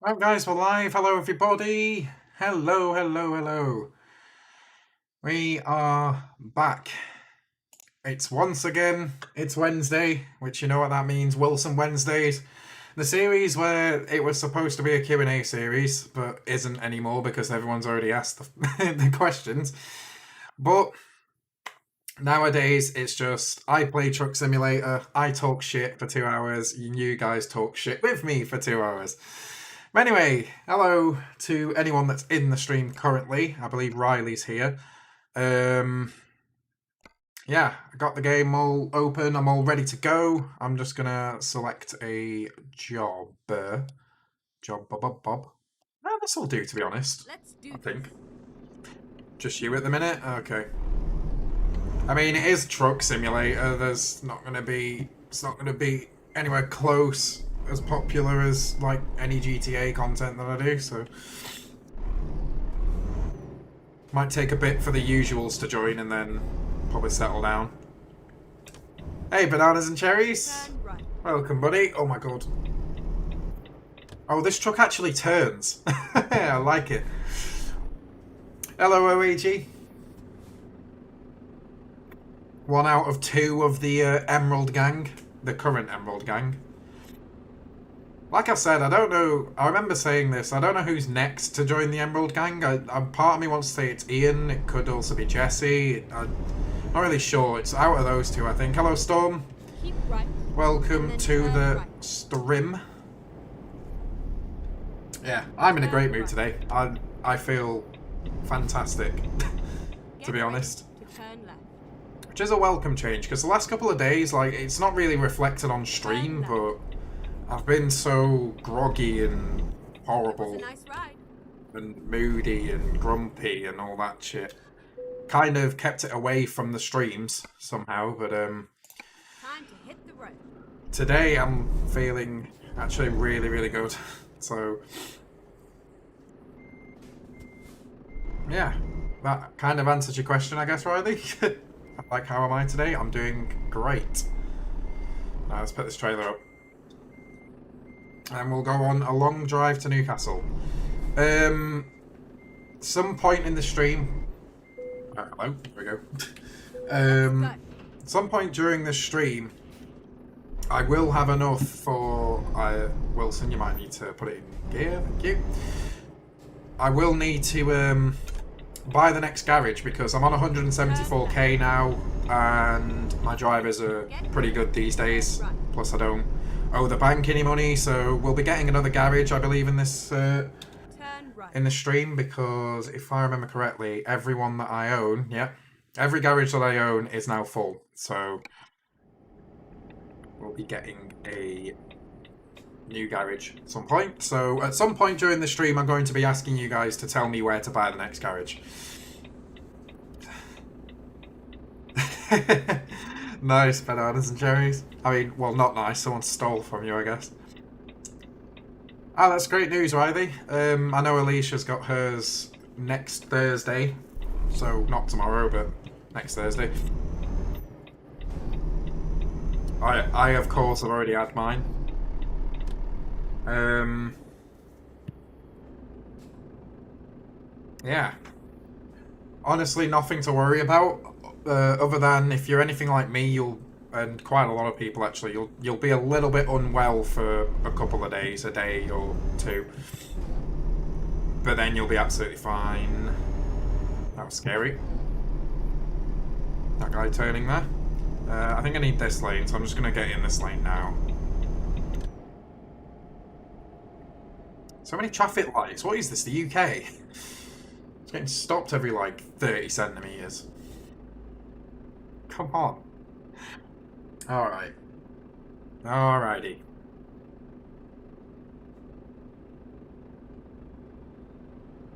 Right, guys, we're live. Hello, everybody. Hello, hello, hello. We are back. It's once again, it's Wednesday, which you know what that means, Wilson Wednesdays. The series where it was supposed to be a Q&A series, but isn't anymore because everyone's already asked the questions. But nowadays, it's just, I play Truck Simulator, I talk shit for 2 hours, and you guys talk shit with me for 2 hours. But anyway, hello to anyone that's in the stream currently. I believe Riley's here. Yeah, I got the game all open. I'm all ready to go. I'm just gonna select a job. Bob. Oh, this will do, to be honest. I think. Just you at the minute? Okay. I mean, it is Truck Simulator. It's not gonna be anywhere close as popular as like any GTA content that I do, so might take a bit for the usuals to join and then probably settle down. Hey, bananas and cherries. Welcome, buddy. Oh my god. Oh, this truck actually turns. I like it. Hello, OAG. 1 out of 2 of the Emerald Gang, the current Emerald Gang. Like I said, I don't know. I remember saying this. I don't know who's next to join the Emerald Gang. Part of me wants to say it's Ian. It could also be Jesse. I'm not really sure. It's out of those two, I think. Hello, Storm. Right. Welcome to the stream. Yeah, I'm in a great mood today. I feel fantastic, to be honest. Which is a welcome change, because the last couple of days, like, it's not really reflected on stream, but I've been so groggy and horrible and moody and grumpy and all that shit. Kind of kept it away from the streams somehow, but today I'm feeling actually really, really good. So yeah, that kind of answers your question, I guess, Riley. Like, how am I today? I'm doing great. Now let's put this trailer up. And we'll go on a long drive to Newcastle. Some point in the stream... hello, there we go. Some point during the stream, I will have enough for... Wilson, you might need to put it in gear, thank you. I will need to buy the next garage because I'm on 174k now and my drivers are pretty good these days. Plus I don't owe the bank any money, so we'll be getting another garage, I believe, in this in the stream, because if I remember correctly, everyone that I own, every garage that I own is now full, so we'll be getting a new garage at some point. So at some point during the stream, I'm going to be asking you guys to tell me where to buy the next garage. Nice, bananas and cherries. I mean, well, not nice. Someone stole from you, I guess. Oh, that's great news, Riley. I know Aleishia's got hers next Thursday. So, not tomorrow, but next Thursday. I of course, have already had mine. Yeah. Honestly, nothing to worry about. Other than if you're anything like me, and quite a lot of people actually, you'll be a little bit unwell for a couple of days, a day or two. But then you'll be absolutely fine. That was scary. That guy turning there. I think I need this lane, so I'm just going to get in this lane now. So many traffic lights. What is this, the UK? It's getting stopped every, like, 30 centimetres. Come on. Alright. Alrighty.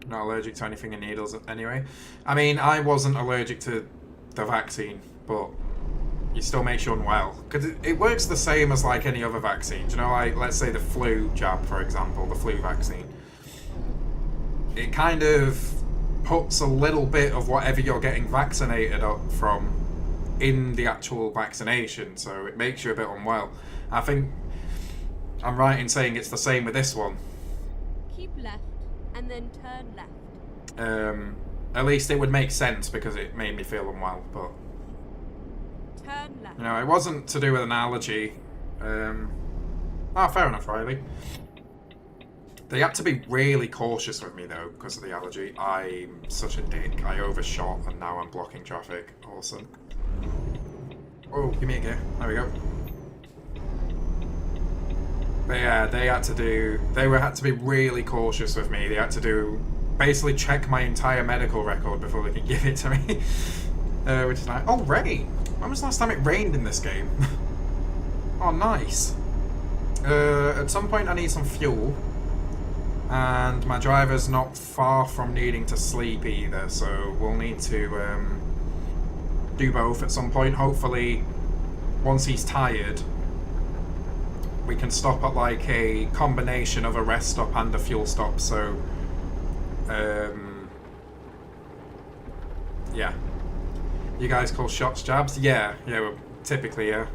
Not allergic to anything in needles anyway. I mean, I wasn't allergic to the vaccine, but you still makes you unwell. Because it works the same as like any other vaccine. You know, like, let's say the flu jab, for example, the flu vaccine. It kind of puts a little bit of whatever you're getting vaccinated up from in the actual vaccination, so it makes you a bit unwell. I think I'm right in saying it's the same with this one. keep left and then turn left. At least it would make sense because it made me feel unwell, but... Turn left. You know, it wasn't to do with an allergy. Fair enough, Riley. They had to be really cautious with me, though, because of the allergy. I'm such a dick. I overshot, and now I'm blocking traffic. Awesome. Oh, give me a gear. There we go. But yeah, they had to be really cautious with me. They had to basically check my entire medical record before they could give it to me. Which is like, oh, rain. When was the last time it rained in this game? Oh, nice. At some point I need some fuel. And my driver's not far from needing to sleep either, so we'll need to do both at some point. Hopefully, once he's tired, we can stop at like a combination of a rest stop and a fuel stop, so yeah. You guys call shots jabs? Yeah, well, typically, yeah.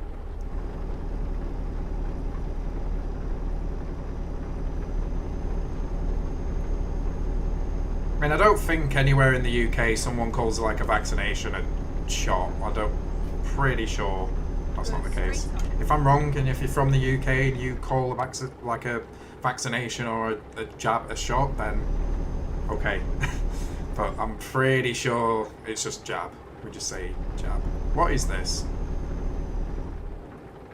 I mean, I don't think anywhere in the UK someone calls like a vaccination a shot. Pretty sure that's not the case. If I'm wrong, and if you're from the UK and you call a vaccination or a jab a shot, then okay. But I'm pretty sure it's just jab. We just say jab. What is this?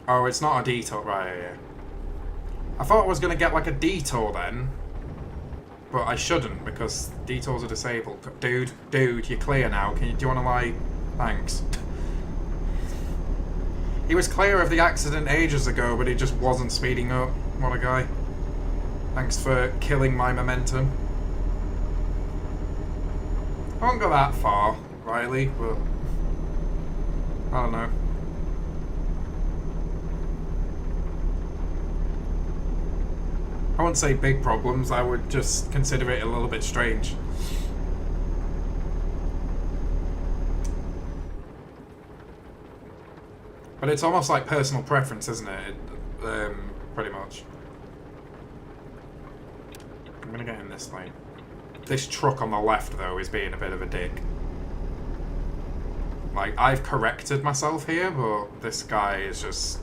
Oh, it's not a detour, right? Yeah. I thought I was gonna get like a detour then. But I shouldn't, because detours are disabled. Dude, you're clear now. Do you want to, like... Thanks. He was clear of the accident ages ago, but he just wasn't speeding up. What a guy. Thanks for killing my momentum. I won't go that far, Riley, but... I don't know. I wouldn't say big problems, I would just consider it a little bit strange. But it's almost like personal preference, isn't it? Pretty much. I'm gonna get in this lane. This truck on the left, though, is being a bit of a dick. Like, I've corrected myself here, but this guy is just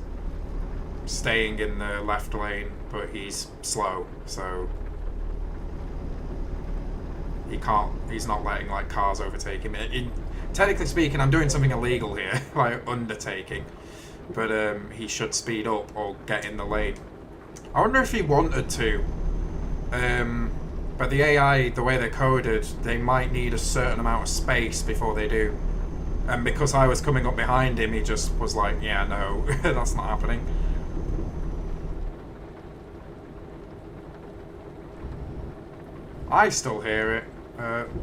staying in the left lane, but he's slow, so he's not letting like cars overtake him. Technically speaking, I'm doing something illegal here, like undertaking, but he should speed up or get in the lane. I wonder if he wanted to, but the AI, the way they're coded, they might need a certain amount of space before they do, and because I was coming up behind him, he just was like, yeah, no, that's not happening. I still hear it.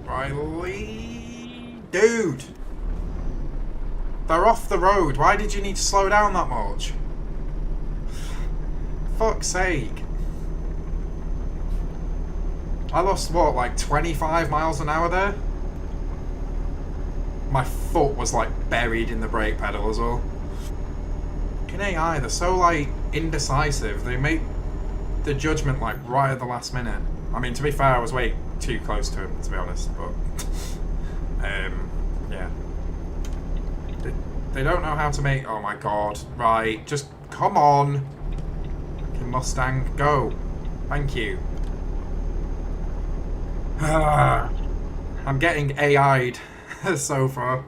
Riley... Dude! They're off the road. Why did you need to slow down that much? Fuck's sake. I lost, what, like 25 miles an hour there? My foot was, like, buried in the brake pedal as well. In AI, they're so, like, indecisive. They make the judgment, like, right at the last minute. I mean, to be fair, I was way too close to him, to be honest, but... yeah. They don't know how to make... Oh my god. Right, just... Come on! Fucking Mustang, go! Thank you. I'm getting AI'd so far.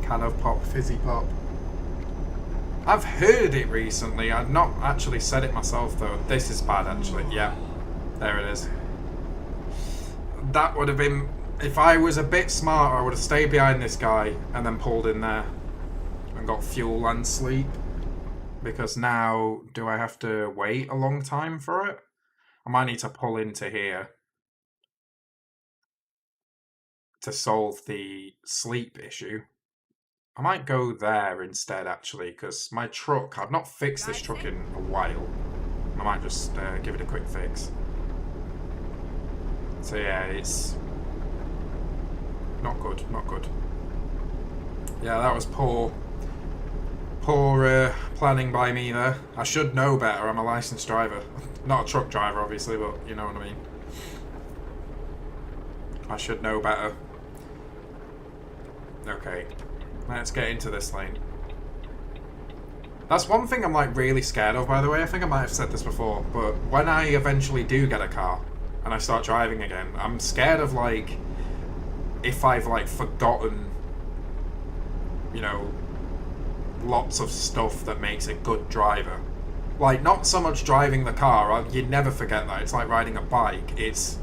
Can of pop, fizzy pop. I've heard it recently. I've not actually said it myself, though. This is bad, actually. Yeah. There it is. That would have been... If I was a bit smarter, I would have stayed behind this guy and then pulled in there and got fuel and sleep. Because now, do I have to wait a long time for it? I might need to pull into here to solve the sleep issue. I might go there instead, actually, because my truck... I've not fixed this truck in a while. I might just give it a quick fix. So yeah, it's... Not good, not good. Yeah, that was poor. Poor planning by me there. I should know better. I'm a licensed driver. Not a truck driver, obviously, but you know what I mean. I should know better. Okay. Let's get into this lane. That's one thing I'm like really scared of, by the way. I think I might have said this before, but when I eventually do get a car and I start driving again, I'm scared of like if I've like forgotten, you know, lots of stuff that makes a good driver. Like not so much driving the car, you'd never forget that. It's like riding a bike. It's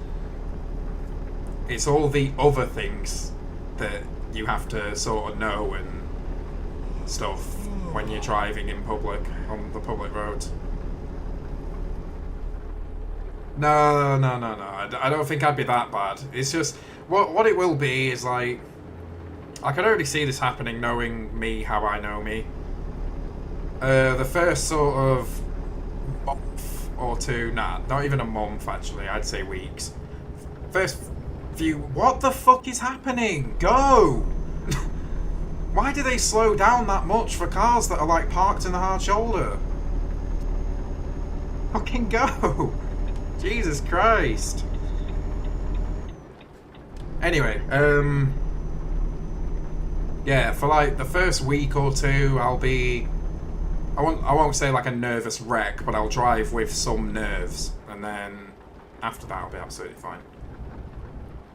all the other things that you have to sort of know and stuff when you're driving in public, on the public roads. No. I don't think I'd be that bad. It's just, what it will be is like, I can already see this happening knowing me how I know me. The first sort of month or two, not even a month actually, I'd say weeks. First few, what the fuck is happening? Go! Why do they slow down that much for cars that are like parked in the hard shoulder? Fucking go! Jesus Christ. Anyway, yeah, for like the first week or two, I'll be, I won't say like a nervous wreck, but I'll drive with some nerves, and then after that I'll be absolutely fine.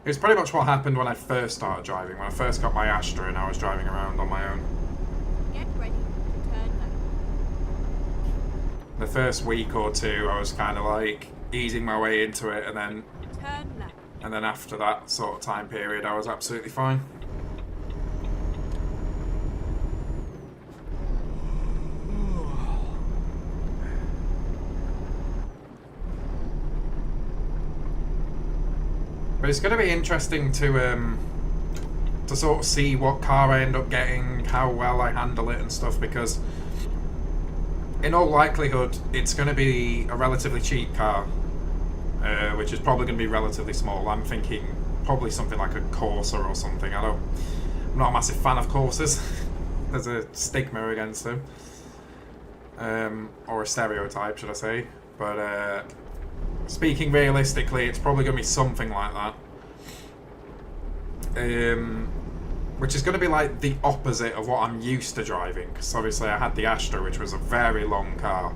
It's pretty much what happened when I first started driving, when I first got my Astra and I was driving around on my own. Get ready to turn left. The first week or two I was kind of like easing my way into it, and then Turn left. and then after that sort of time period I was absolutely fine. But it's going to be interesting to sort of see what car I end up getting, how well I handle it and stuff, because in all likelihood it's going to be a relatively cheap car, which is probably going to be relatively small. I'm thinking probably something like a Corsair or something. I'm not a massive fan of Corsairs. There's a stigma against them, or a stereotype, should I say? But speaking realistically, it's probably going to be something like that. Which is going to be like the opposite of what I'm used to driving. Because obviously I had the Astra, which was a very long car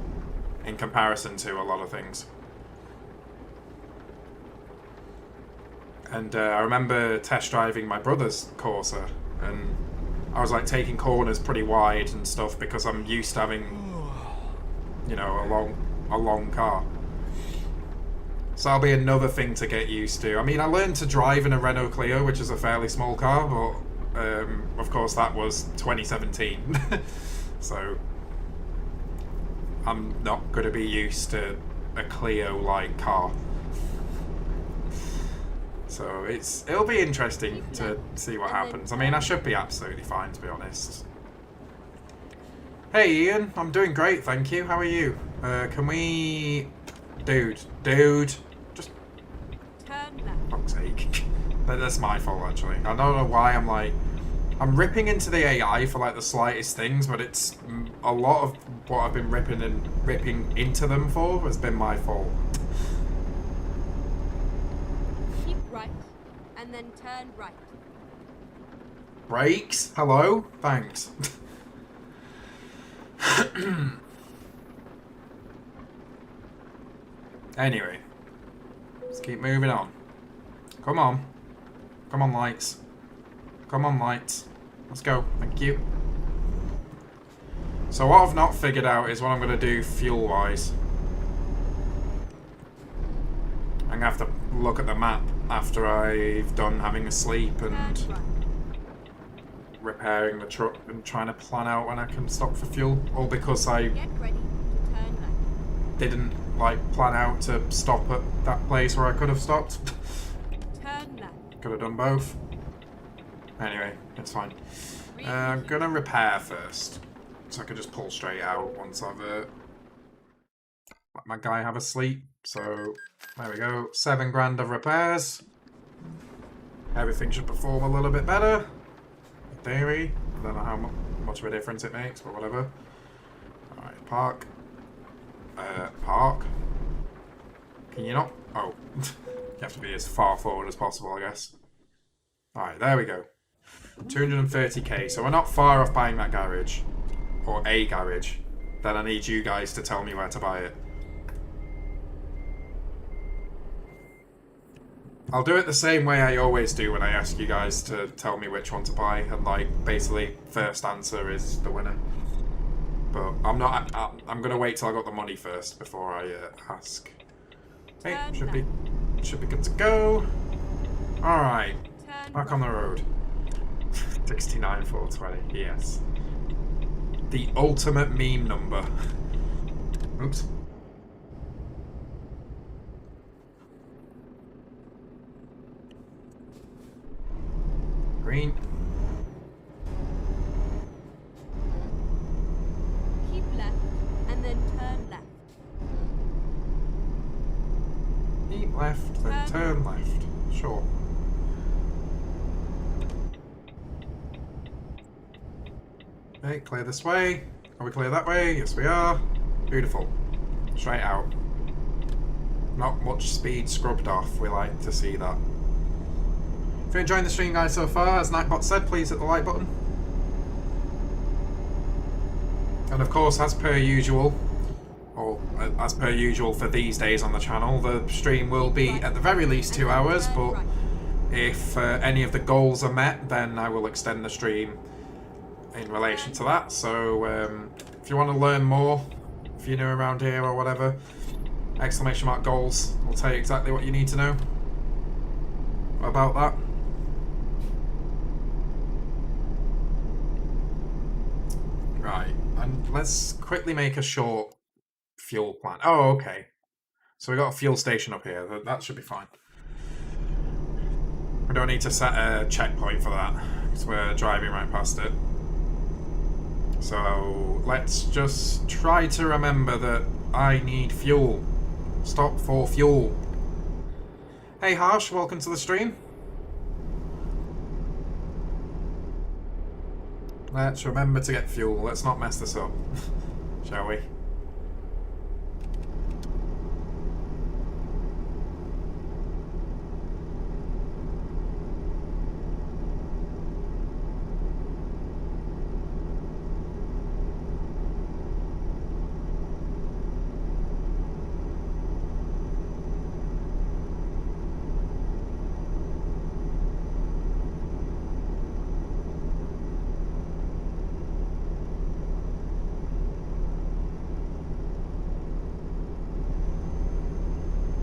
in comparison to a lot of things. And I remember test driving my brother's Corsair, and I was like taking corners pretty wide and stuff because I'm used to having, you know, a long car. So that'll be another thing to get used to. I mean, I learned to drive in a Renault Clio, which is a fairly small car, but of course that was 2017. So I'm not going to be used to a Clio-like car. So it'll be interesting to see what happens. I mean, I should be absolutely fine, to be honest. Hey Ian, I'm doing great, thank you. How are you? Can we... Dude, just... Turn left. Fuck's sake. That's my fault, actually. I don't know why I'm ripping into the AI for like the slightest things, but it's a lot of what I've been ripping into them for has been my fault. Keep right, and then turn right. Brakes? Hello? Thanks. Anyway, let's keep moving on. Come on. Come on, lights. Come on, lights. Let's go. Thank you. So what I've not figured out is what I'm going to do fuel-wise. I'm going to have to look at the map after I've done having a sleep and repairing the truck and trying to plan out when I can stop for fuel. All because I didn't plan out to stop at that place where I could have stopped. Could have done both. Anyway, it's fine. I'm gonna repair first, so I can just pull straight out once I've let my guy have a sleep. So there we go, 7 grand of repairs. Everything should perform a little bit better. In theory, I don't know much of a difference it makes, but whatever. Alright, park. Park. Can you not? Oh. You have to be as far forward as possible, I guess. Alright, there we go. 230k, so we're not far off buying that garage. Or a garage. Then I need you guys to tell me where to buy it. I'll do it the same way I always do when I ask you guys to tell me which one to buy, and like basically first answer is the winner. But I'm gonna wait till I got the money first before I ask. Hey, should be good to go. All right, back on the road. 69,420. Yes. The ultimate meme number. Oops. Green. Keep left and then turn left. Keep left, then turn left. Sure. Okay, clear this way. Are we clear that way? Yes, we are. Beautiful. Straight out. Not much speed scrubbed off. We like to see that. If you're enjoying the stream, guys, so far, as Nightbot said, please hit the like button. And of course, as per usual, or as per usual for these days on the channel, the stream will be at the very least 2 hours, but if any of the goals are met, then I will extend the stream in relation to that. So if you want to learn more, if you're new around here or whatever, !! goals will tell you exactly what you need to know about that. Right, and let's quickly make a short fuel plan. Oh, okay. So we got a fuel station up here. That should be fine. We don't need to set a checkpoint for that, because we're driving right past it. So let's just try to remember that I need fuel. Stop for fuel. Hey Harsh, welcome to the stream. Let's remember to get fuel. Let's not mess this up, shall we?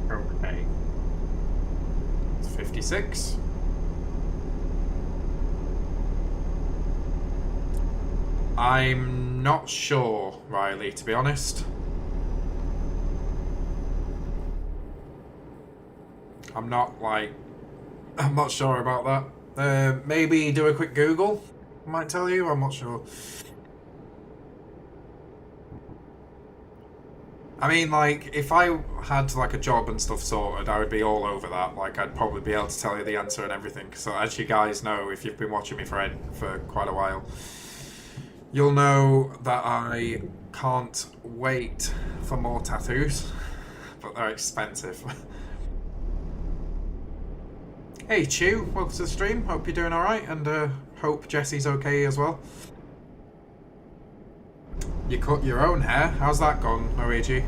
Okay. It's 56. I'm not sure, Riley, to be honest. I'm not sure about that. Maybe do a quick Google. I might tell you, I'm not sure. I mean, like, if I had, like, a job and stuff sorted, I would be all over that. Like, I'd probably be able to tell you the answer and everything. So, as you guys know, if you've been watching me for quite a while, you'll know that I can't wait for more tattoos. But they're expensive. Hey, Chew, welcome to the stream. Hope you're doing alright, and hope Jesse's okay as well. You cut your own hair? How's that gone, Luigi?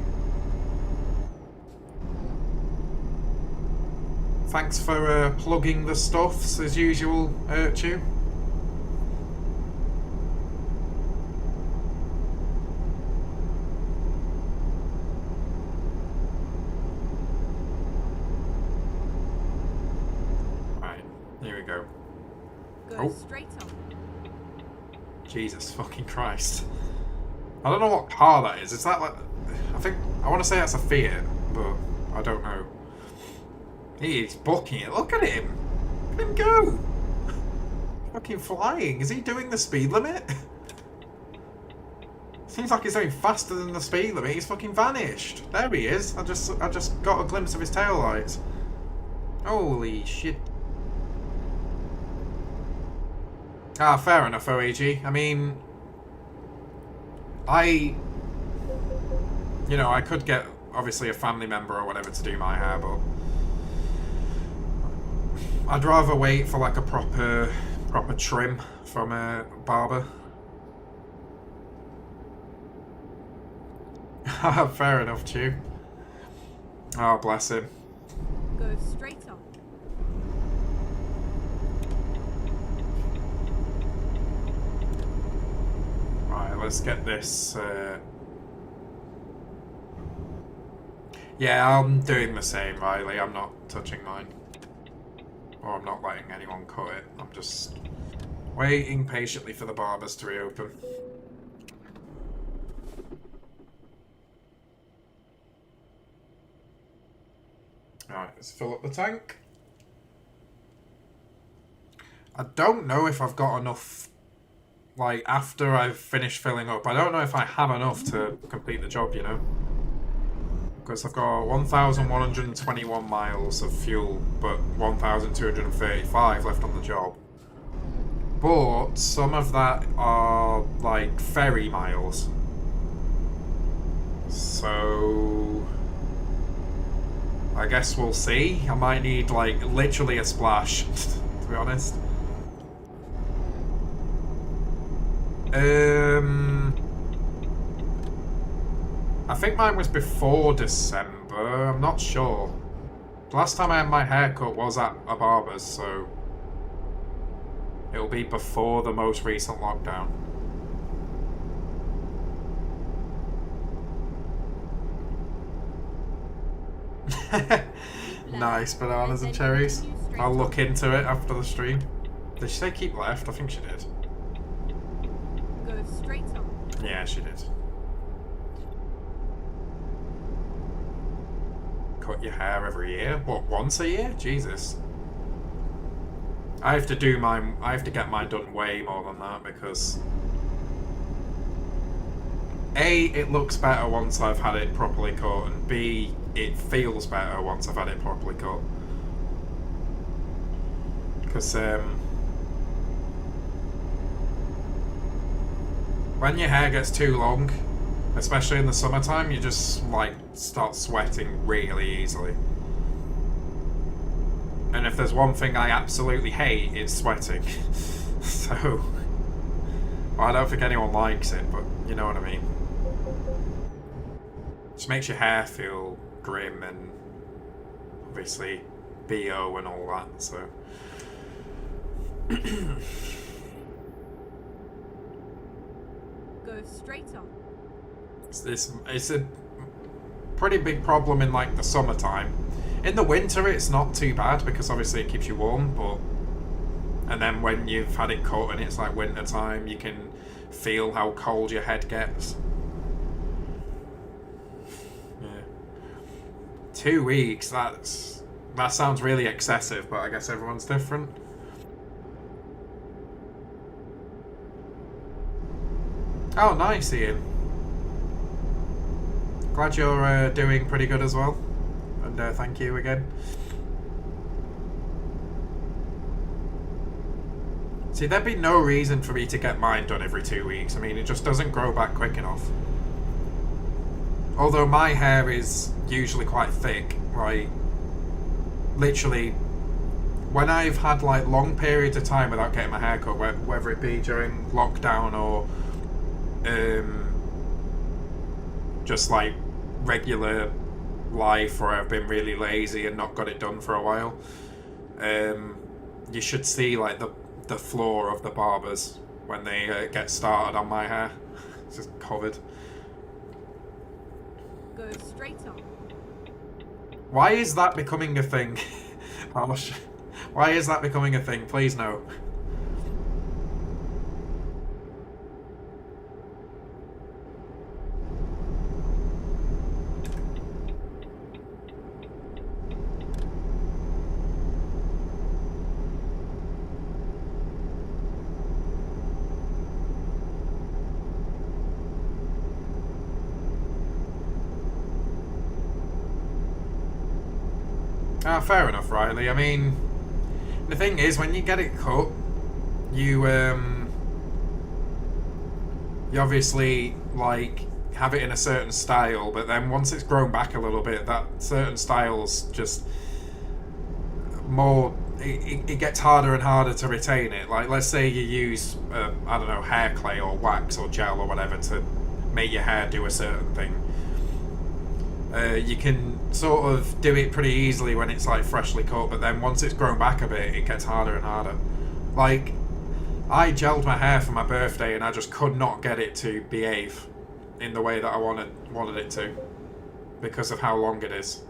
Thanks for plugging the stuffs as usual, Chew. Right, here we go. Go straight on. Jesus fucking Christ. I don't know what car that is. Is that like... I want to say that's a Fiat, but I don't know. He's booking it. Look at him. Look at him go. Fucking flying. Is he doing the speed limit? Seems like he's going faster than the speed limit. He's fucking vanished. There he is. I just got a glimpse of his tail lights. Holy shit. Ah, fair enough, OAG. I mean, You know, I could get, obviously, a family member or whatever to do my hair, but I'd rather wait for, like, a proper trim from a barber. Fair enough, Chew. Oh, bless him. Go straight on. Right, let's get this. Yeah, I'm doing the same, Riley. I'm not touching mine. Or I'm not letting anyone cut it. I'm just waiting patiently for the barbers to reopen. Alright, let's fill up the tank. I don't know if I've got enough, like, after I've finished filling up. I don't know if I have enough to complete the job, you know? Because I've got 1,121 miles of fuel, but 1,235 left on the job. But some of that are, like, ferry miles. So I guess we'll see. I might need, like, literally a splash, to be honest. I think mine was before December. I'm not sure. The last time I had my haircut was at a barber's, so it'll be before the most recent lockdown. Nice, bananas and cherries. I'll look into it after the stream. Did she say keep left? I think she did. Go straight on. Yeah, she did. Cut your hair every year? What, once a year? Jesus. I have to do mine. I have to get mine done way more than that because A, it looks better once I've had it properly cut, and B, it feels better once I've had it properly cut. Because when your hair gets too long, especially in the summertime, you just like start sweating really easily. And if there's one thing I absolutely hate, it's sweating. So, well, I don't think anyone likes it, but you know what I mean. Just makes your hair feel grim and obviously BO and all that, so. Go straight on. It's a pretty big problem in like the summertime. In the winter it's not too bad because obviously it keeps you warm, but and then when you've had it cut and it's like winter time, you can feel how cold your head gets. Yeah. 2 weeks, that sounds really excessive, but I guess everyone's different. Oh, nice, Ian. Glad you're doing pretty good as well. And thank you again. See, there'd be no reason for me to get mine done every 2 weeks. I mean, it just doesn't grow back quick enough. Although my hair is usually quite thick, right? Literally, when I've had like long periods of time without getting my hair cut, whether it be during lockdown or just like regular life where I've been really lazy and not got it done for a while, you should see like the floor of the barbers when they get started on my hair. It's just covered. Go straight on. Why is that becoming a thing? Why is that becoming a thing? Please no. Fair enough, Riley. I mean, the thing is, when you get it cut, you obviously like have it in a certain style, but then once it's grown back a little bit, that certain style's just more, it gets harder and harder to retain it. Like, let's say you use I don't know, hair clay or wax or gel or whatever to make your hair do a certain thing. You can sort of do it pretty easily when it's like freshly cut, but then once it's grown back a bit, it gets harder and harder. Like, I gelled my hair for my birthday and I just could not get it to behave in the way that I wanted it to, because of how long it is.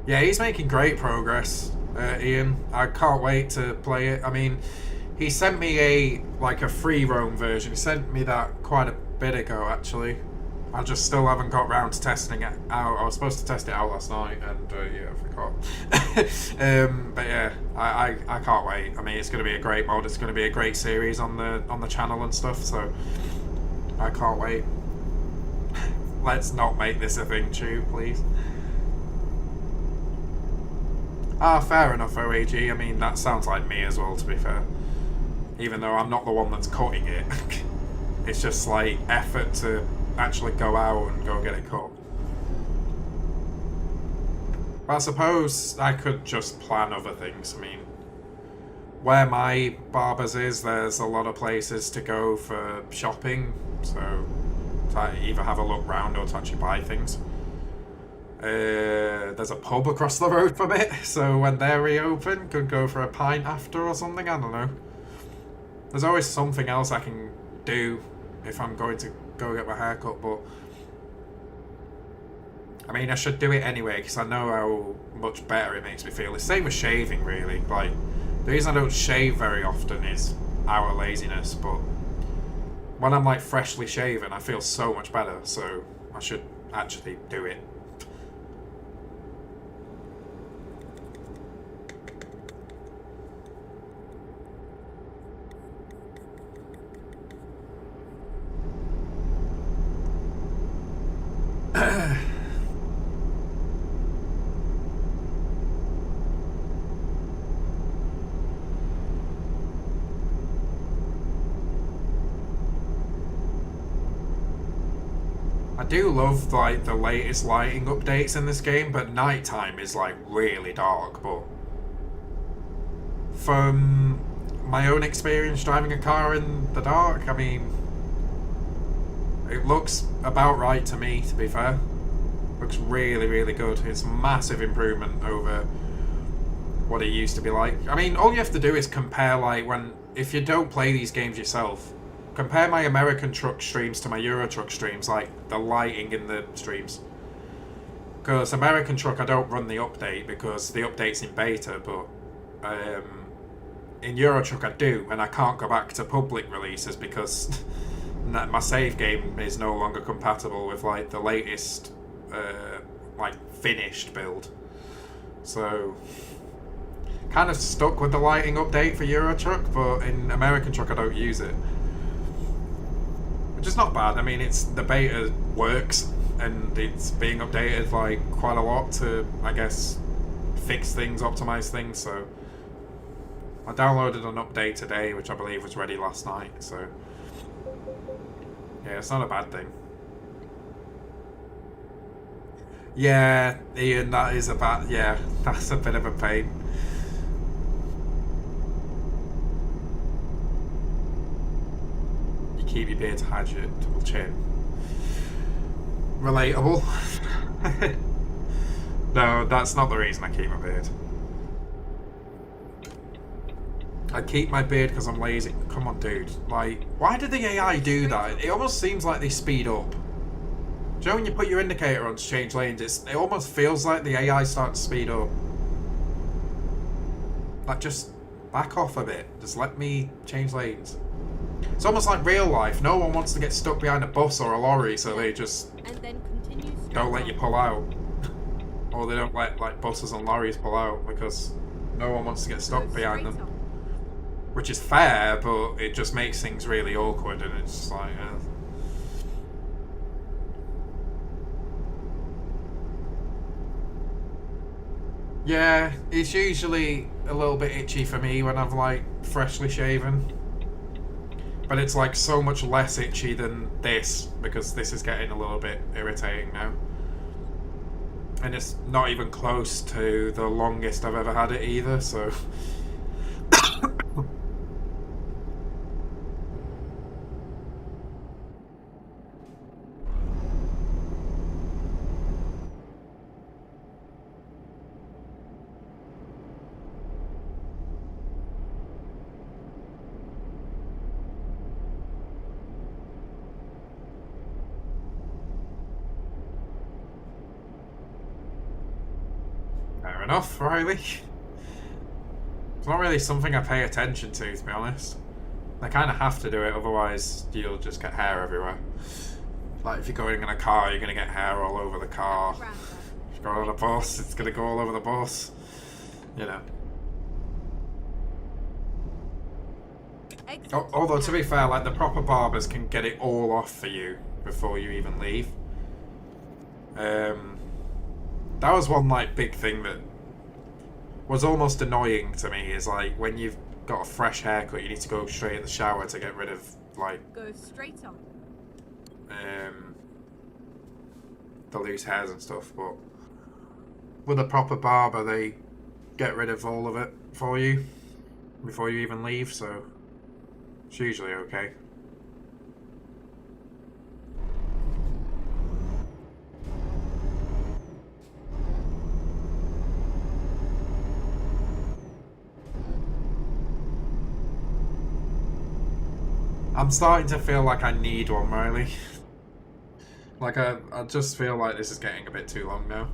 Yeah, he's making great progress, Ian. I can't wait to play it. I mean, he sent me a free roam version. He sent me that quite a bit ago, actually. I just still haven't got round to testing it out. I was supposed to test it out last night, and yeah, I forgot. But yeah, I can't wait. I mean, it's going to be a great mod. It's going to be a great series on the channel and stuff. So I can't wait. Let's not make this a thing, Chew, please. Ah, fair enough, OAG. I mean, that sounds like me as well, to be fair. Even though I'm not the one that's cutting it. It's just like effort to actually go out and go get it cut. But I suppose I could just plan other things. I mean, where my barber's is, there's a lot of places to go for shopping, so to either have a look round or to actually buy things. There's a pub across the road from it, so when they're reopened, could go for a pint after or something, I don't know. There's always something else I can do if I'm going to go get my hair cut, but I mean, I should do it anyway because I know how much better it makes me feel. It's the same with shaving, really. Like, the reason I don't shave very often is our laziness, but when I'm like freshly shaven, I feel so much better, so I should actually do it. I do love like the latest lighting updates in this game, but nighttime is like really dark. But from my own experience driving a car in the dark, I mean, it looks about right to me, to be fair. Looks really, really good. It's a massive improvement over what it used to be like. I mean, all you have to do is compare, like, if you don't play these games yourself, compare my American truck streams to my Euro truck streams, like the lighting in the streams. Because American truck, I don't run the update because the update's in beta, but in Euro truck I do, and I can't go back to public releases because my save game is no longer compatible with like the latest like finished build. So kind of stuck with the lighting update for Euro truck, but in American truck I don't use it. Which is not bad. I mean, the beta works and it's being updated like quite a lot to, I guess, fix things, optimize things. So I downloaded an update today, which I believe was ready last night. So yeah, it's not a bad thing. Yeah, Ian, that is that's a bit of a pain. Keep your beard to hide your double chin. Relatable. No, that's not the reason I keep my beard. I keep my beard because I'm lazy. Come on, dude. Like, why did the AI do that? It almost seems like they speed up. Do you know when you put your indicator on to change lanes, it almost feels like the AI starts to speed up. Like, just back off a bit. Just let me change lanes. It's almost like real life. No one wants to get stuck behind a bus or a lorry, so they just don't let you pull out. Or they don't let like buses and lorries pull out because no one wants to get stuck behind them. Which is fair, but it just makes things really awkward, and it's just like... Yeah, it's usually a little bit itchy for me when I've like freshly shaven. But it's like so much less itchy than this, because this is getting a little bit irritating now. And it's not even close to the longest I've ever had it either, so... Fair enough, Riley. It's not really something I pay attention to be honest. I kind of have to do it, otherwise you'll just get hair everywhere. Like if you're going in a car, you're going to get hair all over the car. If you go on a bus, it's going to go all over the bus. You know. Although to be fair, like the proper barbers can get it all off for you before you even leave. That was one like big thing that was almost annoying to me, is like when you've got a fresh haircut you need to go straight in the shower to get rid of like go straight on. The loose hairs and stuff, but with a proper barber they get rid of all of it for you before you even leave, so it's usually okay. I'm starting to feel like I need one, Riley. Like, I just feel like this is getting a bit too long now.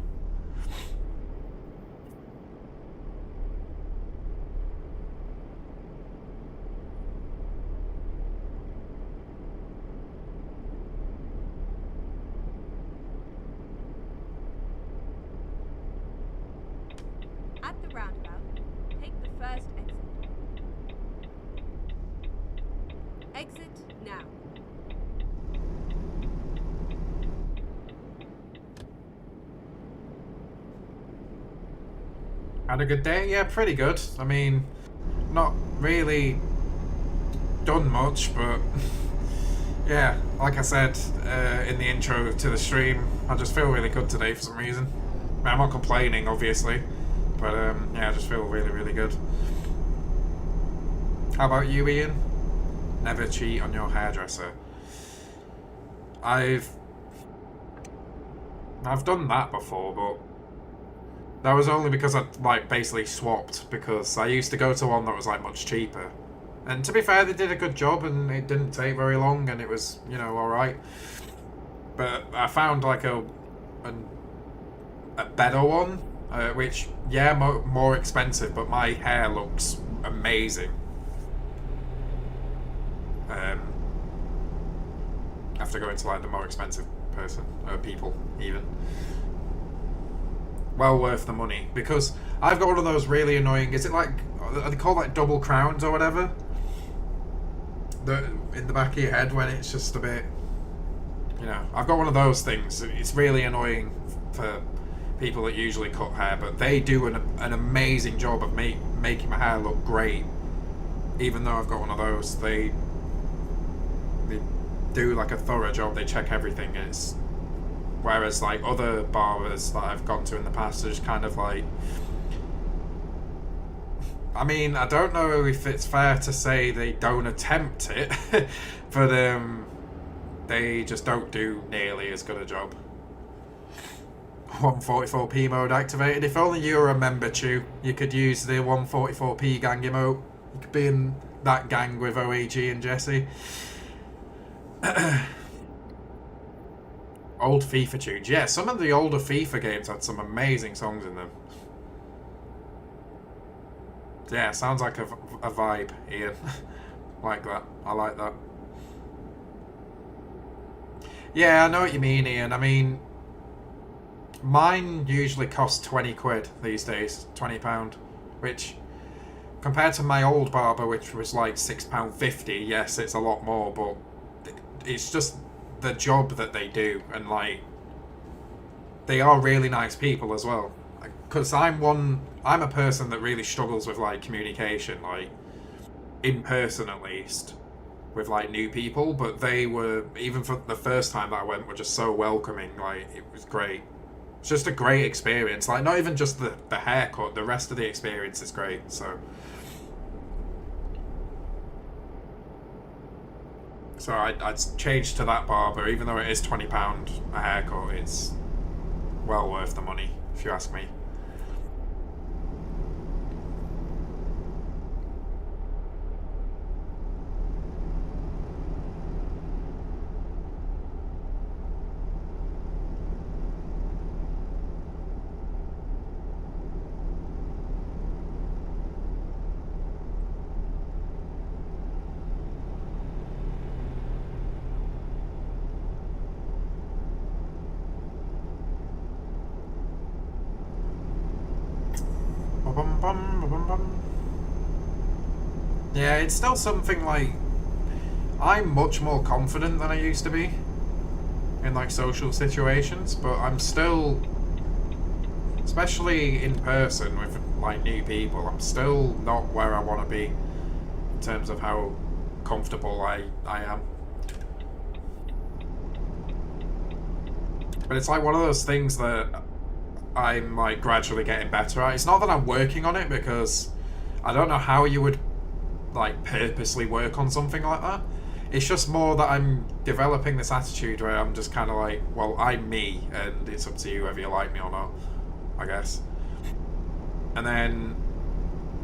At the roundabout, take the first exit. Exit now. Had a good day? Yeah, pretty good. I mean, not really done much, but yeah, like I said in the intro to the stream, I just feel really good today for some reason. I mean, I'm not complaining, obviously, but yeah, I just feel really, really good. How about you, Ian? Never cheat on your hairdresser. I've done that before, but that was only because I like basically swapped, because I used to go to one that was like much cheaper. And to be fair, they did a good job and it didn't take very long and it was, you know, alright. But I found like a better one, which, yeah, more expensive, but my hair looks amazing. After going to like the more expensive person, or people even. Well worth the money, because I've got one of those really annoying, is it like, are they called like double crowns or whatever? In the back of your head when it's just a bit, you know, I've got one of those things. It's really annoying for people that usually cut hair, but they do an amazing job of making my hair look great. Even though I've got one of those, they do like a thorough job. They check everything. Whereas like other barbers that I've gone to in the past are just kind of like, I mean, I don't know if it's fair to say they don't attempt it, but they just don't do nearly as good a job. 144p mode activated. If only you were a member, Chew, you could use the 144p gang emote. You could be in that gang with OAG and Jesse. Old FIFA tunes. Yeah, some of the older FIFA games had some amazing songs in them. Yeah, sounds like a vibe, Ian. Like that. I like that. Yeah, I know what you mean, Ian. I mean, mine usually costs 20 quid these days. £20. Which, compared to my old barber, which was like £6.50, yes, it's a lot more, but it's just the job that they do, and like, they are really nice people as well. Because I'm a person that really struggles with like communication, like in person at least. with like new people, but they were, even for the first time that I went, were just so welcoming. Like, it was great. It's just a great experience. Like, not even just the haircut, the rest of the experience is great. So I'd change to that barber, even though it is £20 a haircut. It's well worth the money, if you ask me. Yeah, it's still something like, I'm much more confident than I used to be in like social situations, but I'm still, especially in person with like new people, I'm still not where I want to be in terms of how comfortable I am. But it's like one of those things that I'm like gradually getting better at. It's not that I'm working on it, because I don't know how you would like purposely work on something like that. It's just more that I'm developing this attitude where I'm just kind of like, well, I'm me, and it's up to you whether you like me or not, I guess. And then,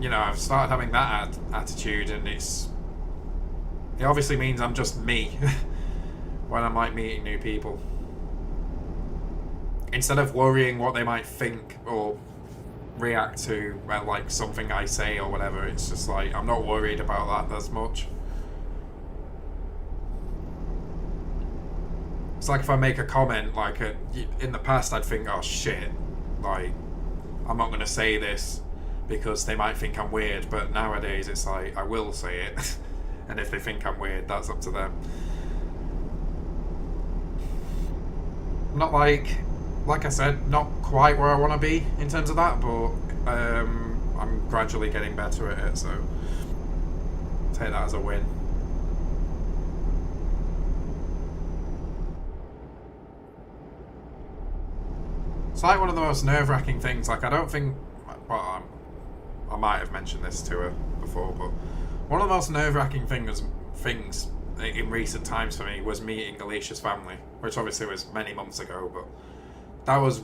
you know, I've started having that attitude, and it obviously means I'm just me when I'm like meeting new people. Instead of worrying what they might think or react to like something I say or whatever, it's just like, I'm not worried about that as much. It's like if I make a comment, like in the past I'd think, oh shit, like I'm not going to say this because they might think I'm weird, but nowadays it's like, I will say it. And if they think I'm weird, that's up to them. Not like I said, not quite where I want to be in terms of that, but I'm gradually getting better at it, so take that as a win. It's like one of the most nerve-wracking things. Like, I don't think, well, I might have mentioned this to her before, but one of the most nerve-wracking things in recent times for me was meeting Aleishia's family, which obviously was many months ago, but that was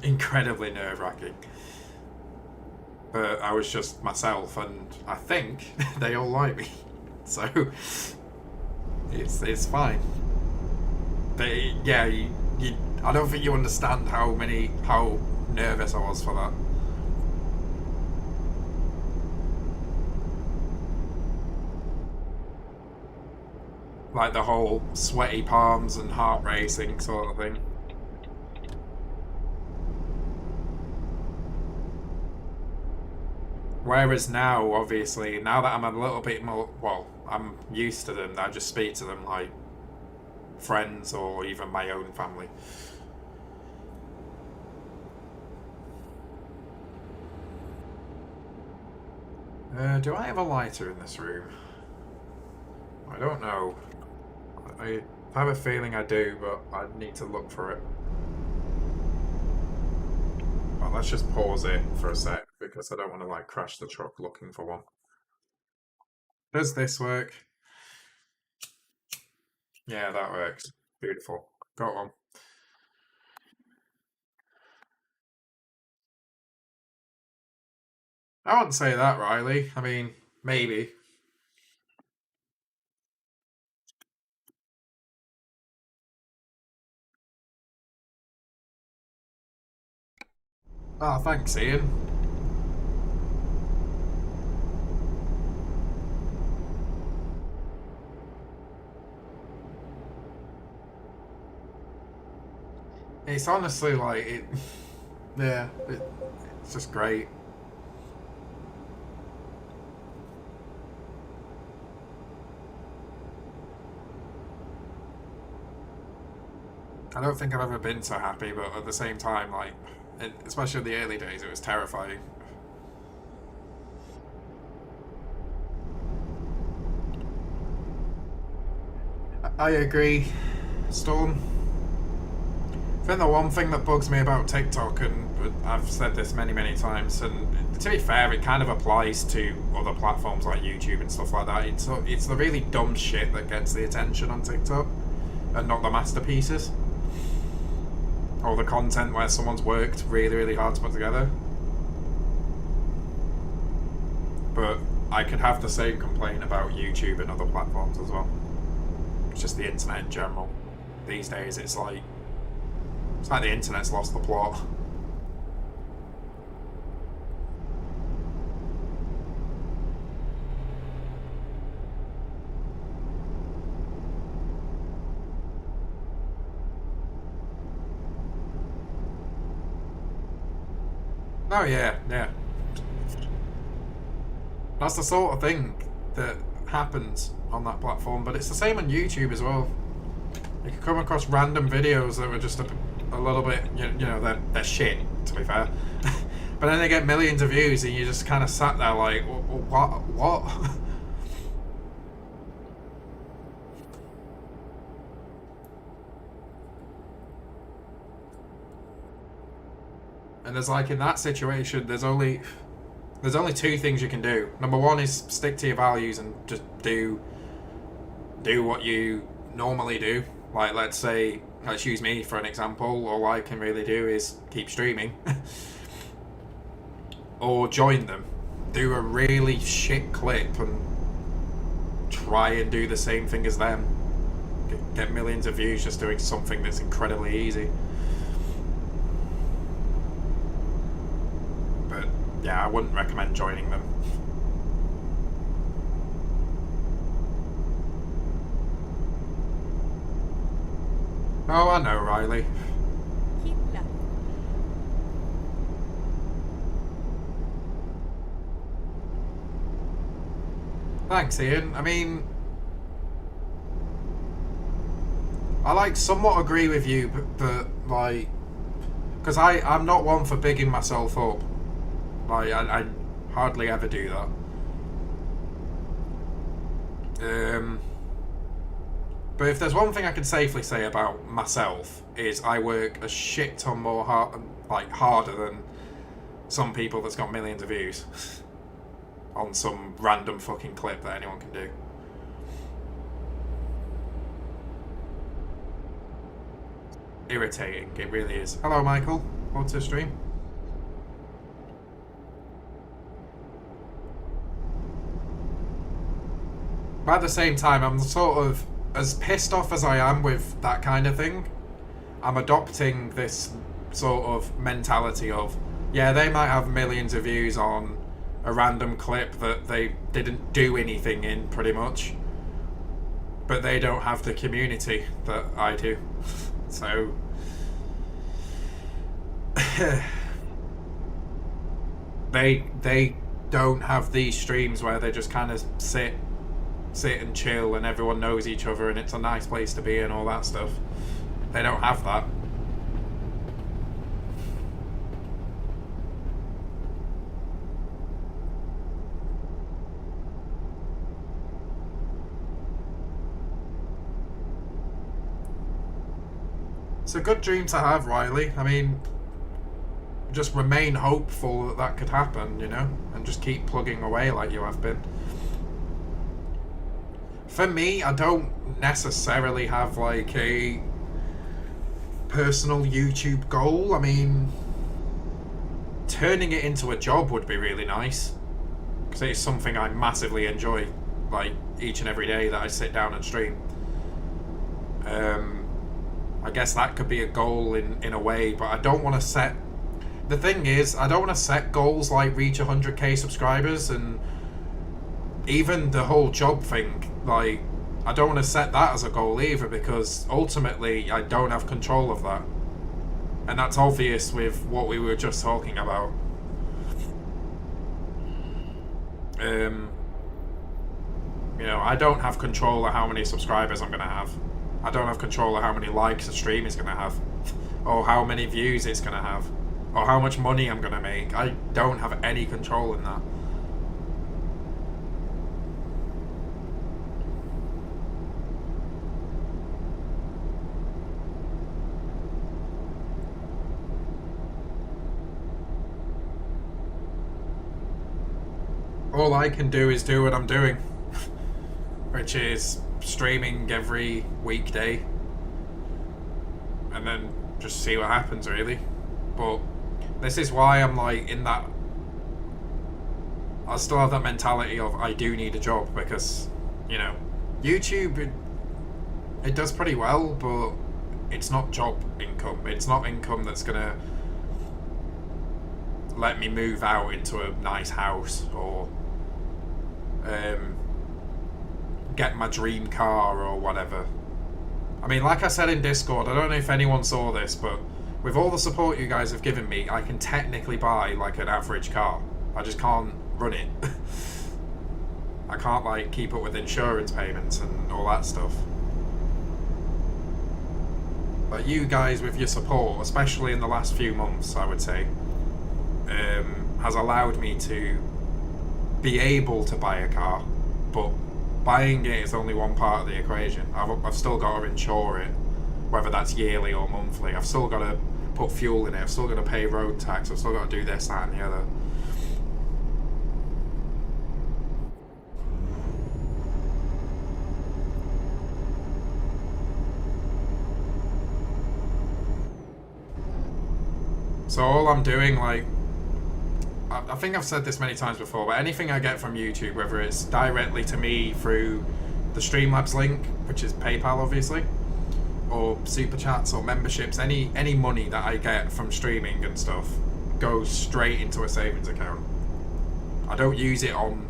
incredibly nerve-wracking. But I was just myself, and I think they all like me, so it's fine. But yeah, I don't think you understand how nervous I was for that. Like the whole sweaty palms and heart racing sort of thing. Whereas now, obviously, now that I'm a little bit more, well, I'm used to them, I just speak to them like friends or even my own family. Do I have a lighter in this room? I don't know. I have a feeling I do, but I need to look for it. Well, let's just pause it for a sec, because I don't want to like crash the truck looking for one. Does this work? Yeah, that works. Beautiful. Got one. I wouldn't say that, Riley. I mean, maybe. Oh, thanks, Ian. It's honestly like it. Yeah, it's just great. I don't think I've ever been so happy, but at the same time, like, especially in the early days, it was terrifying. I agree, Storm. I think the one thing that bugs me about TikTok, and I've said this many, many times, and to be fair, it kind of applies to other platforms like YouTube and stuff like that. It's the really dumb shit that gets the attention on TikTok, and not the masterpieces. Or the content where someone's worked really, really hard to put together. But I could have the same complaint about YouTube and other platforms as well. It's just the internet in general. These days, it's like the internet's lost the plot. Oh yeah, yeah. That's the sort of thing that happens on that platform, but it's the same on YouTube as well. You can come across random videos that were just a little bit, you know, they're shit, to be fair. But then they get millions of views and you just kind of sat there like, what? And there's like, in that situation, there's only two things you can do. Number one is stick to your values and just do what you normally do. Like, let's use me for an example. All I can really do is keep streaming. Or join them. Do a really shit clip and try and do the same thing as them. Get millions of views just doing something that's incredibly easy. But yeah, I wouldn't recommend joining them. Oh, I know, Riley. Keep left. Thanks, Ian. I mean, I like somewhat agree with you, but like, because I'm not one for bigging myself up. Like, I hardly ever do that. But if there's one thing I can safely say about myself is I work a shit ton more harder than some people that's got millions of views on some random fucking clip that anyone can do. Irritating, it really is. Hello, Michael. Welcome to the stream. But at the same time, I'm sort of, as pissed off as I am with that kind of thing, I'm adopting this sort of mentality of, yeah, they might have millions of views on a random clip that they didn't do anything in, pretty much, but they don't have the community that I do. So they don't have these streams where they just kind of sit and chill and everyone knows each other and it's a nice place to be and all that stuff. They don't have that. It's a good dream to have, Riley. I mean, just remain hopeful that that could happen, you know, and just keep plugging away like you have been. For me, I don't necessarily have like a personal YouTube goal. I mean, turning it into a job would be really nice, because it's something I massively enjoy, like each and every day that I sit down and stream. I guess that could be a goal in a way, but I don't want to set... The thing is, I don't want to set goals like reach 100k subscribers, and even the whole job thing, like, I don't want to set that as a goal either, because ultimately I don't have control of that. And that's obvious with what we were just talking about. You know, I don't have control of how many subscribers I'm going to have. I don't have control of how many likes a stream is going to have, or how many views it's going to have, or how much money I'm going to make. I don't have any control in that. all I can do is do what I'm doing, which is streaming every weekday, and then just see what happens, really. But this is why I'm like in that. I still have that mentality of I do need a job, because, you know, YouTube, it does pretty well, but it's not job income. It's not income that's gonna let me move out into a nice house or get my dream car or whatever. I mean, like I said in Discord, I don't know if anyone saw this, but with all the support you guys have given me, I can technically buy like an average car. I just can't run it. I can't like keep up with insurance payments and all that stuff. But you guys, with your support, especially in the last few months, I would say, has allowed me to be able to buy a car, but buying it is only one part of the equation. I've still got to insure it, whether that's yearly or monthly. I've still got to put fuel in it. I've still got to pay road tax. I've still got to do this, that, and the other. So all I'm doing, like, I think I've said this many times before, but anything I get from YouTube, whether it's directly to me through the Streamlabs link, which is PayPal obviously, or super chats or memberships, any money that I get from streaming and stuff goes straight into a savings account. I don't use it on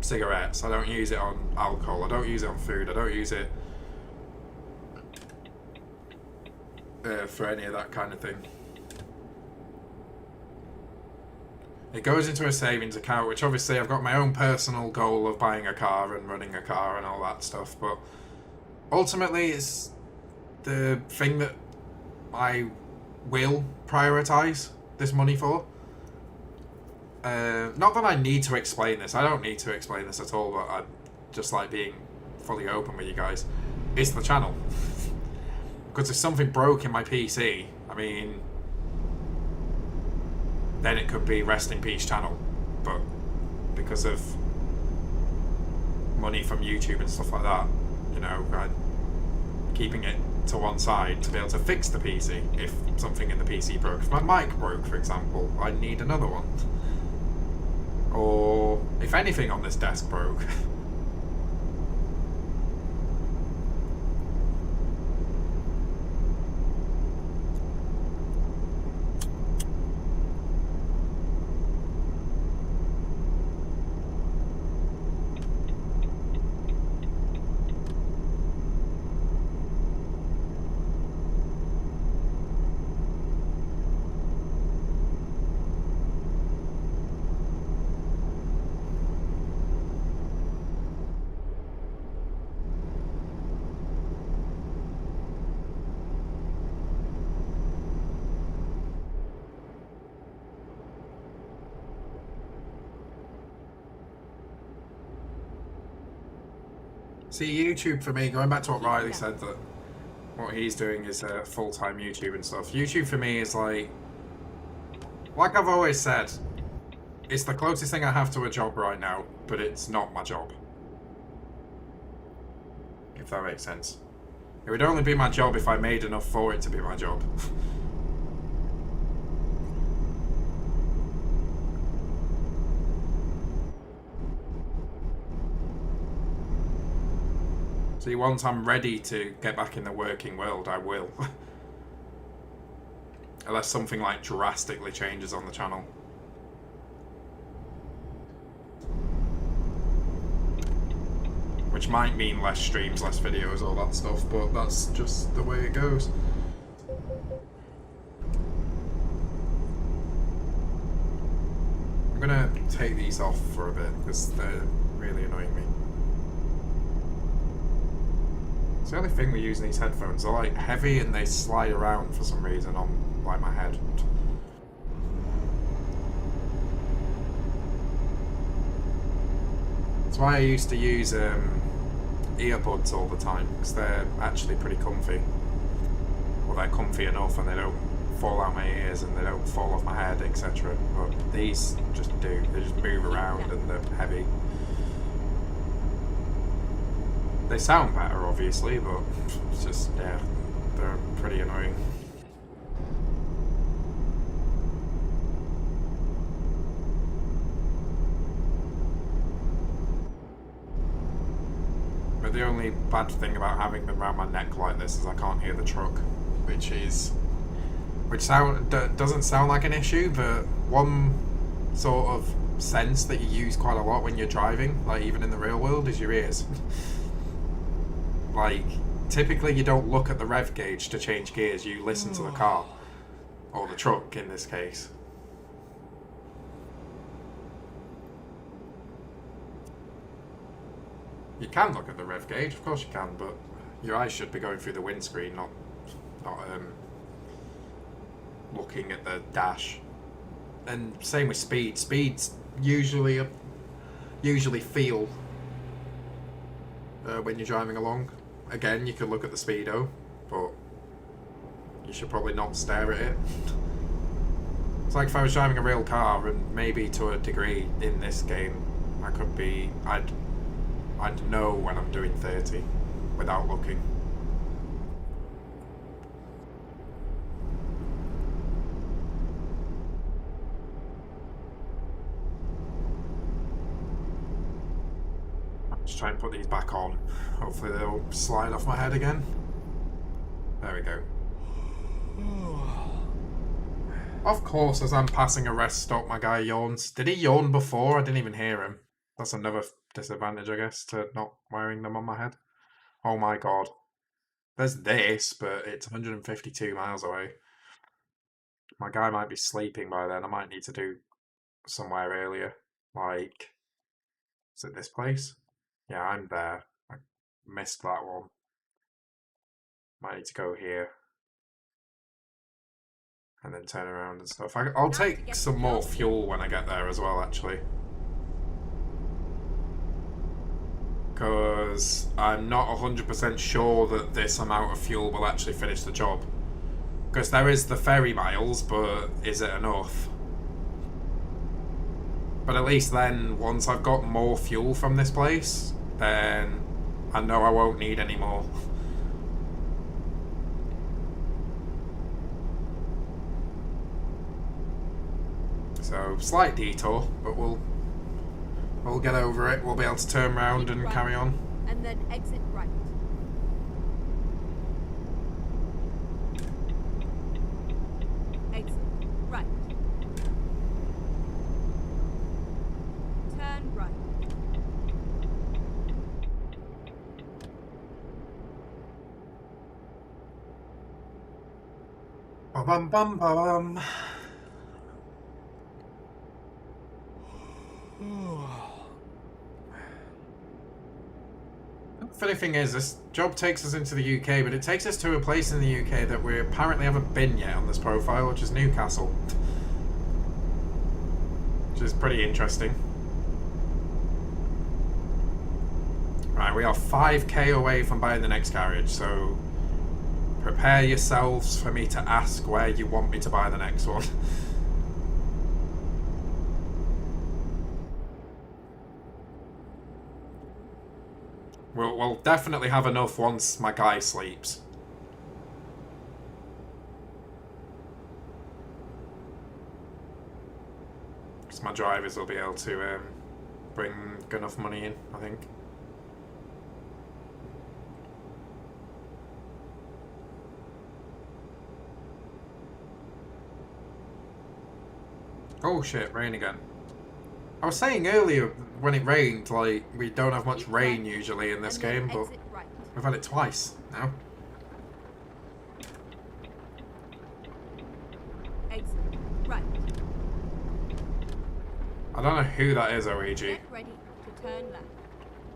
cigarettes, I don't use it on alcohol, I don't use it on food, I don't use it for any of that kind of thing. It goes into a savings account, which obviously I've got my own personal goal of buying a car and running a car and all that stuff, but ultimately it's the thing that I will prioritise this money for. Not that I need to explain this, I don't need to explain this at all, but I just like being fully open with you guys. It's the channel. Because if something broke in my PC, I mean, then it could be rest in peace channel, but because of money from YouTube and stuff like that, you know, keeping it to one side to be able to fix the PC if something in the PC broke. If my mic broke, for example, I'd need another one. Or if anything on this desk broke. See, YouTube for me, going back to what Riley said, that what he's doing is full-time YouTube and stuff. YouTube for me is like I've always said, it's the closest thing I have to a job right now, but it's not my job. If that makes sense. It would only be my job if I made enough for it to be my job. See, once I'm ready to get back in the working world, I will. Unless something like drastically changes on the channel. Which might mean less streams, less videos, all that stuff, but that's just the way it goes. I'm gonna take these off for a bit because they're really annoying me. It's the only thing we use in these headphones. They're like heavy and they slide around for some reason on like my head. That's why I used to use earbuds all the time, because they're actually pretty comfy. Well, they're comfy enough and they don't fall out my ears and they don't fall off my head, etc. But these just do. They just move around and they're heavy. They sound better, obviously, but it's just, yeah, they're pretty annoying. But the only bad thing about having them around my neck like this is I can't hear the truck, which doesn't sound like an issue, but one sort of sense that you use quite a lot when you're driving, like even in the real world, is your ears. Like, typically you don't look at the rev gauge to change gears, you listen to the car, or the truck in this case. You can look at the rev gauge, of course you can, but your eyes should be going through the windscreen, not looking at the dash. And same with speed. Speeds usually feel when you're driving along. Again, you could look at the speedo, but you should probably not stare at it. It's like if I was driving a real car, and maybe to a degree in this game, I'd know when I'm doing 30 without looking. Just try and put these back on. Hopefully they'll slide off my head again. There we go. Of course, as I'm passing a rest stop, my guy yawns. Did he yawn before? I didn't even hear him. That's another disadvantage, I guess, to not wearing them on my head. Oh my god. There's this, but it's 152 miles away. My guy might be sleeping by then. I might need to do somewhere earlier. Like, is it this place? Yeah, I'm there. I missed that one. Might need to go here. And then turn around and stuff. I'll take some more fuel when I get there as well, actually. Because I'm not 100% sure that this amount of fuel will actually finish the job. Because there is the ferry miles, but is it enough? But at least then, once I've got more fuel from this place, then I know I won't need any more. So, slight detour, but we'll get over it. We'll be able to turn around and carry on. And then exit right. Exit right. Turn right. Bum bum bum. The funny thing is, this job takes us into the UK, but it takes us to a place in the UK that we apparently haven't been yet on this profile, which is Newcastle. Which is pretty interesting. Right, we are 5k away from buying the next carriage, so prepare yourselves for me to ask where you want me to buy the next one. We'll definitely have enough once my guy sleeps. Because my drivers will be able to bring enough money in, I think. Oh shit, rain again. I was saying earlier when it rained, like, we don't have much rain usually in this game, but we've had it twice now. Exit right. I don't know who that is, OEG. Get ready to turn left.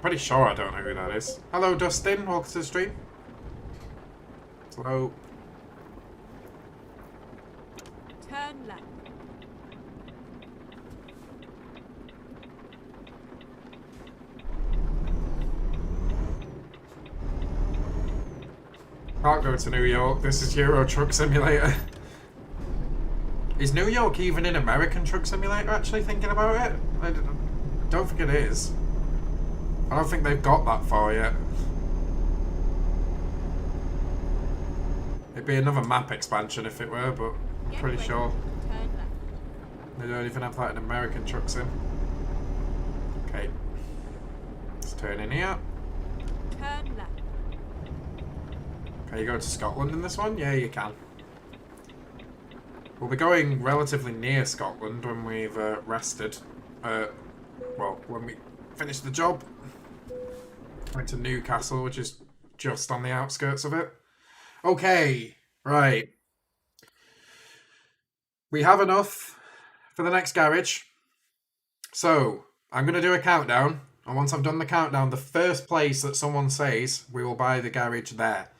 Pretty sure I don't know who that is. Hello, Dustin. Welcome to the stream. Hello. Turn left. Can't go to New York. This is Euro Truck Simulator. Is New York even in American Truck Simulator, actually, thinking about it? I don't think it is. I don't think they've got that far yet. It'd be another map expansion if it were, but I'm pretty sure they don't even have that in American Truck Sim. Okay. Let's turn in here. Turn left. Can you go to Scotland in this one? Yeah, you can. We'll be going relatively near Scotland when we've rested. Well, when we finish the job. Going to Newcastle, which is just on the outskirts of it. Okay, right. We have enough for the next garage. So, I'm going to do a countdown. And once I've done the countdown, the first place that someone says, we will buy the garage there.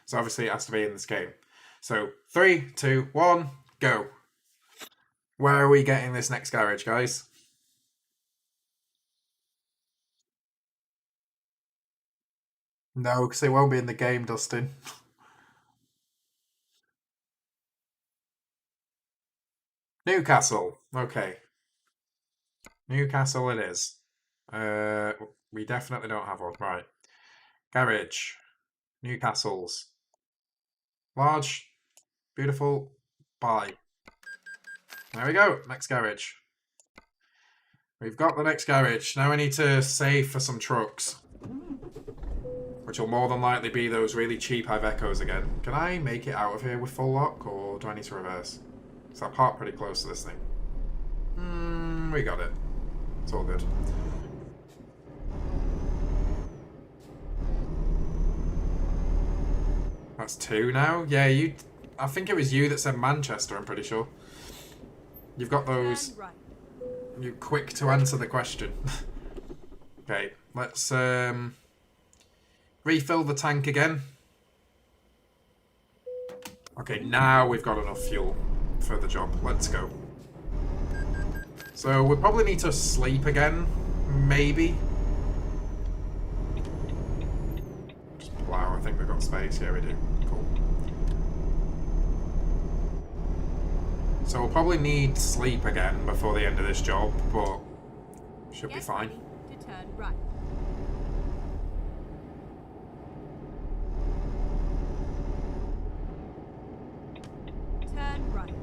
So obviously it has to be in this game. So, 3, 2, 1... go. Where are we getting this next garage, guys? No, because it won't be in the game, Dustin. Newcastle. Okay. Newcastle it is. We definitely don't have one. Right. Garage. Newcastle's. Large. Beautiful. Buy. There we go. Next garage. We've got the next garage. Now we need to save for some trucks. Which will more than likely be those really cheap Ivecos again. Can I make it out of here with full lock, or do I need to reverse? Is that part pretty close to this thing? We got it. It's all good. That's 2 now? Yeah, I think it was you that said Manchester, I'm pretty sure. You've got those... You're quick to answer the question. Okay, let's refill the tank again. Okay, now we've got enough fuel for the job. Let's go. So we probably need to sleep again, maybe. Just plow, I think we've got space. Yeah, we do. Cool. So we'll probably need sleep again before the end of this job, but should be fine. To turn right. Turn right.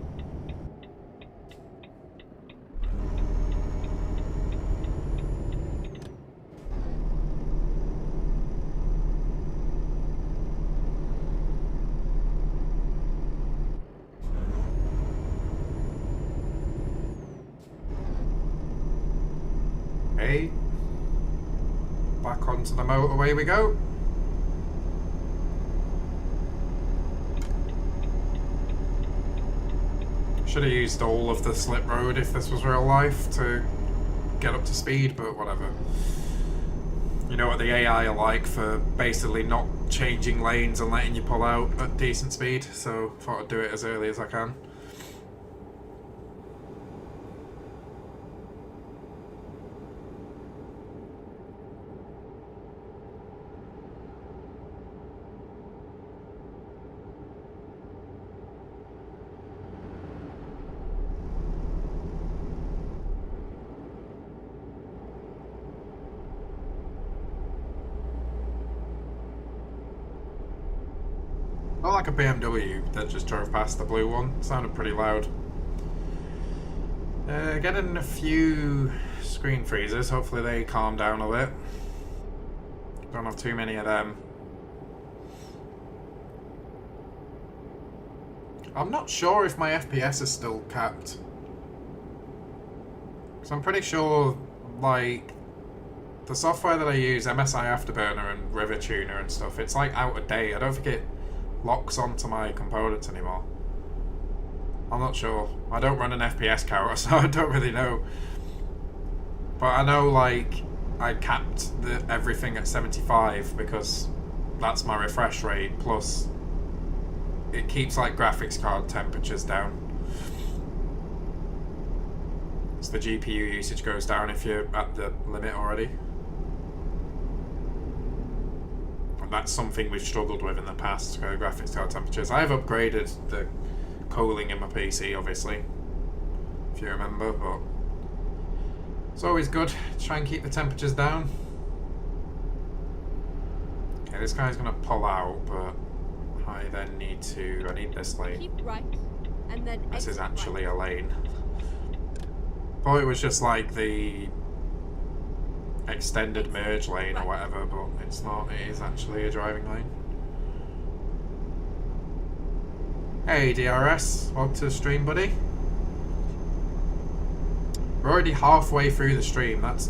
Okay. Back onto the motorway we go. Should have used all of the slip road if this was real life to get up to speed, but whatever. You know what the AI are like for basically not changing lanes and letting you pull out at decent speed, so thought I'd do it as early as I can. Not like a BMW that just drove past the blue one. It sounded pretty loud. Getting a few screen freezers. Hopefully they calm down a bit. Don't have too many of them. I'm not sure if my FPS is still capped. Because I'm pretty sure, like, the software that I use, MSI Afterburner and River Tuner and stuff, it's like out of date. I don't think it locks onto my components anymore. I'm not sure. I don't run an FPS counter, so I don't really know. But I know, like, I capped everything at 75 because that's my refresh rate, plus it keeps, like, graphics card temperatures down. So the GPU usage goes down if you're at the limit already. That's something we've struggled with in the past, graphics card temperatures. I have upgraded the cooling in my PC, obviously, you remember, but it's always good to try and keep the temperatures down. Okay, this guy's gonna pull out, but I then need to, I need this lane. Keep right, and then This is exit actually right. a lane. Thought it was just like the extended merge lane or whatever, but it's not. It is actually a driving lane. Hey DRS, welcome to the stream, buddy. We're already halfway through the stream. That's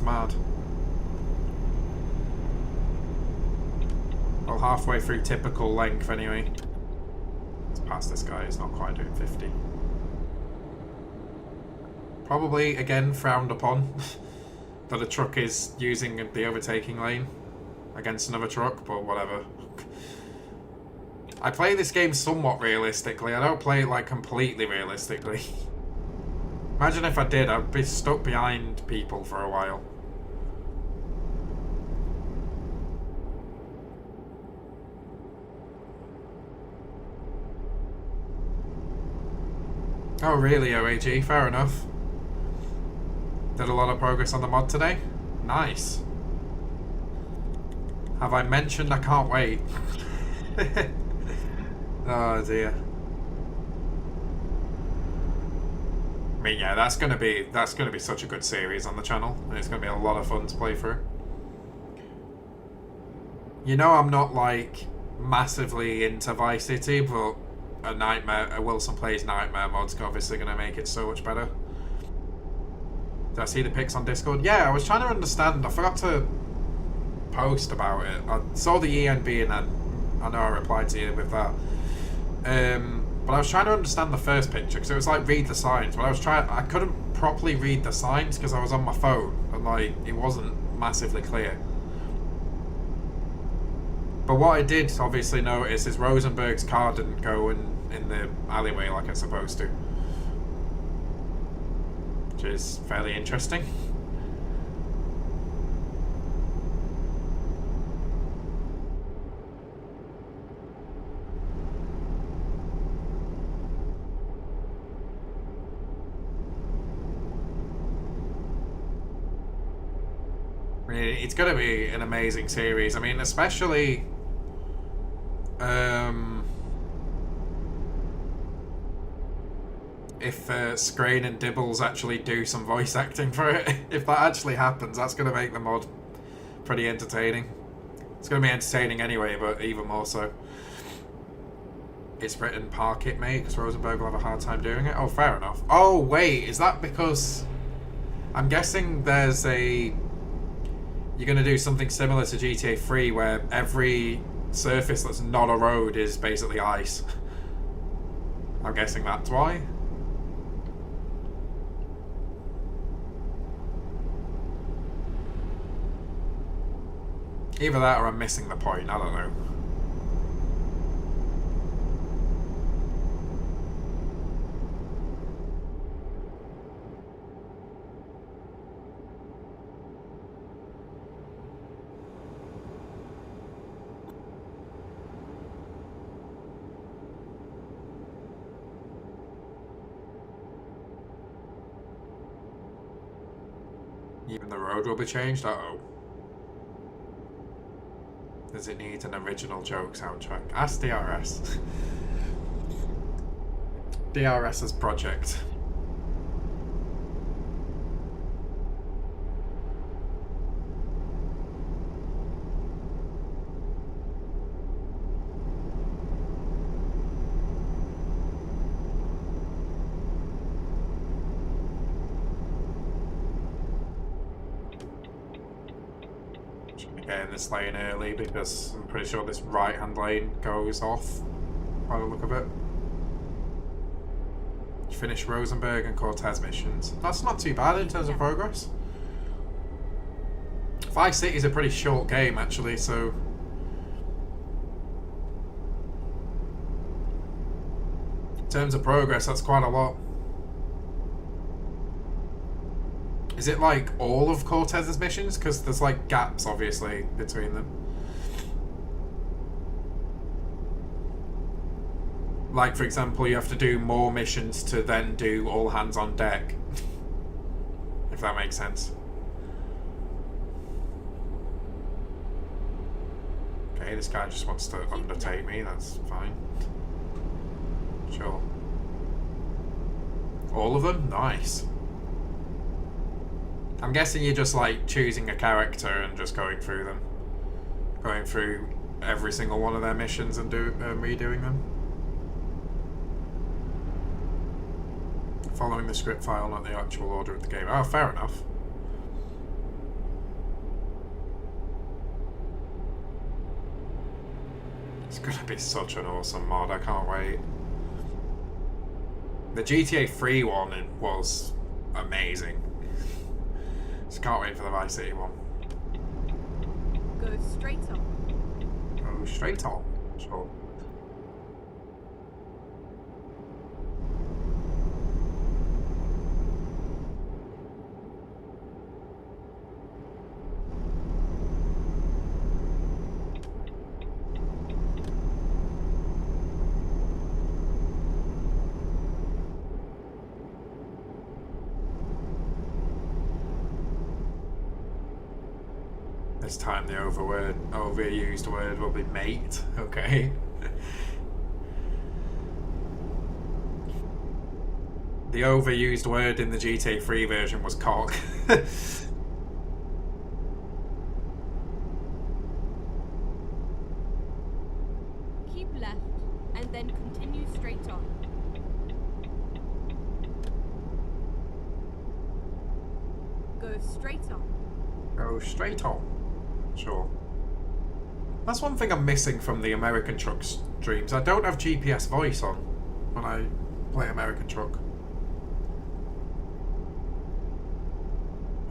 mad. Well, halfway through typical length anyway. Let's pass this guy. He's not quite doing 50. Probably again frowned upon that a truck is using the overtaking lane against another truck, but whatever. I play this game somewhat realistically. I don't play it like completely realistically. Imagine if I did, I'd be stuck behind people for a while. Oh really, OAG? Fair enough. Did a lot of progress on the mod today? Nice. Have I mentioned I can't wait? Oh dear. I mean, yeah, that's gonna be such a good series on the channel, and it's gonna be a lot of fun to play through. You know, I'm not like massively into Vice City, but a WilsonPlays Nightmare mod's obviously gonna make it so much better. Did I see the pics on Discord? Yeah, I was trying to understand. I forgot to post about it. I saw the ENB and I know I replied to you with that. But I was trying to understand the first picture because it was like read the signs, but I couldn't properly read the signs because I was on my phone and like it wasn't massively clear. But what I did obviously notice is Rosenberg's car didn't go in the alleyway like it's supposed to, which is fairly interesting. It's going to be an amazing series. I mean, especially if Scrain and Dibbles actually do some voice acting for it. If that actually happens, that's going to make the mod pretty entertaining. It's going to be entertaining anyway, but even more so. It's written park it, mate, because Rosenberg will have a hard time doing it. Oh, fair enough. Oh, wait, is that because... I'm guessing there's a... You're going to do something similar to GTA 3 where every surface that's not a road is basically ice. I'm guessing that's why. Either that or I'm missing the point, I don't know. Even the road will be changed? Uh-oh. Does it need an original joke soundtrack? Ask DRS. DRS's project. Get in this lane early because I'm pretty sure this right hand lane goes off by the look of it. Finish Rosenberg and Cortez missions. That's not too bad in terms of progress. Vice City is a pretty short game actually, so in terms of progress that's quite a lot. Is it like all of Cortez's missions? Because there's like gaps, obviously, between them. Like, for example, you have to do more missions to then do all hands on deck. If that makes sense. Okay, this guy just wants to undertake me, that's fine. Sure. All of them? Nice. I'm guessing you're just like choosing a character and just going through them. Going through every single one of their missions and redoing them. Following the script file, not the actual order of the game. Oh, fair enough. It's gonna be such an awesome mod, I can't wait. The GTA 3 one was amazing. Just can't wait for the Vice City one. Go straight on. Go straight on. Sure. This time the overused word will be mate, okay? The overused word in the GTA 3 version was cock. Keep left and then continue straight on. Go straight on. Go straight on. Sure. That's one thing I'm missing from the American Truck streams. I don't have GPS voice on when I play American Truck.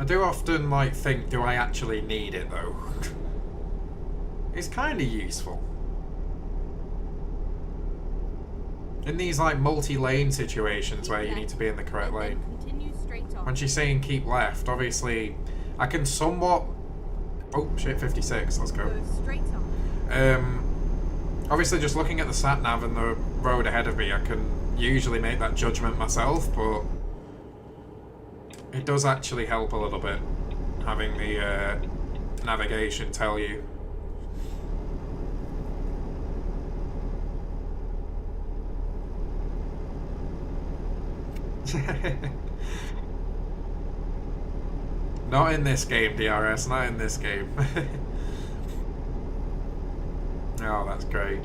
I do often like think, do I actually need it though? It's kind of useful. In these like multi-lane situations where you need to be in the correct lane. Continue straight on. When she's saying keep left, obviously I can somewhat... Oh shit, 56, let's go. Go straight on. Obviously just looking at the sat nav and the road ahead of me, I can usually make that judgment myself, but it does actually help a little bit having the navigation tell you. Not in this game, DRS, not in this game. Oh, that's great.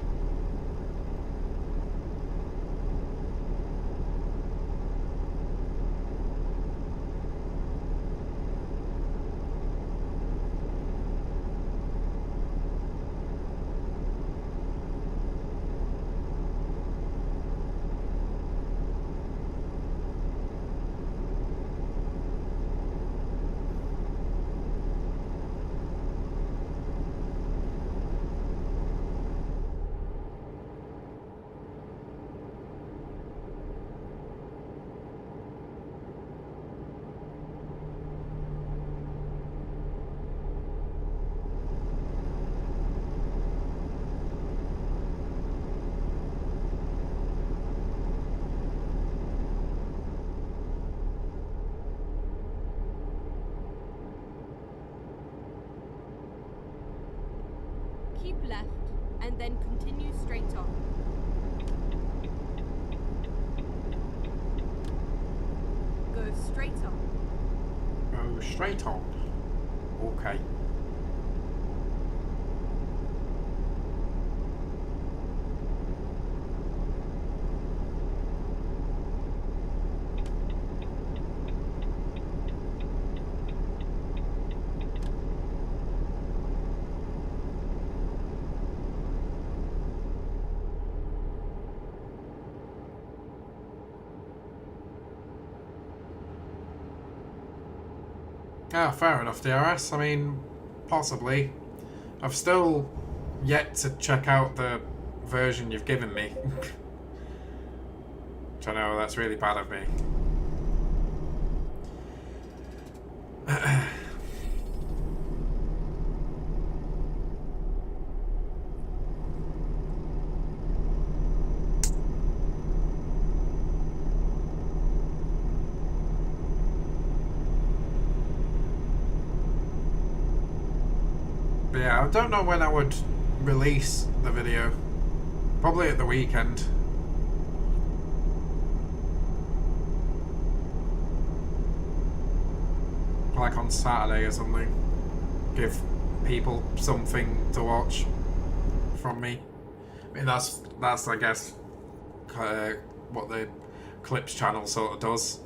Keep left and then continue straight on. Go straight on. Go straight on. Okay. Ah, fair enough, DRS. I mean, possibly. I've still yet to check out the version you've given me. Which I know that's really bad of me. Yeah, I don't know when I would release the video. Probably at the weekend. Like on Saturday or something. Give people something to watch from me. I mean, that's I guess, what the Clips channel sort of does.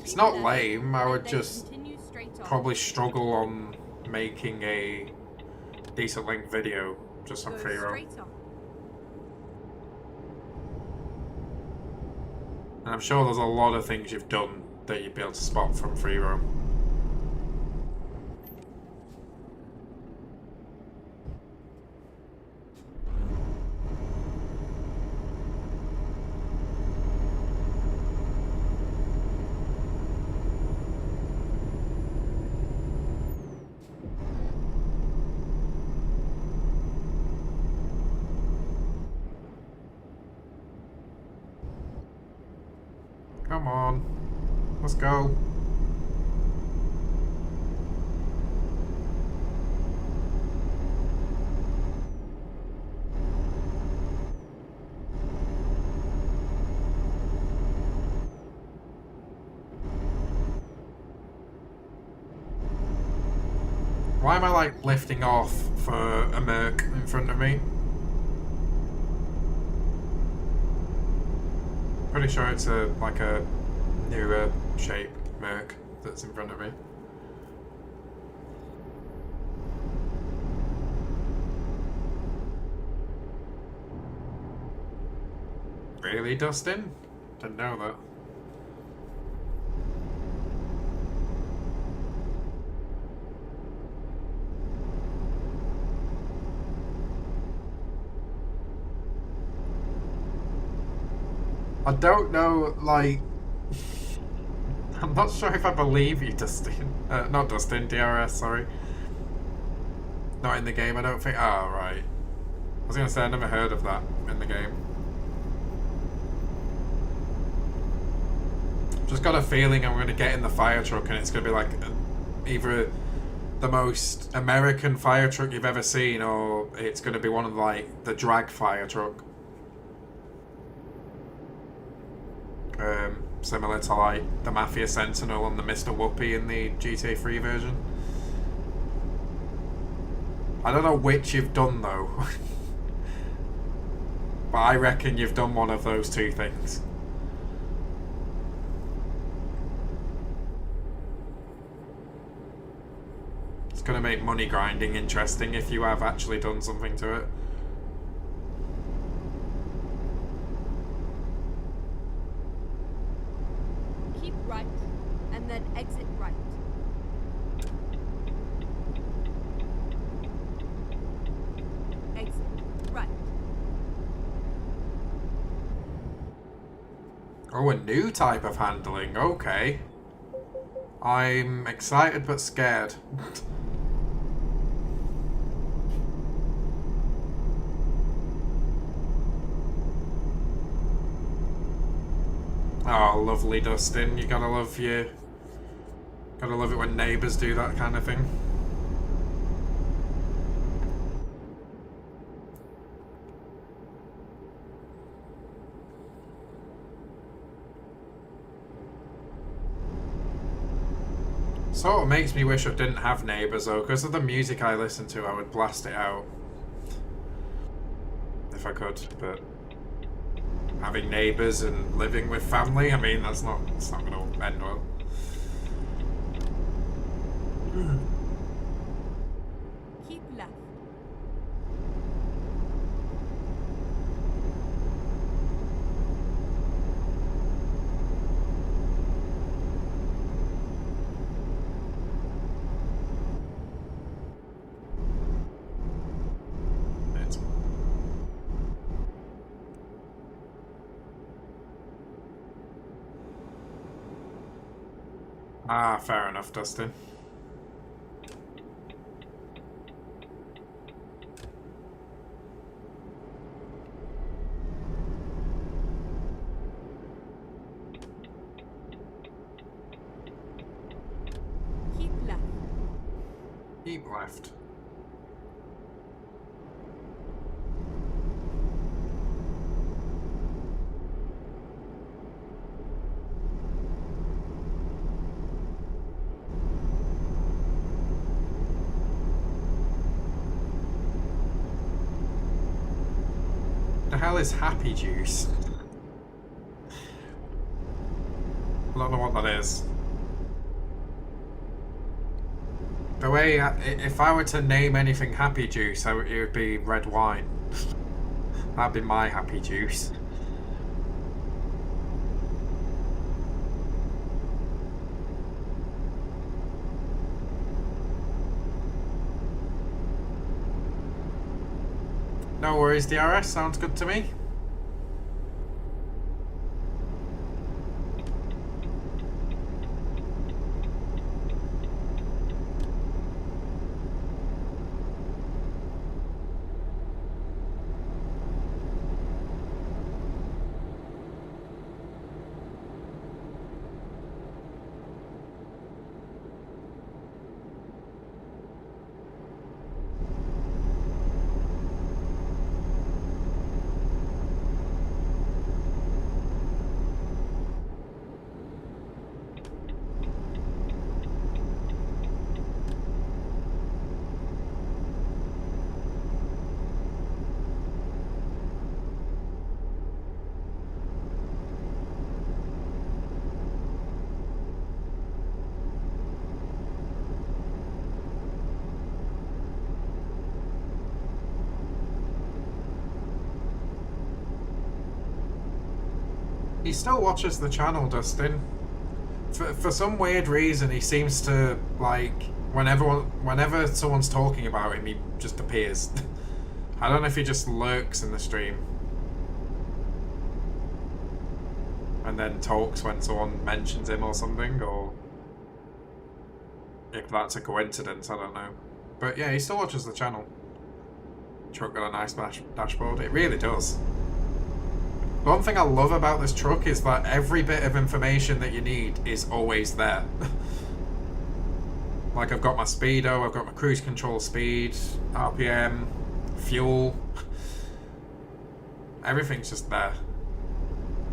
It's not lame, I would just probably struggle on making a decent length video just on free roam. And I'm sure there's a lot of things you've done that you'd be able to spot from free roam. Come on, let's go. Why am I like lifting off for a Merc in front of me? Pretty sure it's like a newer shape Merc that's in front of me. Really, Dustin? Didn't know that. I don't know, like... I'm not sure if I believe you, Dustin. Not Dustin, DRS, sorry. Not in the game, I don't think... Oh, right. I was going to say, I never heard of that in the game. Just got a feeling I'm going to get in the fire truck and it's going to be like either the most American fire truck you've ever seen, or it's going to be one of like the drag fire truck. Similar to like the Mafia Sentinel and the Mr. Whoopi in the GTA 3 version. I don't know which you've done though. But I reckon you've done one of those two things. It's going to make money grinding interesting if you have actually done something to it. Keep right, and then exit right. Exit right. Oh, a new type of handling. Okay. I'm excited but scared. Oh, lovely, Dustin. You gotta love it when neighbours do that kind of thing. Sort of makes me wish I didn't have neighbours though, because of the music I listen to, I would blast it out if I could, but having neighbours and living with family, I mean, it's not going to end well. Keep left. Ah, fair enough, Dustin. left. The hell is Happy Juice? I don't know what that is. The way, if I were to name anything Happy Juice, it would be red wine. That'd be my Happy Juice. No worries, DRS. Sounds good to me. He still watches the channel, Dustin. For some weird reason, he seems to, like, whenever someone's talking about him, he just appears. I don't know if he just lurks in the stream. And then talks when someone mentions him or something, or if that's a coincidence, I don't know. But yeah, he still watches the channel. Truck got a nice dashboard. It really does. One thing I love about this truck is that every bit of information that you need is always there. Like, I've got my speedo, I've got my cruise control speed, RPM, fuel. Everything's just there.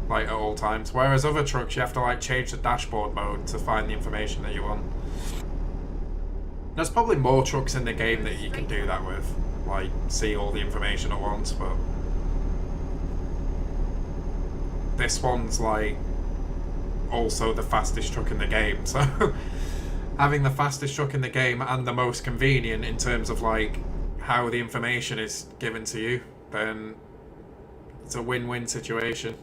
Like, at all times. Whereas other trucks, you have to, like, change the dashboard mode to find the information that you want. There's probably more trucks in the game that you can do that with. Like, see all the information at once, but... this one's like also the fastest truck in the game, so having the fastest truck in the game and the most convenient in terms of like how the information is given to you, then it's a win-win situation.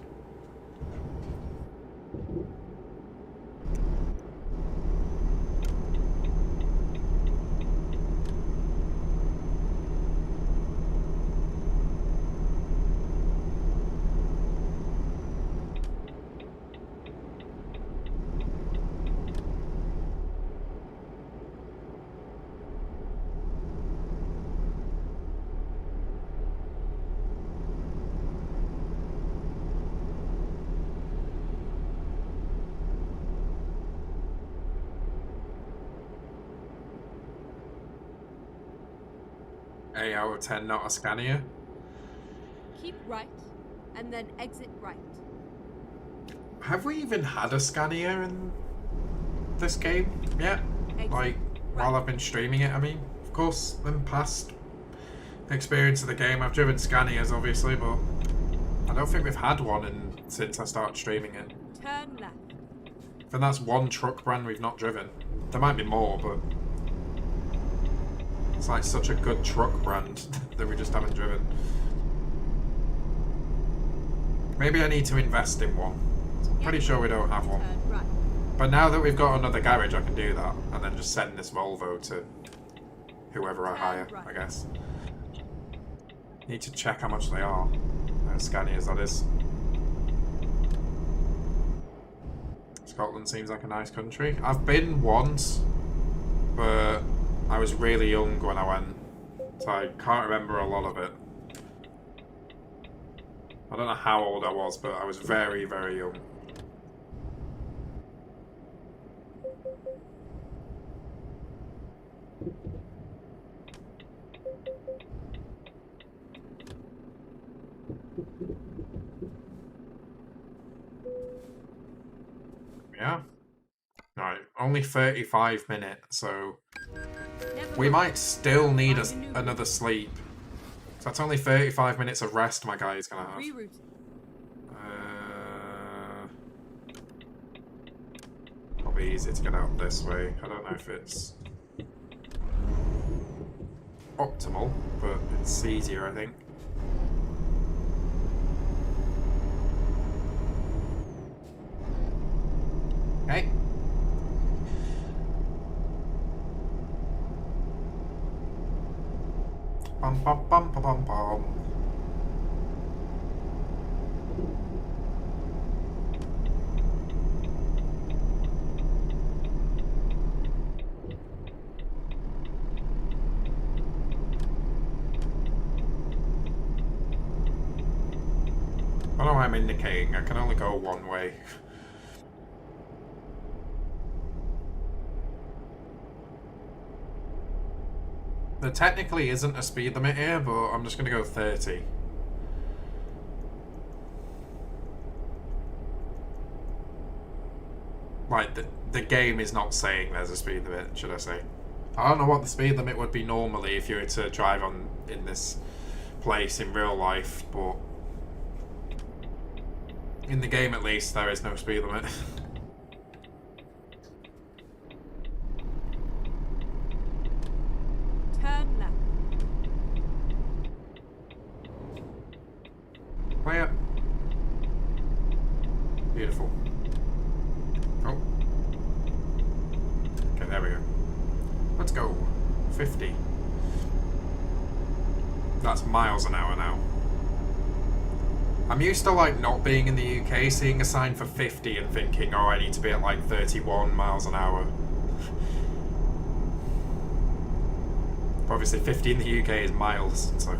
Out of 10, not a Scania. Keep right, and then exit right. Have we even had a Scania in this game yet? Exit like, right. While I've been streaming it, I mean, of course, in past experience of the game, I've driven Scanias, obviously, but I don't think we've had one since I started streaming it. Turn left. I think that's one truck brand we've not driven. There might be more, but... it's like such a good truck brand that we just haven't driven. Maybe I need to invest in one. I'm pretty sure we don't have one. Right. But now that we've got another garage, I can do that. And then just send this Volvo to whoever I hire, I guess. Need to check how much they are. Scanias, that is. Scotland seems like a nice country. I've been once, but I was really young when I went, so I can't remember a lot of it. I don't know how old I was, but I was very, very young. Yeah. Right, only 35 minutes, so Never we mind. might still need Find a new another sleep. So that's only 35 minutes of rest my guy is gonna have. reroute. Probably easier to get out this way. I don't know if it's optimal, but it's easier, I think. Okay. Bum bum bum bum bum bum. I don't know why I'm indicating. I can only go one way. There technically isn't a speed limit here, but I'm just going to go 30. Like, the game is not saying there's a speed limit, should I say. I don't know what the speed limit would be normally if you were to drive on in this place in real life, but in the game at least there is no speed limit. Turn left. Clear. Beautiful. Oh. Okay, there we go. Let's go. 50. That's miles an hour now. I'm used to like not being in the UK, seeing a sign for 50 and thinking, oh, I need to be at like 31 miles an hour. Obviously 50 in the UK is miles, so...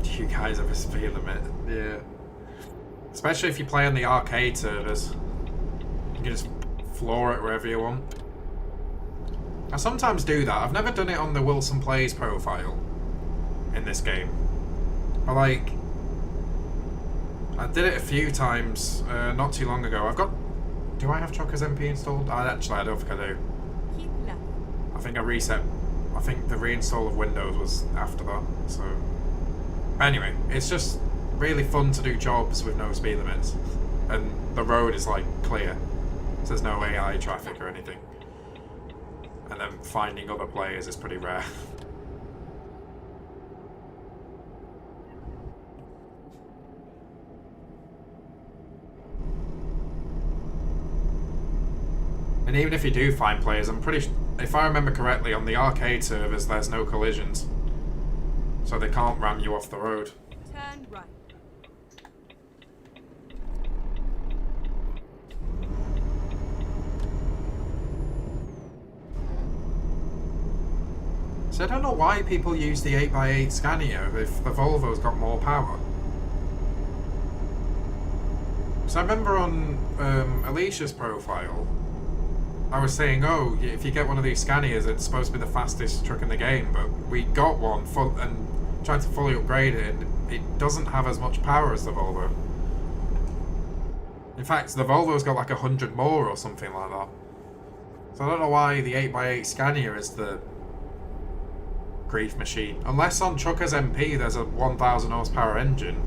You guys have a speed limit, yeah. Especially if you play on the arcade servers. You can just floor it wherever you want. I sometimes do that. I've never done it on the WilsonPlays profile in this game. But like, I did it a few times not too long ago. I've got... Do I have Truckers MP installed? Actually, I don't think I do. Keep left. I think I reset... I think the reinstall of Windows was after that, so... Anyway, it's just really fun to do jobs with no speed limits. And the road is like clear. So there's no AI traffic or anything. And then finding other players is pretty rare. And even if you do find players, I'm pretty if I remember correctly, on the arcade servers there's no collisions. So they can't ram you off the road. Turn right. So I don't know why people use the 8x8 Scania if the Volvo's got more power. So I remember on Aleishia's profile, I was saying, oh, if you get one of these Scanias, it's supposed to be the fastest truck in the game, but we got one and tried to fully upgrade it, and it doesn't have as much power as the Volvo. In fact, the Volvo's got like 100 more or something like that. So I don't know why the 8x8 Scania is the grief machine. Unless on Truckers MP there's a 1000 horsepower engine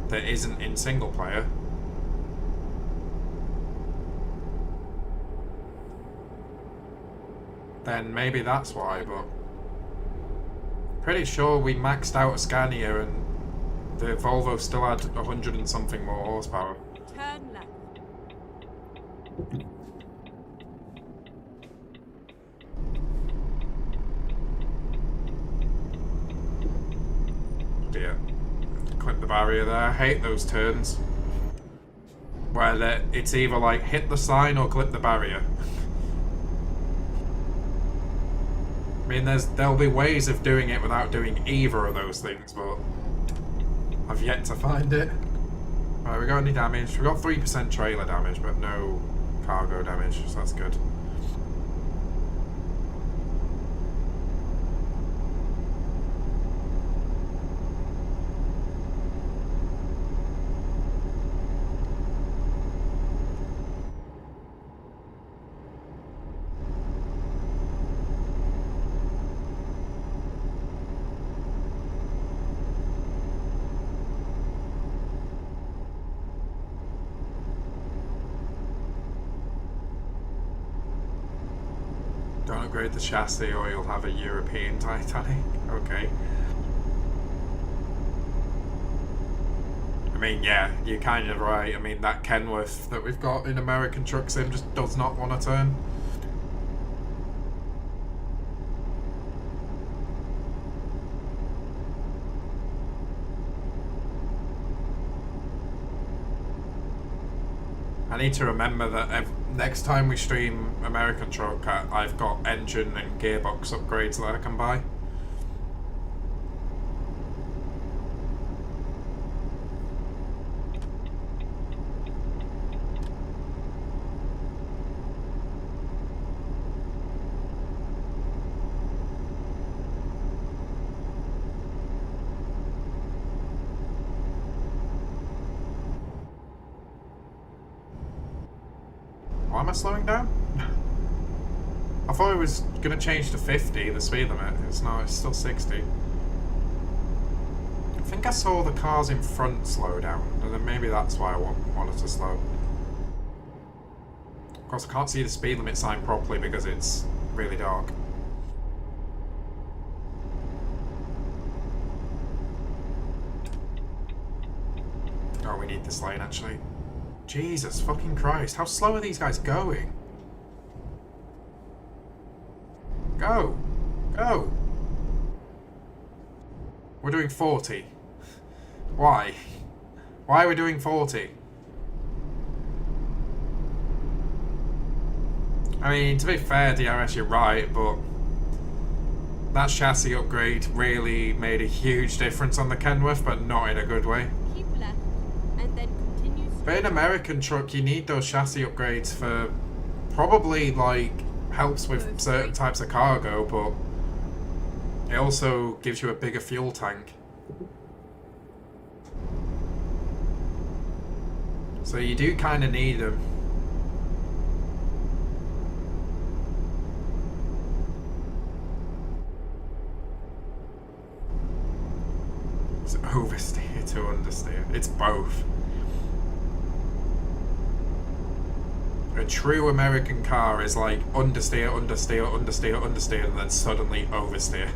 that isn't in single player. Then maybe that's why, but pretty sure we maxed out a Scania and the Volvo still had 100 and something more horsepower. Turn left. Yeah. Clip the barrier there. I hate those turns where it's either like hit the sign or clip the barrier. I mean, there'll be ways of doing it without doing either of those things, but I've yet to find it. Right, we got any damage? We got 3% trailer damage, but no cargo damage, so that's good. Don't upgrade the chassis or you'll have a European Titanic. Okay. I mean, yeah, you're kind of right. I mean, that Kenworth that we've got in American Truck Sim just does not want to turn. I need to remember that next time we stream American Truck, I've got engine and gearbox upgrades that I can buy. Why am I slowing down? I thought it was going to change to 50, the speed limit. It's not, it's still 60. I think I saw the cars in front slow down, and then maybe that's why I wanted to slow. Of course, I can't see the speed limit sign properly because it's really dark. Oh, we need this lane actually. Jesus fucking Christ, how slow are these guys going? Go! Go! We're doing 40. Why? Why are we doing 40? I mean, to be fair, DRS, you're right, but that chassis upgrade really made a huge difference on the Kenworth, but not in a good way. Keep left, and then continue straight. But in American Truck, you need those chassis upgrades for probably, like, helps with certain types of cargo, but it also gives you a bigger fuel tank. So you do kind of need them. It's oversteer to understeer. It's both. A true American car is like understeer, understeer, understeer, understeer, and then suddenly oversteer.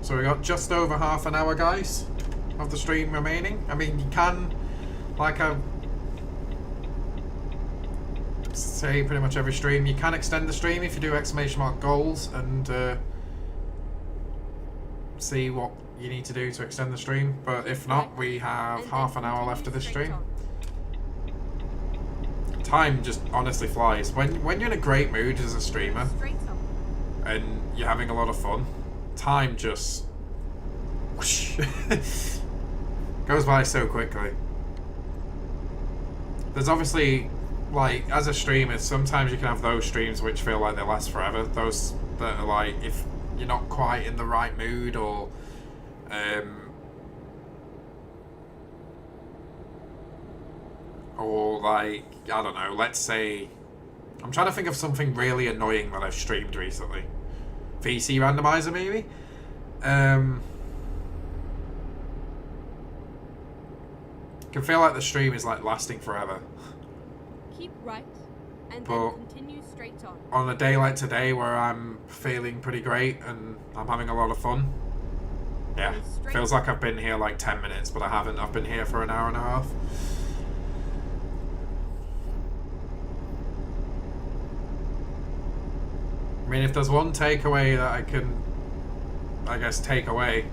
So we got just over half an hour, guys, of the stream remaining. I mean, you can, like I say pretty much every stream, you can extend the stream if you do ! goals and see what you need to do to extend the stream. But if not, we have half an hour left of the stream. Time just honestly flies. When you're in a great mood as a streamer and you're having a lot of fun, time just whoosh, goes by so quickly. There's obviously, like, as a streamer, sometimes you can have those streams which feel like they last forever. Those that are like, if you're not quite in the right mood, or like, I don't know, let's say, I'm trying to think of something really annoying that I've streamed recently. VC randomizer, maybe? Can feel like the stream is like lasting forever. Keep right, and then continue straight on. On a day like today where I'm feeling pretty great and I'm having a lot of fun, yeah, feels like I've been here like 10 minutes, but I haven't. I've been here for an hour and a half. I mean, if there's one takeaway that I can, I guess, take away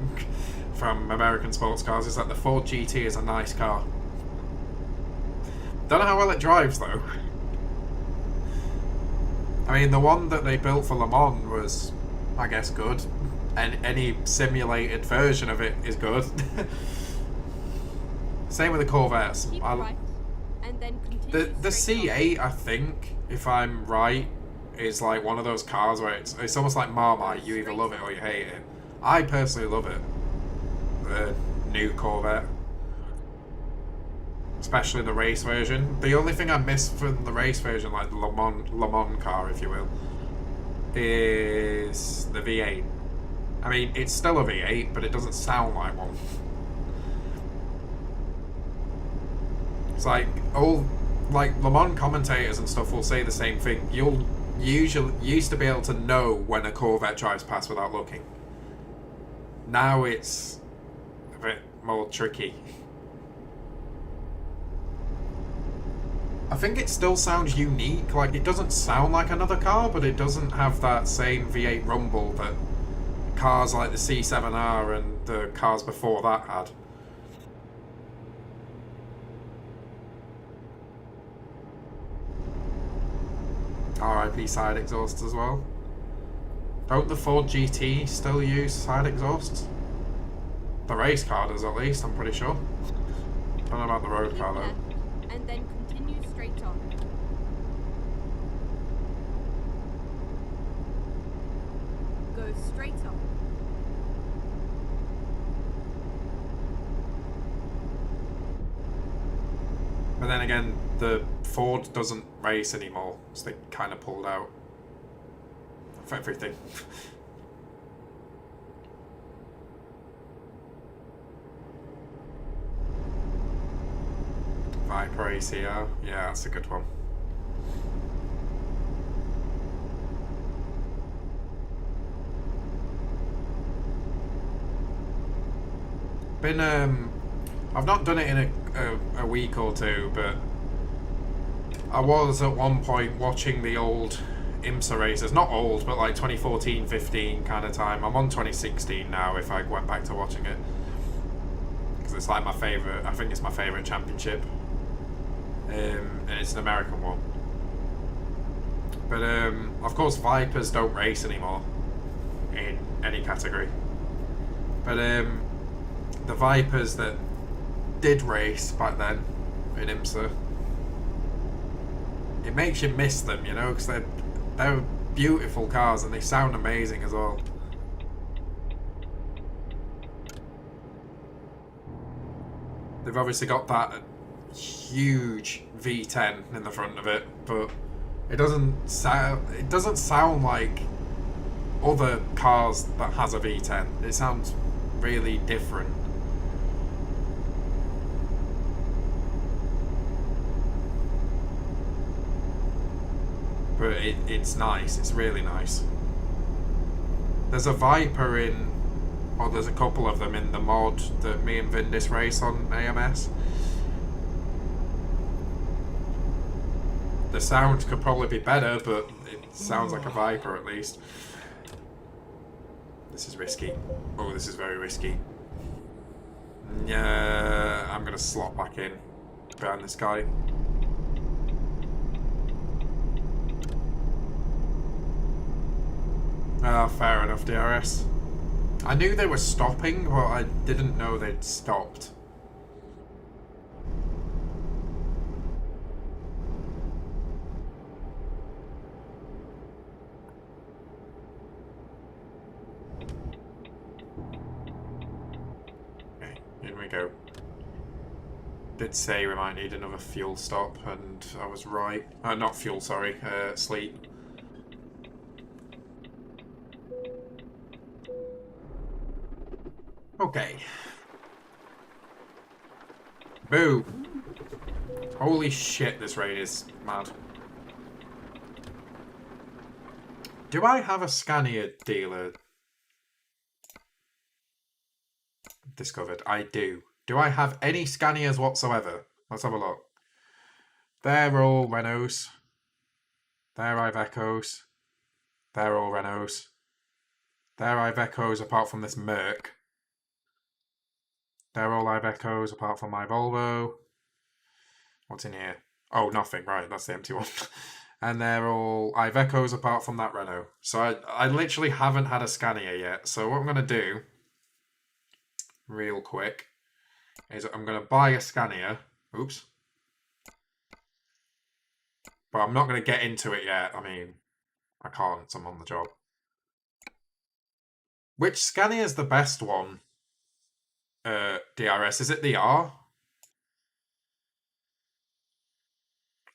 from American sports cars, is that the Ford GT is a nice car. Don't know how well it drives, though. I mean, the one that they built for Le Mans was, I guess, good. And any simulated version of it is good. Same with the Corvettes. Keep right, and then continue The C8, I think, if I'm right, is like one of those cars where it's almost like Marmite. You either love it or you hate it. I personally love it. The new Corvette. especially the race version. The only thing I miss from the race version, like the Le Mans car, if you will, is the V8. I mean, it's still a V8, but it doesn't sound like one. It's like all like Le Mans commentators and stuff will say the same thing. You'll usually used to be able to know when a Corvette drives past without looking. Now it's a bit more tricky. I think it still sounds unique. Like, it doesn't sound like another car, but it doesn't have that same V8 rumble that cars like the C7R and the cars before that had. RIP side exhausts as well. Don't the Ford GT still use side exhausts? The race car does, at least, I'm pretty sure. Don't know about the road car though. And then continue straight on. Go straight on. But then again, the Ford doesn't race anymore, so they kind of pulled out of everything. Viper ACR, yeah, that's a good one. Been I've not done it in a week or two, but I was at one point watching the old IMSA races. Not old, but like 2014, 15 kind of time. I'm on 2016 now if I went back to watching it. Because it's like my favourite, I think it's my favourite championship. And it's an American one. But of course Vipers don't race anymore in any category. But the Vipers that did race back then in IMSA, it makes you miss them, you know, because they're beautiful cars and they sound amazing as well. They've obviously got that huge V10 in the front of it, but it doesn't sound like other cars that has a V10. It sounds really different. But it's nice, it's really nice. There's a Viper in, or there's a couple of them in the mod that me and Vindis race on AMS. The sound could probably be better, but it sounds like a Viper at least. This is risky. Oh, this is very risky. Yeah, I'm gonna slot back in behind this guy. Fair enough, DRS. I knew they were stopping, but I didn't know they'd stopped. Okay, in we go. Did say we might need another fuel stop, and I was right. Not fuel, sorry, sleep. Okay. Boo. Holy shit, this raid is mad. Do I have a Scania dealer discovered? I do. Do I have any Scanias whatsoever? Let's have a look. They're all Renaults. They're Ivecos. They're all Renaults. They're Ivecos apart from this Merc. They're all Ivecos apart from my Volvo. What's in here? Oh, nothing. Right, that's the empty one. And they're all Ivecos apart from that Renault. So I literally haven't had a Scania yet. So what I'm going to do, real quick, is I'm going to buy a Scania. Oops. But I'm not going to get into it yet. I mean, I can't. I'm on the job. Which Scania is the best one? DRS. Is it the R?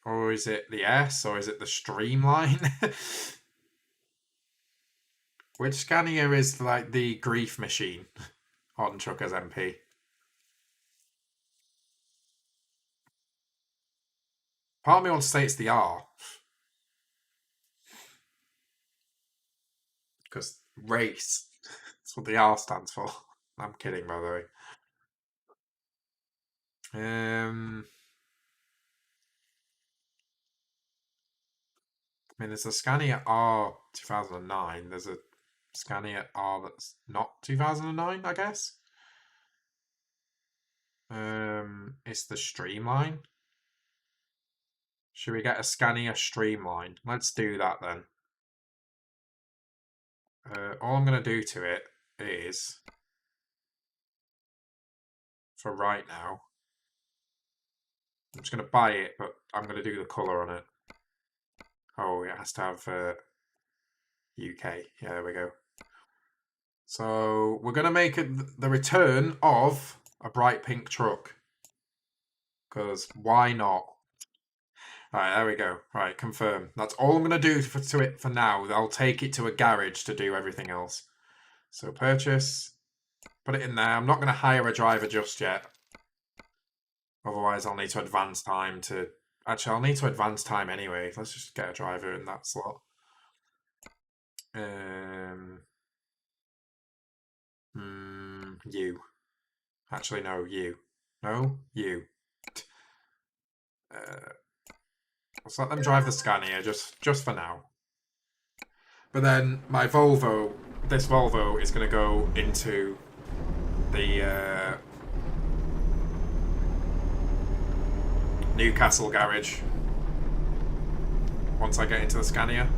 Or is it the S? Or is it the Streamline? Which Scania is like the grief machine on Chucker's MP? Part of me wants to say it's the R. Because race. That's what the R stands for. I'm kidding, by the way. I mean, there's a Scania R 2009. There's a Scania R that's not 2009, I guess. It's the Streamline. Should we get a Scania Streamline? Let's do that then. All I'm going to do to it is, for right now, I'm just going to buy it, but I'm going to do the colour on it. Oh, it has to have UK. Yeah, there we go. So we're going to make it the return of a bright pink truck. Because why not? Right, there we go. Right, confirm. That's all I'm going to do to it for now. I'll take it to a garage to do everything else. So purchase. Put it in there. I'm not going to hire a driver just yet. Otherwise, I'll need to advance time to... Actually, I'll need to advance time anyway. Let's just get a driver in that slot. You. Actually, no, you. No, you. Let's let them drive the Scania just for now. But then my Volvo, this Volvo is going to go into the Newcastle garage once I get into the Scania.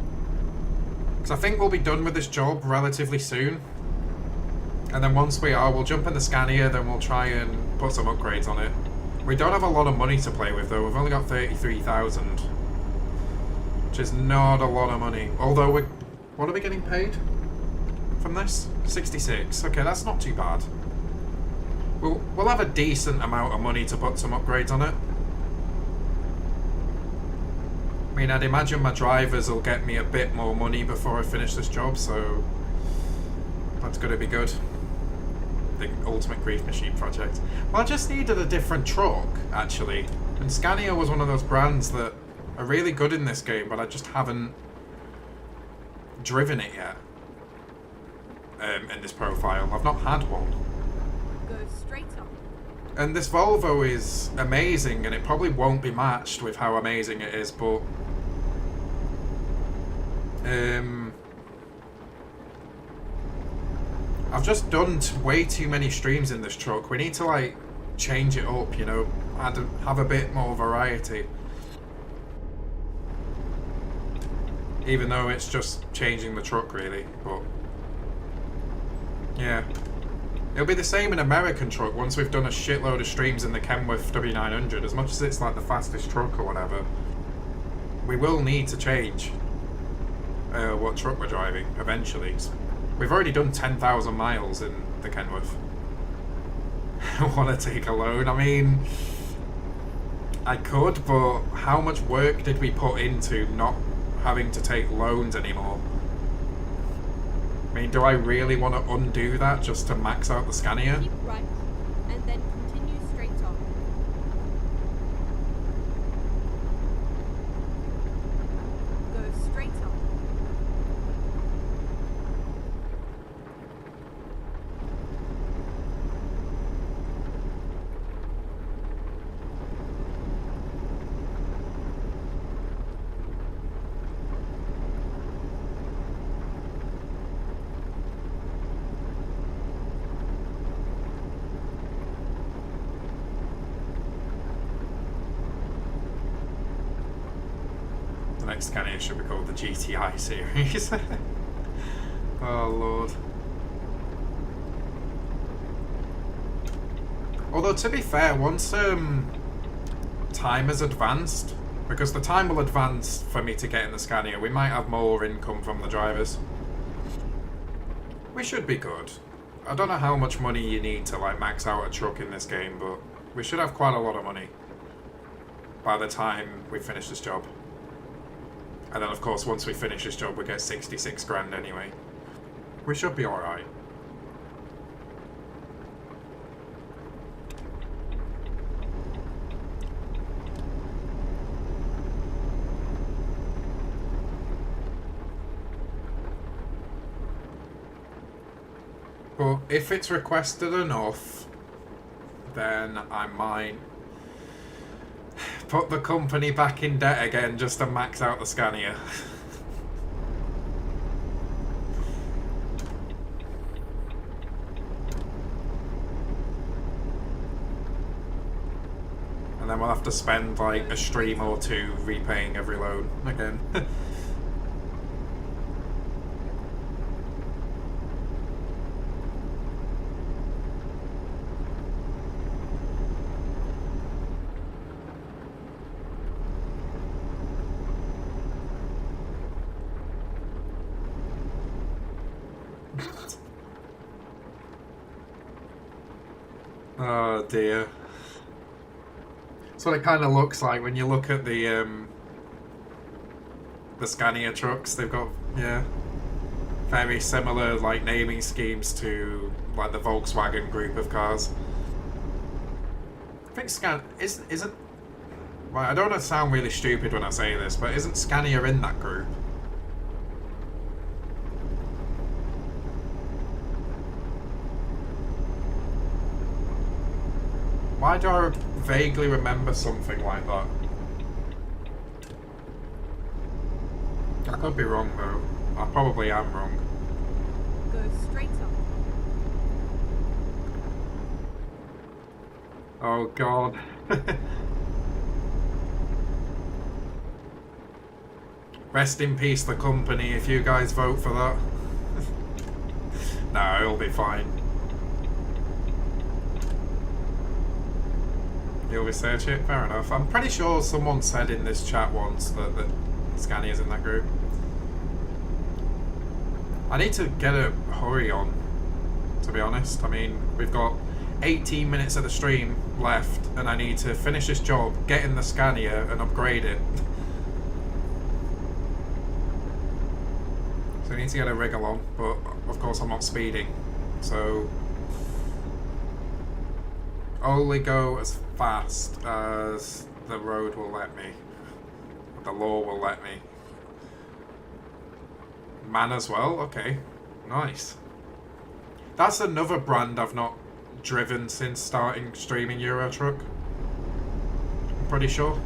Because I think we'll be done with this job relatively soon. And then once we are, we'll jump in the Scania, then we'll try and put some upgrades on it. We don't have a lot of money to play with though, we've only got 33,000. Which is not a lot of money. Although what are we getting paid from this? 66. Okay, that's not too bad. We'll have a decent amount of money to put some upgrades on it. I mean, I'd imagine my drivers will get me a bit more money before I finish this job, so that's going to be good. The Ultimate Grief Machine project. Well, I just needed a different truck, actually. And Scania was one of those brands that are really good in this game, but I just haven't driven it yet in this profile. I've not had one. Go straight up. And this Volvo is amazing, and it probably won't be matched with how amazing it is, but I've just done way too many streams in this truck. We need to like change it up, you know, have a bit more variety. Even though it's just changing the truck really, but yeah. It'll be the same in American truck once we've done a shitload of streams in the Kenworth W900. As much as it's like the fastest truck or whatever, we will need to change what truck we're driving eventually. We've already done 10,000 miles in the Kenworth. I want to take a loan. I mean, I could, but how much work did we put into not having to take loans anymore? I mean, do I really want to undo that just to max out the Scania? Keep right, and then continue straight on. Go straight on. Scania should be called the GTI series. Oh lord. Although to be fair, once time has advanced, because the time will advance for me to get in the Scania, we might have more income from the drivers. We should be good. I don't know how much money you need to like max out a truck in this game, but we should have quite a lot of money. by the time we finish this job. And then of course once we finish this job we get 66 grand anyway. We should be alright. But if it's requested enough, then I might put the company back in debt again just to max out the Scania. And then we'll have to spend like a stream or two repaying every loan again. Oh dear. That's what it kind of looks like when you look at the Scania trucks. They've got, yeah, very similar like naming schemes to like the Volkswagen group of cars. I think isn't well, I don't want to sound really stupid when I say this, but isn't Scania in that group? Why do I vaguely remember something like that? I could be wrong though. I probably am wrong. Go straight up. Oh god. Rest in peace the company if you guys vote for that. No, it'll be fine. You'll research it? Fair enough. I'm pretty sure someone said in this chat once that Scania's in that group. I need to get a hurry on, to be honest. I mean, we've got 18 minutes of the stream left, and I need to finish this job, get in the Scania, and upgrade it. So I need to get a wriggle on, but of course I'm not speeding, so only go as fast as the road will let me, the law will let me. Man as well? Okay, nice. That's another brand I've not driven since starting streaming Euro Truck, I'm pretty sure.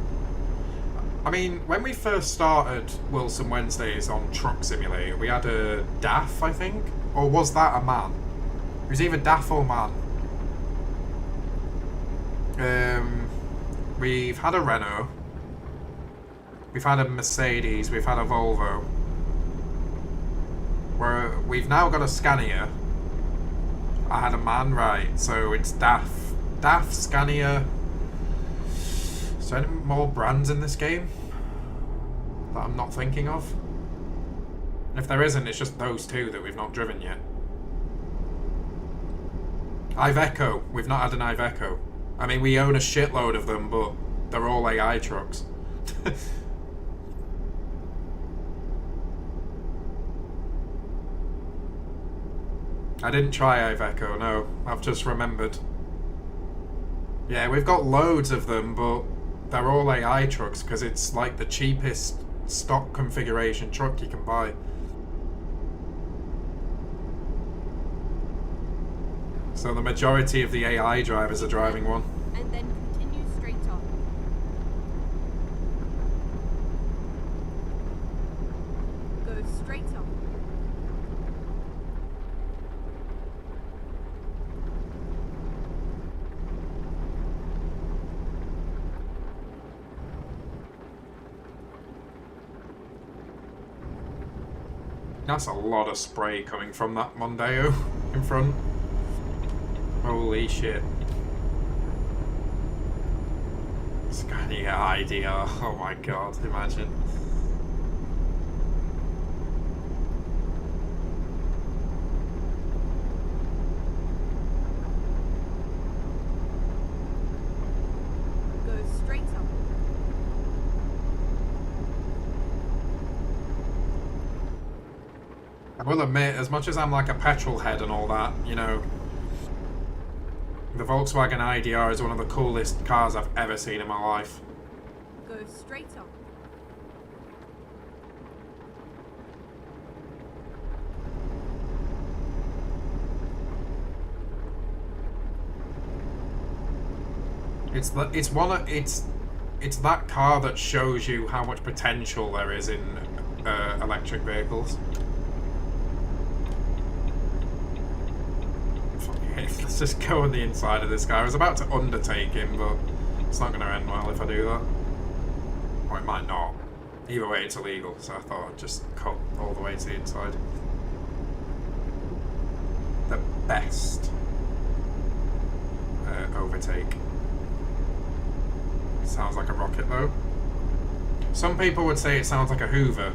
I mean, when we first started Wilson Wednesdays on Truck Simulator, we had a DAF, I think? Or was that a MAN? It was either DAF or MAN. We've had a Renault, we've had a Mercedes, we've had a Volvo. We've now got a Scania. I had a MAN, right, so it's DAF, Scania. Is there any more brands in this game that I'm not thinking of? If there isn't, it's just those two that we've not driven yet. Iveco, we've not had an Iveco. I mean, we own a shitload of them, but they're all AI trucks. I didn't try Iveco, no. I've just remembered. Yeah, we've got loads of them, but they're all AI trucks because it's like the cheapest stock configuration truck you can buy. So the majority of the AI drivers are driving one. And then continue straight on. Go straight on. That's a lot of spray coming from that Mondeo in front. Holy shit. Scania idea. Oh my god, imagine. Go straight on. I will admit, as much as I'm like a petrol head and all that, you know, the Volkswagen IDR is one of the coolest cars I've ever seen in my life. Go straight on. It's that car that shows you how much potential there is in electric vehicles. Let's just go on the inside of this guy. I was about to undertake him, but it's not going to end well if I do that. Or it might not. Either way, it's illegal, so I thought I'd just cut all the way to the inside. The best overtake. Sounds like a rocket, though. Some people would say it sounds like a Hoover,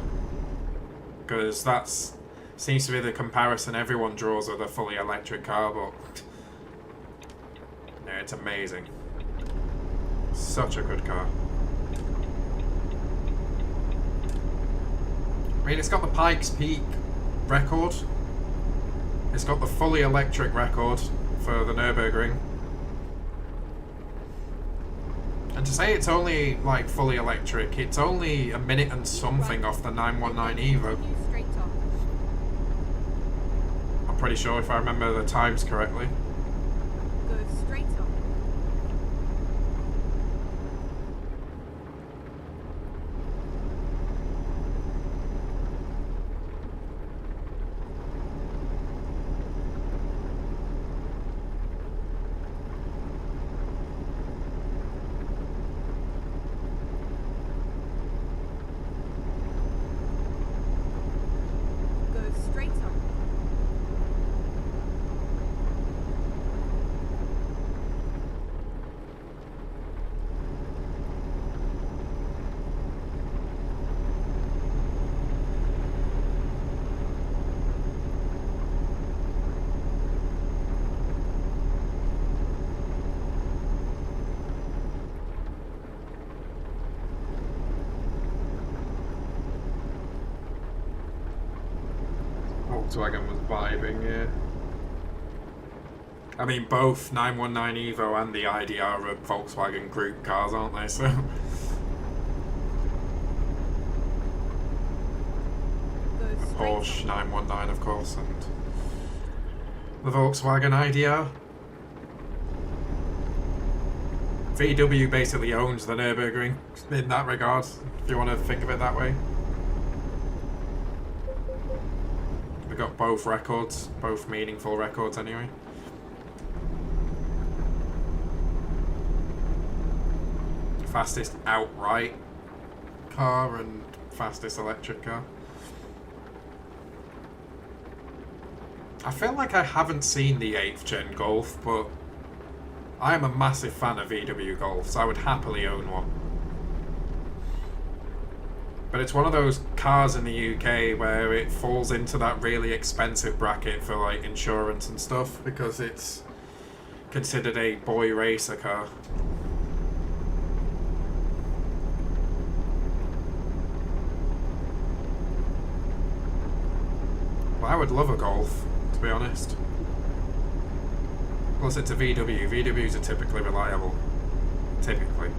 because that's seems to be the comparison everyone draws with a fully electric car, but yeah, it's amazing. Such a good car. I mean, it's got the Pikes Peak record. It's got the fully electric record for the Nürburgring. And to say it's only like fully electric, it's only a minute and something off the 919 Evo. Straight on. I'm pretty sure if I remember the times correctly. Go straight on. Go straight on. Volkswagen was vibing, yeah. I mean, both 919 Evo and the IDR are Volkswagen Group cars, aren't they? So Go the straight Porsche on. 919, of course, and the Volkswagen IDR. VW basically owns the Nürburgring in that regard, if you want to think of it that way. We got both records, both meaningful records anyway. Fastest outright car and fastest electric car. I feel like I haven't seen the 8th gen Golf, but I am a massive fan of VW Golfs. I would happily own one. But it's one of those cars in the UK where it falls into that really expensive bracket for like insurance and stuff because it's considered a boy racer car. Well, I would love a Golf, to be honest. Plus it's a VW. VWs are typically reliable. Typically.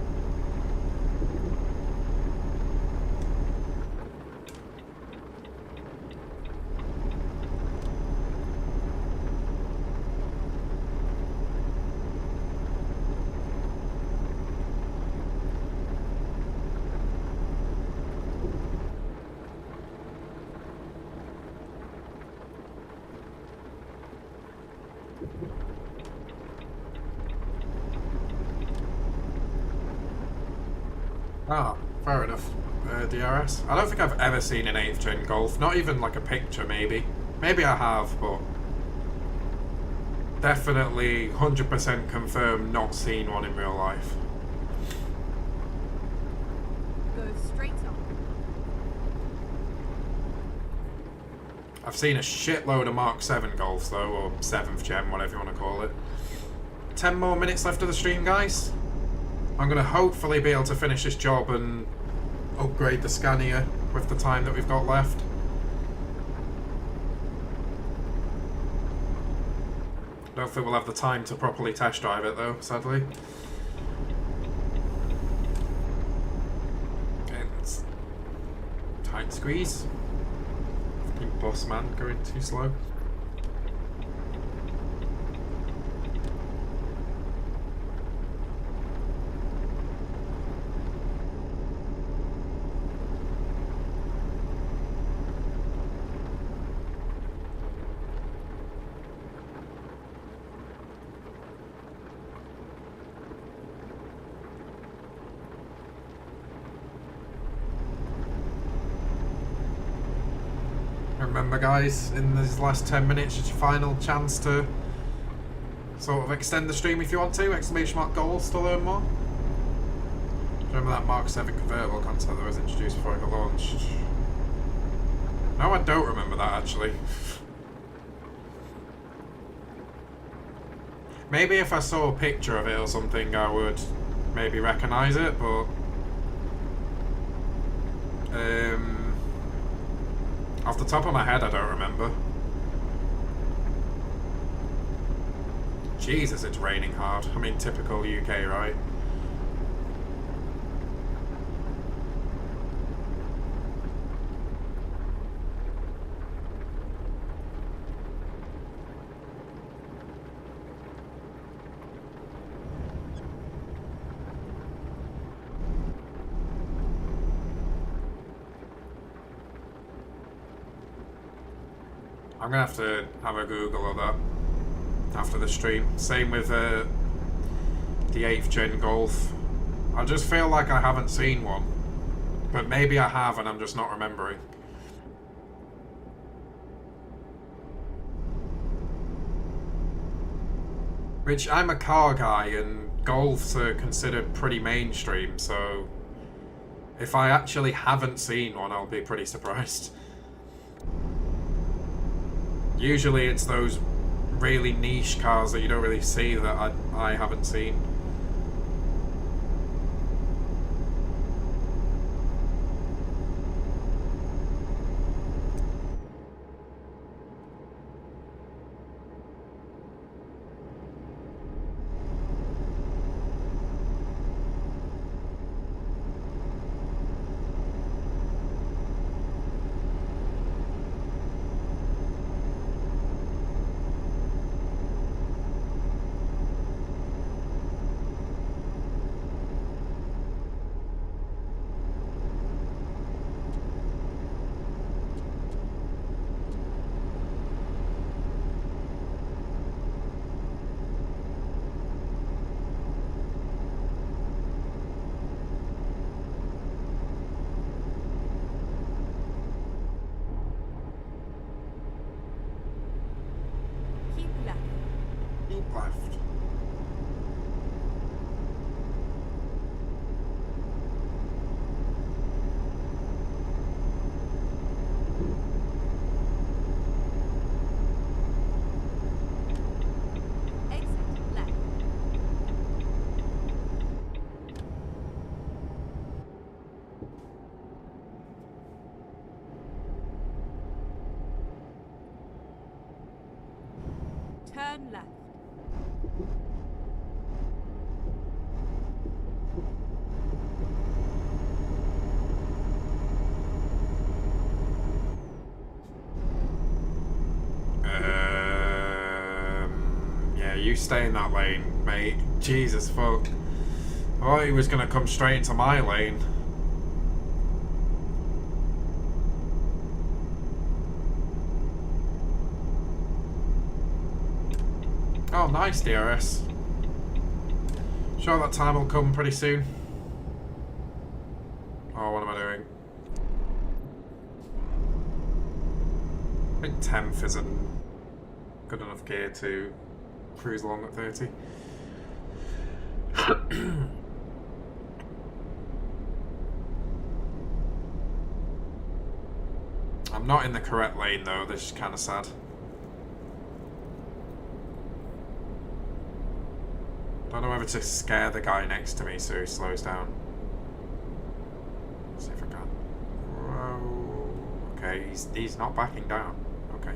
Ah, fair enough. DRS. I don't think I've ever seen an 8th gen Golf. Not even like a picture, maybe. Maybe I have, but definitely 100% confirmed not seen one in real life. Go straight on. I've seen a shitload of Mark 7 Golfs though, or 7th gen, whatever you want to call it. 10 more minutes left of the stream, guys. I'm going to hopefully be able to finish this job and upgrade the Scania with the time that we've got left. Don't think we'll have the time to properly test drive it though, sadly. And tight squeeze. Fucking boss man going too slow. Remember guys, in these last 10 minutes it's your final chance to sort of extend the stream if you want to, !goals to learn more. Remember that Mark 7 convertible concept that was introduced before it got launched? No, I don't remember that actually. Maybe if I saw a picture of it or something I would maybe recognise it, but off the top of my head, I don't remember. Jesus, it's raining hard. I mean, typical UK, right? I'm gonna have to have a Google of that after the stream. Same with the 8th gen Golf. I just feel like I haven't seen one, but maybe I have and I'm just not remembering. Which, I'm a car guy and Golfs are considered pretty mainstream, so if I actually haven't seen one, I'll be pretty surprised. Usually it's those really niche cars that you don't really see that I haven't seen. Turn left. Yeah, you stay in that lane, mate. Jesus fuck. I thought he was gonna come straight into my lane. Oh, nice, DRS. Sure that time will come pretty soon. Oh, what am I doing? I think 10th isn't good enough gear to cruise along at 30. I'm not in the correct lane though, this is kind of sad. I don't know whether to scare the guy next to me so he slows down. Let's see if I can. Whoa. Okay, he's not backing down. Okay.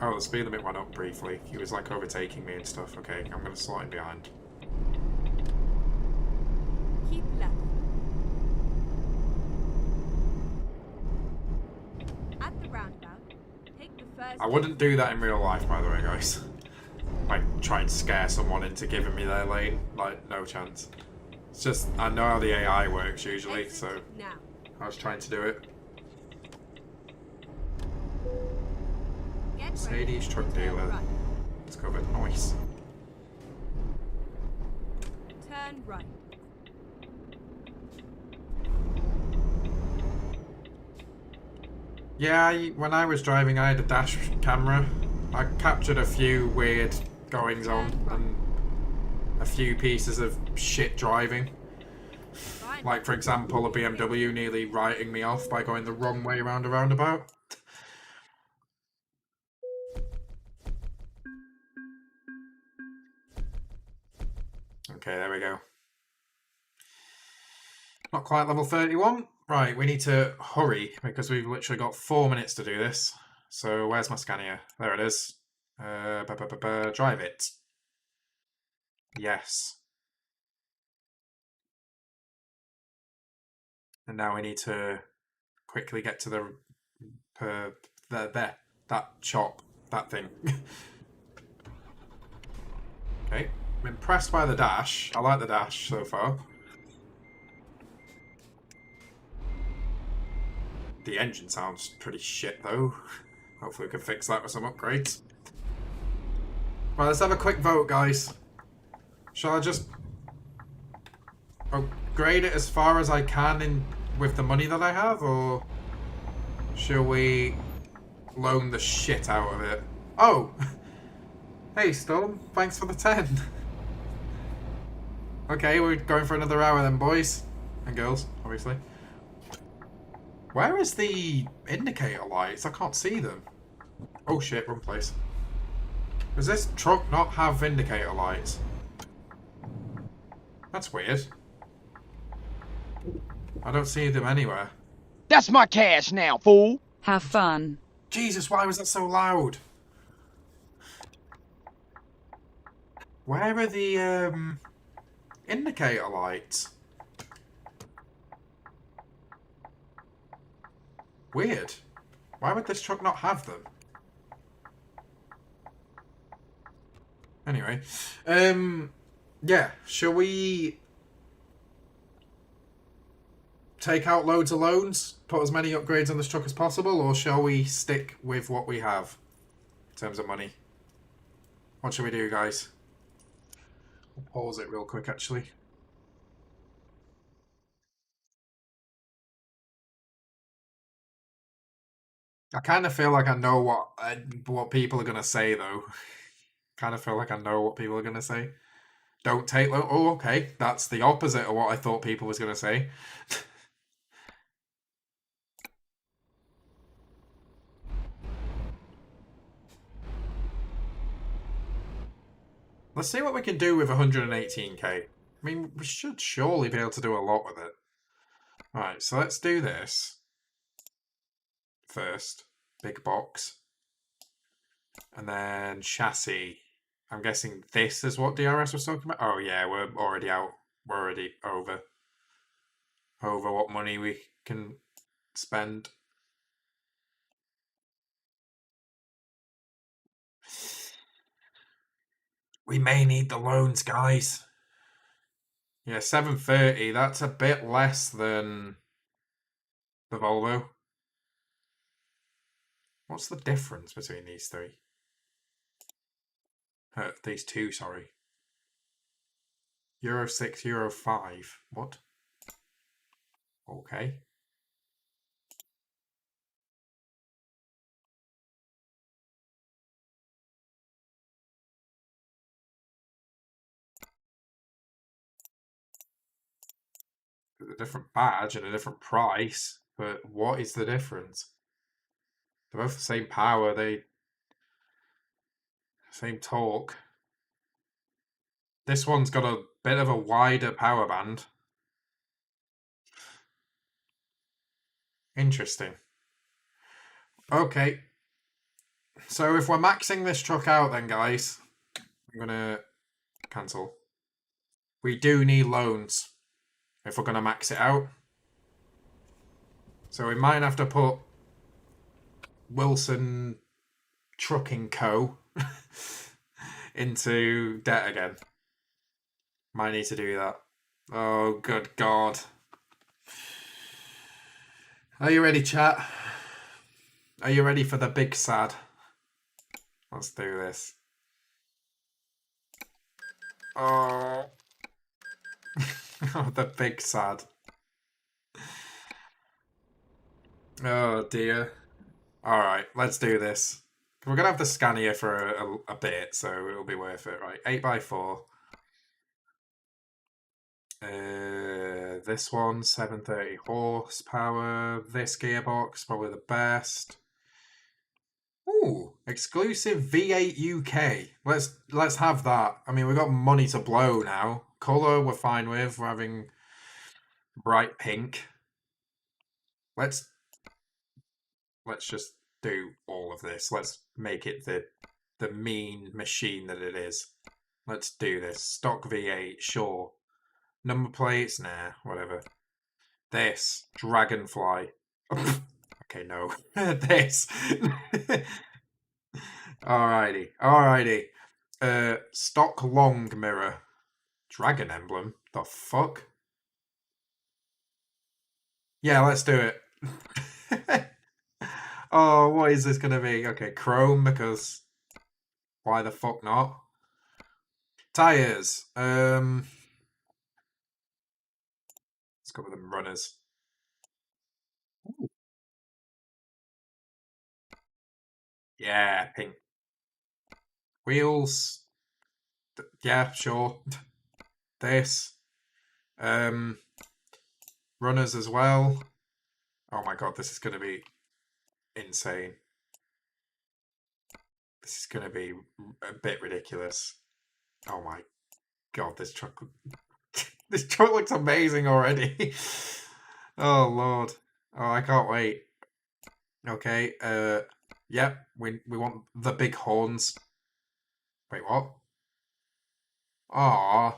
Oh, the speed limit went up briefly. He was like overtaking me and stuff. Okay, I'm going to slide behind. Keep left. At the roundabout, take the first... I wouldn't do that in real life, by the way, guys. Like, try and scare someone into giving me their lane. Like, no chance. It's just, I know how the AI works usually, so now. I was trying to do it. Mercedes truck dealer. Right. Let's go with noise. Turn right. Yeah, when I was driving, I had a dash camera. I captured a few weird goings on and a few pieces of shit driving. Like, for example, a BMW nearly writing me off by going the wrong way around a roundabout. Okay, there we go. Not quite level 31. Right, we need to hurry because we've literally got 4 minutes to do this. So where's my Scania? There it is. Drive it. Yes. And now we need to quickly get to the that shop, that thing. Okay, I'm impressed by the dash. I like the dash so far. The engine sounds pretty shit though. Hopefully we can fix that with some upgrades. Right, let's have a quick vote, guys. Shall I just upgrade it as far as I can with the money that I have, or shall we loan the shit out of it? Oh! Hey, Storm. Thanks for the 10. Okay, we're going for another hour then, boys. And girls, obviously. Where is the indicator lights? I can't see them. Oh shit, wrong place. Does this truck not have indicator lights? That's weird. I don't see them anywhere. That's my cash now, fool! Have fun. Jesus, why was that so loud? Where are the indicator lights? Weird. Why would this truck not have them? Anyway, yeah, shall we take out loads of loans, put as many upgrades on this truck as possible, or shall we stick with what we have in terms of money? What shall we do, guys? I'll pause it real quick, actually. I kind of feel like I know what people are gonna say, though. Kind of feel like I know what people are gonna say. Don't take loan. Oh, okay, that's the opposite of what I thought people was gonna say. Let's see what we can do with 118k. I mean, we should surely be able to do a lot with it. Right, so let's do this first. Big box. And then chassis. I'm guessing this is what DRS was talking about. Oh yeah, we're already out. We're already over what money we can spend. We may need the loans, guys. Yeah, 730. That's a bit less than the Volvo. What's the difference between these three? These two, sorry. Euro 6, Euro 5. What? Okay. A different badge and a different price, but what is the difference? They're both the same power, same torque. This one's got a bit of a wider power band. Interesting. Okay. So if we're maxing this truck out then, guys, I'm going to cancel. We do need loans if we're going to max it out. So we might have to put Wilson Trucking Co. into debt again. Might need to do that. Oh, good God. Are you ready, chat? Are you ready for the big sad? Let's do this. Oh. Oh, the big sad. Oh, dear. Alright, let's do this. We're going to have the scan here for a bit, so it'll be worth it, right? 8x4. This one, 730 horsepower. This gearbox, probably the best. Ooh, exclusive V8 UK. Let's have that. I mean, we've got money to blow now. Colour we're fine with. We're having bright pink. Let's just do all of this. Let's make it the mean machine that it is. Let's do this. Stock V8, sure. Number plates, nah, whatever. This Dragonfly. Okay, no. This. Alrighty. Stock long mirror. Dragon emblem? The fuck? Yeah, let's do it. Oh, what is this gonna be? Okay, chrome, because why the fuck not? Tires. Let's go with them runners. Ooh. Yeah, pink. Wheels. Yeah, sure. This. Runners as well. Oh my god, this is gonna be insane. This is gonna be a bit ridiculous. Oh my god, this truck this truck looks amazing already. Oh lord. Oh, I can't wait. Okay, yep, we want the big horns. Wait, what? Aww.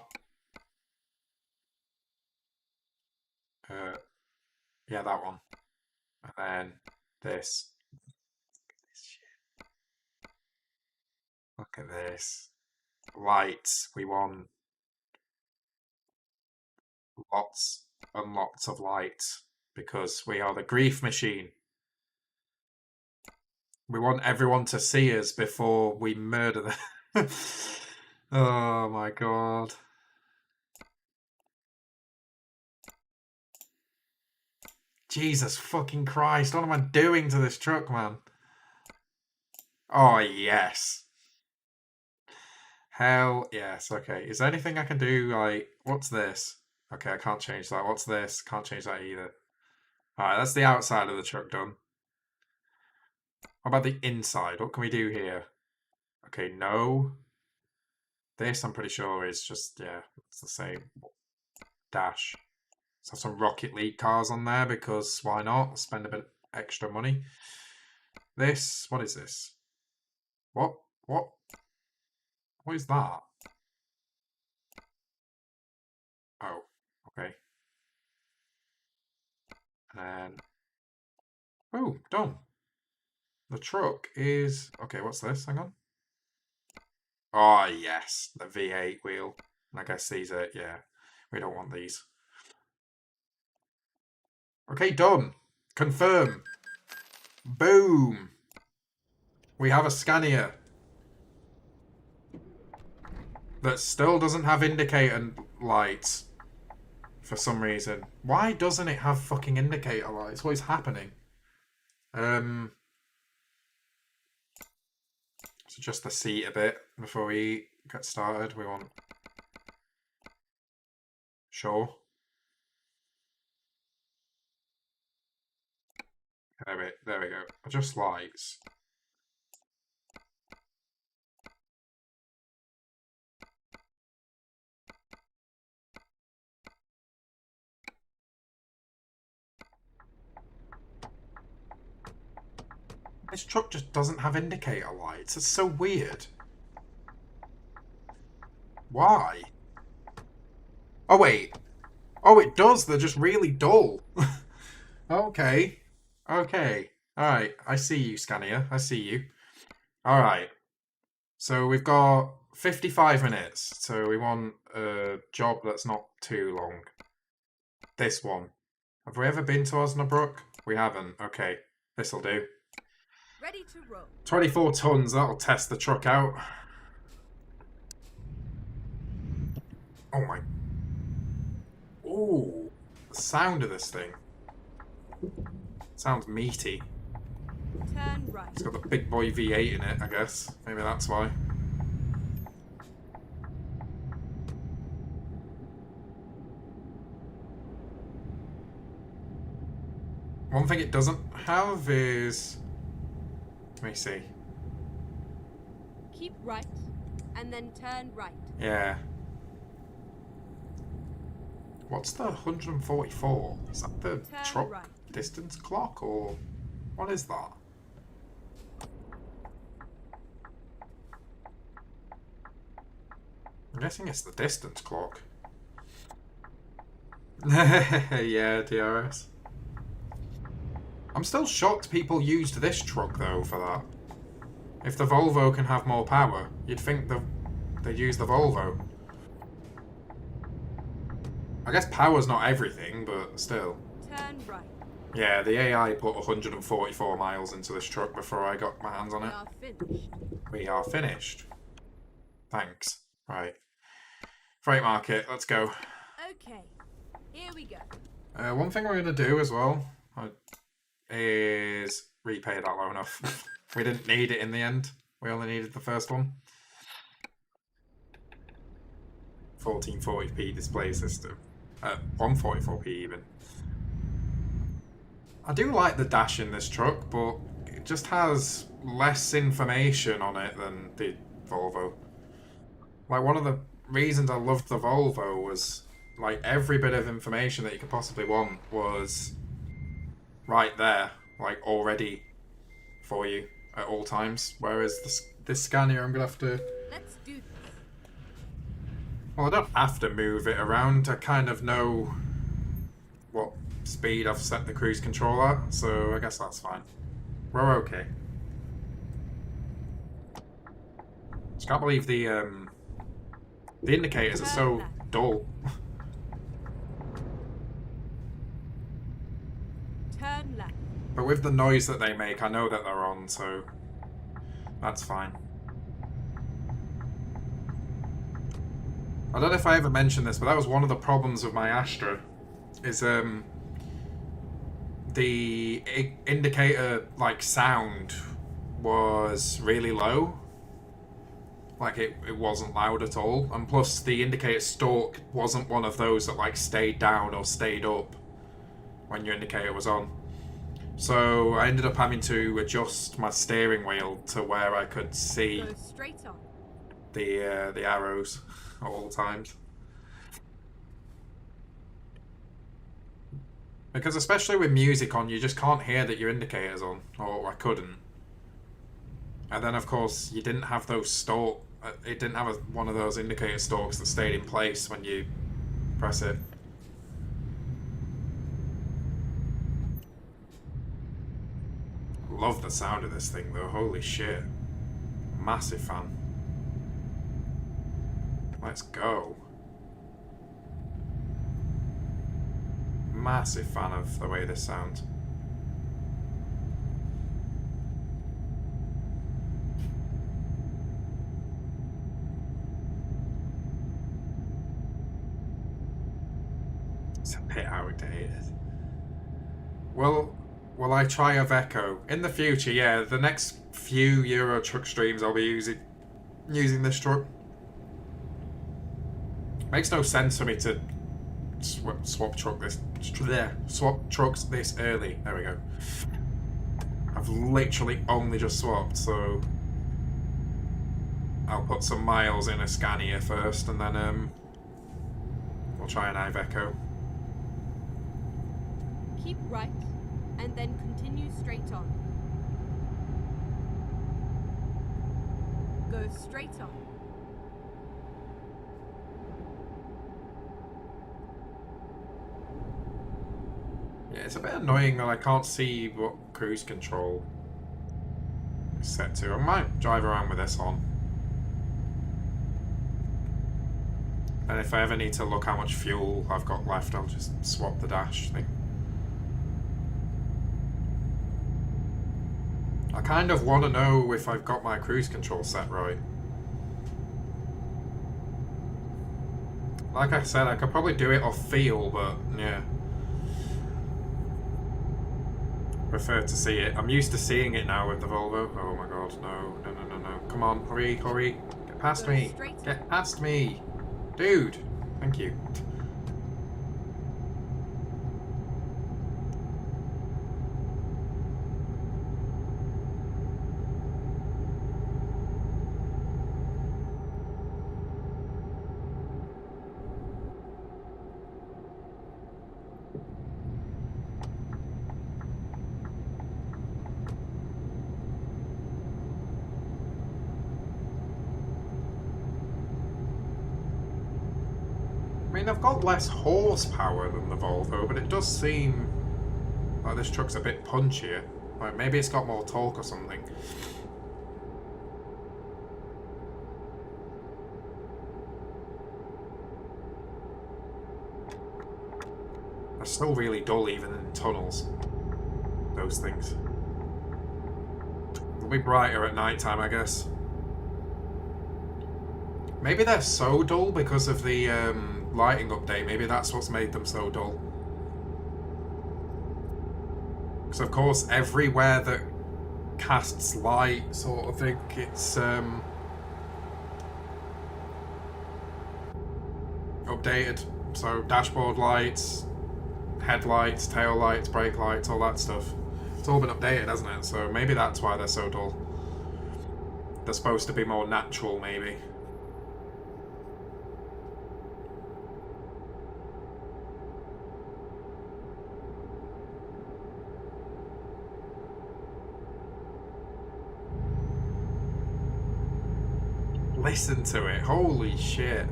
Yeah, that one. And then this. Look at this. Lights. We want lots and lots of lights because we are the grief machine. We want everyone to see us before we murder them. Oh my god. Jesus fucking Christ, what am I doing to this truck, man? Oh, yes. Hell yes, okay. Is there anything I can do, like, what's this? Okay, I can't change that. What's this? Can't change that either. Alright, that's the outside of the truck done. What about the inside? What can we do here? Okay, no. This, I'm pretty sure, is just, yeah, it's the same. Dash. Let's have some Rocket League cars on there, because why not? Spend a bit extra money. This, what is this? What? What is that? Oh, okay. And oh, done. The truck is okay. What's this? Hang on. Oh yes, the V8 wheel. I guess these are yeah. We don't want these. Okay, done. Confirm. Boom. We have a Scania that still doesn't have indicator lights for some reason. Why doesn't it have fucking indicator lights? What is happening? So just the seat a bit before we get started. We want sure. There we go. Adjust lights. This truck just doesn't have indicator lights. It's so weird. Why? Oh, wait. Oh, it does. They're just really dull. Okay. Okay. Alright. I see you, Scania. I see you. Alright. So we've got 55 minutes. So we want a job that's not too long. This one. Have we ever been to Osnabrück? We haven't. Okay. This'll do. Ready to roll. 24 tons. That'll test the truck out. Oh my. Ooh. The sound of this thing. Sounds meaty. Turn right. It's got the big boy V8 in it, I guess. Maybe that's why. One thing it doesn't have is... Let me see. Keep right, and then turn right. Yeah. What's the 144? Is that the truck right. distance clock, or what is that? I'm guessing it's the distance clock. Yeah, DRS. I'm still shocked people used this truck though for that. If the Volvo can have more power, you'd think they'd use the Volvo. I guess power's not everything, but still. Turn right. Yeah, the AI put 144 miles into this truck before I got my hands on it. We are finished. We are finished. Thanks. Right. Freight market, let's go. Okay, here we go. One thing we're going to do as well is repay that loan off. We didn't need it in the end. We only needed the first one. 1440p display system. 144p even. I do like the dash in this truck, but it just has less information on it than the Volvo. Like, one of the reasons I loved the Volvo was, like, every bit of information that you could possibly want was right there, like, already for you at all times. Whereas this Scania, I'm going to have to... Let's do this. Well, I don't have to move it around. I kind of know what speed I've set the cruise control at, so I guess that's fine. We're okay. Just can't believe the indicators are so dull. Turn left. But with the noise that they make, I know that they're on, so that's fine. I don't know if I ever mentioned this, but that was one of the problems with my Astra, is the indicator like sound was really low. Like it wasn't loud at all, and plus the indicator stalk wasn't one of those that like stayed down or stayed up when your indicator was on. So I ended up having to adjust my steering wheel to where I could see Go straight on. the arrows at all times. Because especially with music on, you just can't hear that your indicator's on, or I couldn't. And then of course you didn't have those stalk. It didn't have one of those indicator stalks that stayed in place when you press it. Love the sound of this thing though, holy shit. Massive fan. Let's go. Massive fan of the way this sounds. It's a bit outdated. Well, will I try a Veco? In the future, yeah. The next few Euro truck streams I'll be using this truck. Makes no sense for me to swap trucks this early. There we go. I've literally only just swapped, so I'll put some miles in a Scania first, and then we'll try an Iveco. Keep right, and then continue straight on. Go straight on. Yeah, it's a bit annoying that I can't see what cruise control is set to. I might drive around with this on. And if I ever need to look how much fuel I've got left, I'll just swap the dash thing. I kind of want to know if I've got my cruise control set right. Like I said, I could probably do it off feel, but yeah. Prefer to see it. I'm used to seeing it now with the Volvo. Oh my god, no. Come on, hurry, hurry. Get past me. Get past me. Dude, thank you. I mean, I've got less horsepower than the Volvo, but it does seem like this truck's a bit punchier. Like maybe it's got more torque or something. They're still really dull even in tunnels, those things. They'll be brighter at night time, I guess. Maybe they're so dull because of the lighting update. Maybe that's what's made them so dull. Because of course everywhere that casts light sort of thing, it's updated. So dashboard lights, headlights, tail lights, brake lights, all that stuff. It's all been updated, hasn't it? So maybe that's why they're so dull. They're supposed to be more natural, maybe. Listen to it, holy shit.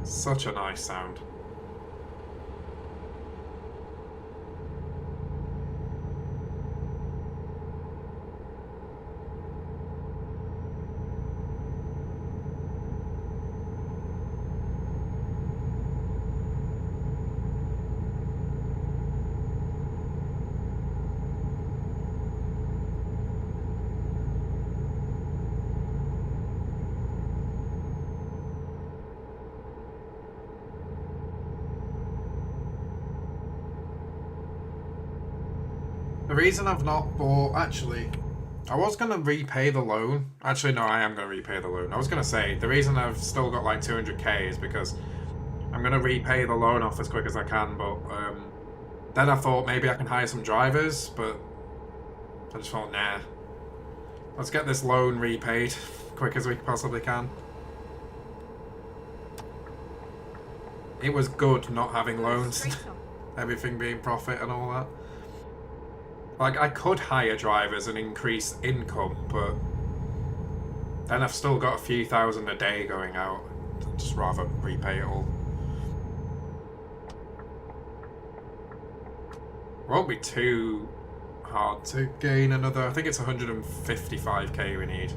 Such a nice sound. The reason I've not bought... Actually, I was going to repay the loan. Actually, no, I am going to repay the loan. I was going to say, the reason I've still got like 200k is because I'm going to repay the loan off as quick as I can, but then I thought maybe I can hire some drivers, but I just thought, nah. Let's get this loan repaid quick as we possibly can. It was good not having loans, everything being profit and all that. Like, I could hire drivers and increase income, but then I've still got a few thousand a day going out. I'd just rather repay it all. Won't be too hard to gain another. I think it's 155k we need,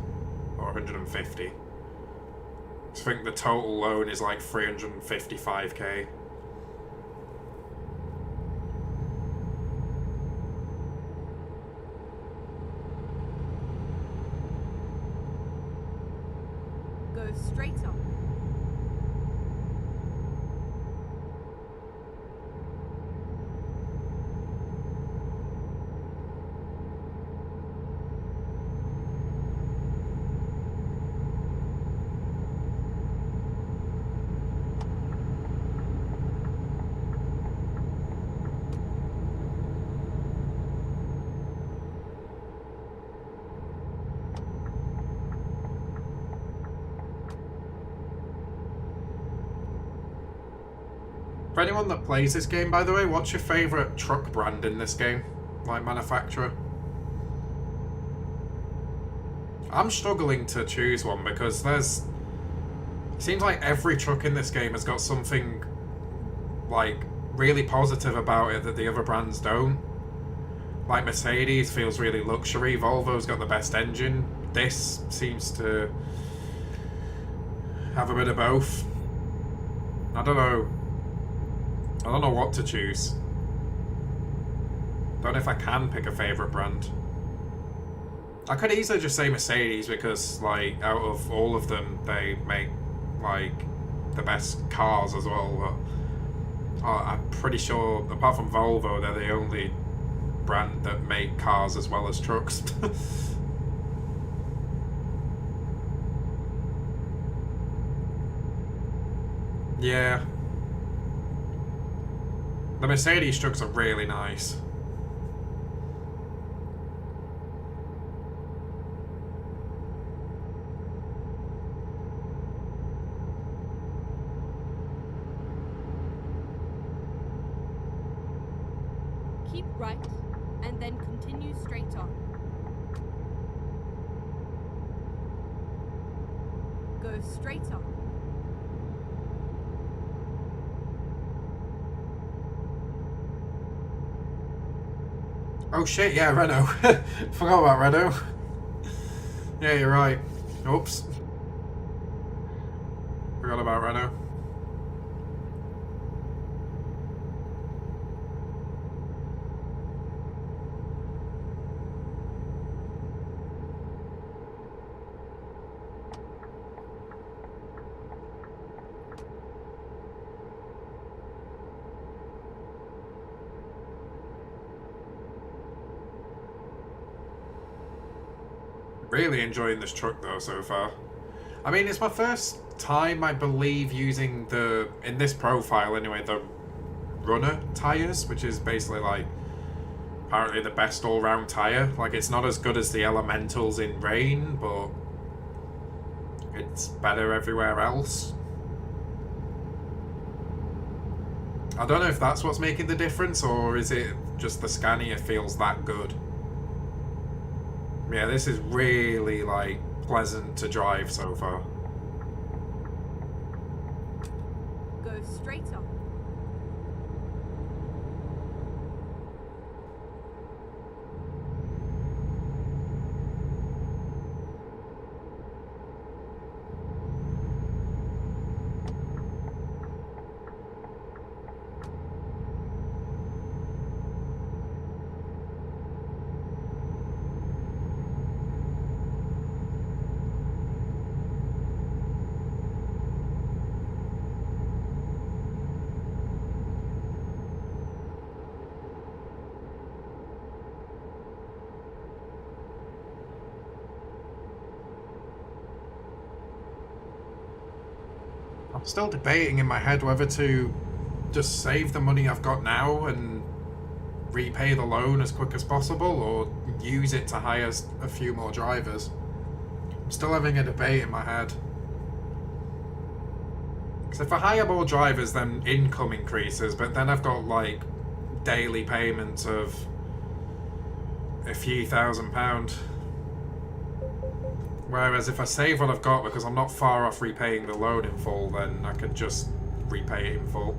or 150. I think the total loan is like 355k. Go straight on. For anyone that plays this game, by the way, what's your favourite truck brand in this game? Like manufacturer? I'm struggling to choose one because there's... Seems like every truck in this game has got something, like, really positive about it that the other brands don't. Like, Mercedes feels really luxury, Volvo's got the best engine. This seems to have a bit of both. I don't know what to choose. Don't know if I can pick a favourite brand. I could easily just say Mercedes because, like, out of all of them, they make, like, the best cars as well. But I'm pretty sure, apart from Volvo, they're the only brand that make cars as well as trucks. Yeah. The Mercedes trucks are really nice. Keep right, and then continue straight on. Go straight on. Oh shit, yeah, Renault. Forgot about Renault. Yeah, you're right. Oops. Forgot about Renault. Really enjoying this truck though so far. I mean, it's my first time, I believe, using the, in this profile anyway, the runner tires, which is basically like apparently the best all-round tire. Like, it's not as good as the Elementals in rain, but it's better everywhere else. I don't know if that's what's making the difference, or is it just the Scania feels that good. Yeah, this is really, like, pleasant to drive so far. Go straight on. I'm still debating in my head whether to just save the money I've got now and repay the loan as quick as possible, or use it to hire a few more drivers. I'm still having a debate in my head. Because if I hire more drivers, then income increases, but then I've got, like, daily payments of a few £1,000s. Whereas if I save what I've got, because I'm not far off repaying the loan in full, then I could just repay it in full.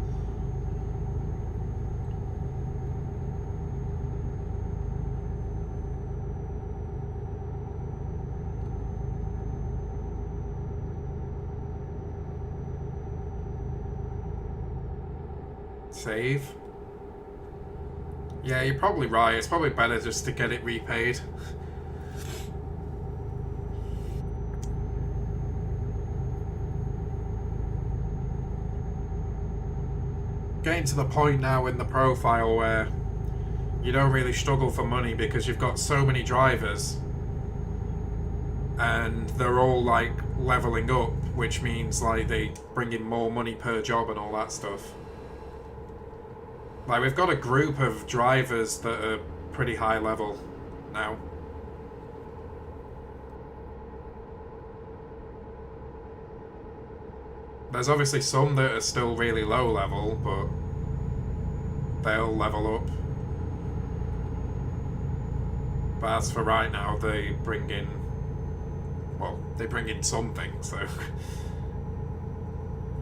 Save. Yeah, you're probably right. It's probably better just to get it repaid. Getting to the point now in the profile where you don't really struggle for money because you've got so many drivers and they're all, like, leveling up, which means, like, they bring in more money per job and all that stuff. Like, we've got a group of drivers that are pretty high level now. There's obviously some that are still really low level, but they'll level up. But as for right now, they bring in well, they bring in something, so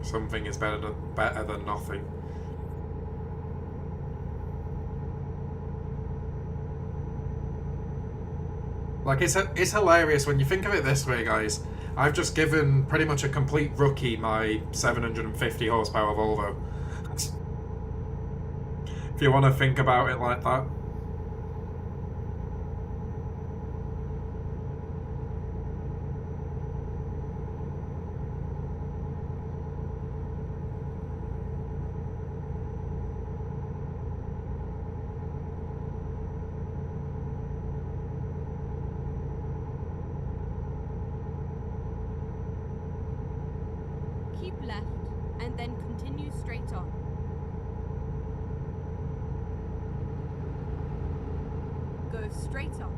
something is better than nothing. Like, it's hilarious when you think of it this way, guys. I've just given pretty much a complete rookie my 750 horsepower Volvo. If you want to think about it like that. Keep left and then continue straight on. Go straight on.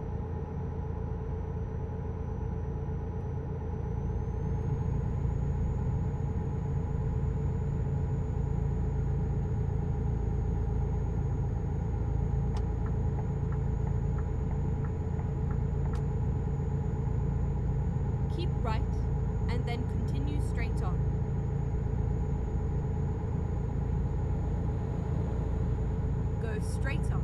Keep right and then continue straight on. Go straight on.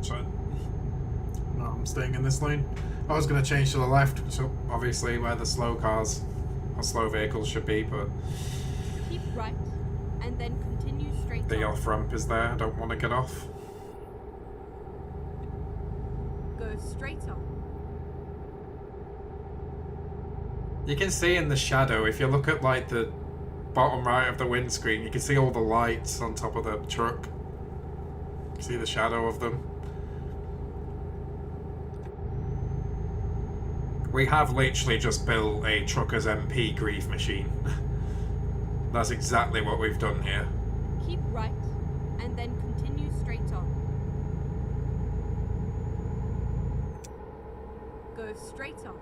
So, no, I'm staying in this lane. I was going to change to the left, so obviously where the slow cars or slow vehicles should be, but Keep right and then continue straight the on. off ramp is there. I don't want to get off. Go straight on. You can see in the shadow, if you look at like the bottom right of the windscreen, you can see all the lights on top of the truck. You see the shadow of them. We have literally just built a trucker's MP grief machine. That's exactly what we've done here. Keep right and then continue straight on. Go straight on.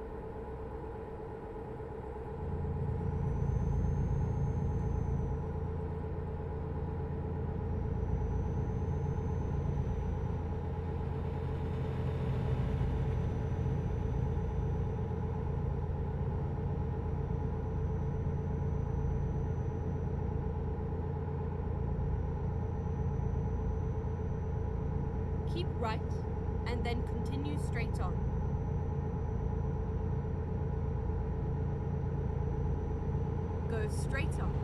Keep right and then continue straight on. Go straight on.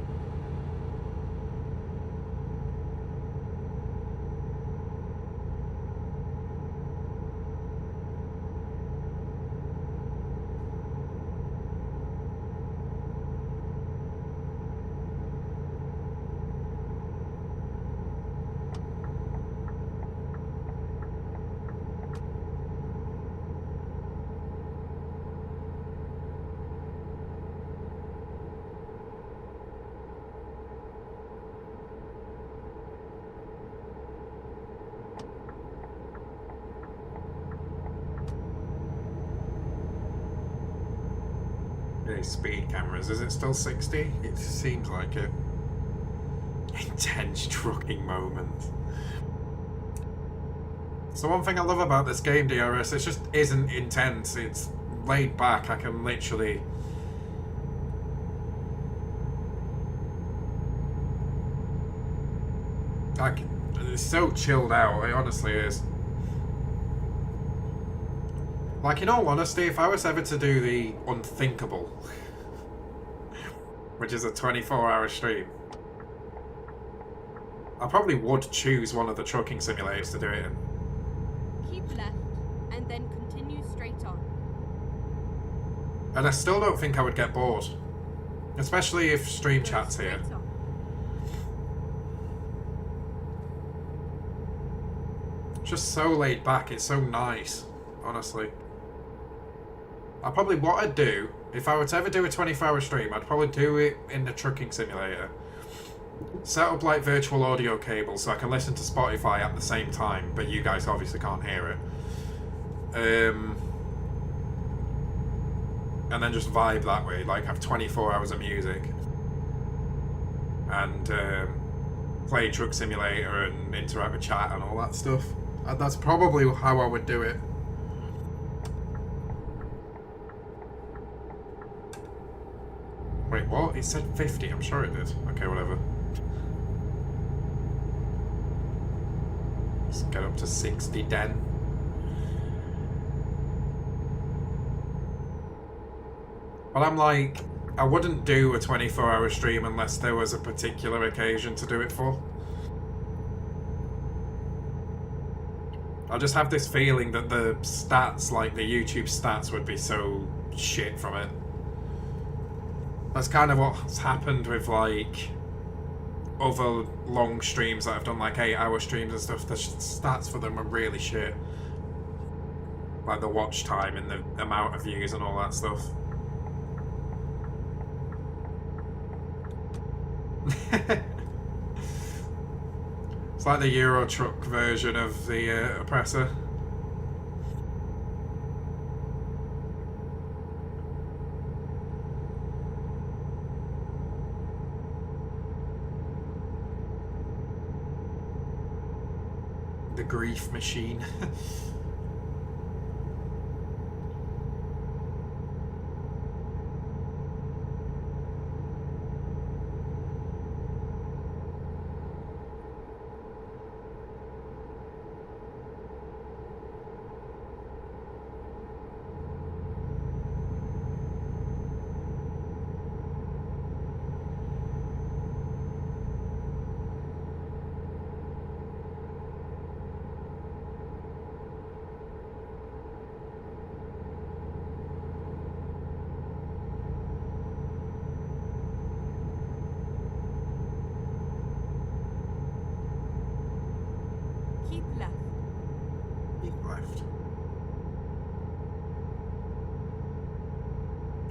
Okay, speed cameras. Is it still 60? It seems like it. Intense trucking moment. So one thing I love about this game, DRS, it just isn't intense. It's laid back. I can literally... It's so chilled out. It honestly is. Like, in all honesty, if I was ever to do the unthinkable, which is a 24-hour stream, I probably would choose one of the trucking simulators to do it in. Keep left and then continue straight on. And I still don't think I would get bored. Especially if stream Go chat's here. straight on. It's just so laid back, it's so nice, honestly. What I'd do, if I were to ever do a 24-hour stream, I'd probably do it in the trucking simulator. set up like virtual audio cables so I can listen to Spotify at the same time, but you guys obviously can't hear it. And then just vibe that way, like have 24 hours of music. And play Truck Simulator and interact with chat and all that stuff. That's probably how I would do it. Wait, what? It said 50, I'm sure it did. Okay, whatever. Let's get up to 60 then. But I'm like, I wouldn't do a 24-hour stream unless there was a particular occasion to do it for. I just have this feeling that the stats, like the YouTube stats, would be so shit from it. That's kind of what's happened with like other long streams that I've done, like 8-hour streams and stuff. The stats for them are really shit. Like the watch time and the amount of views and all that stuff. It's like the Euro Truck version of the Oppressor. The grief machine.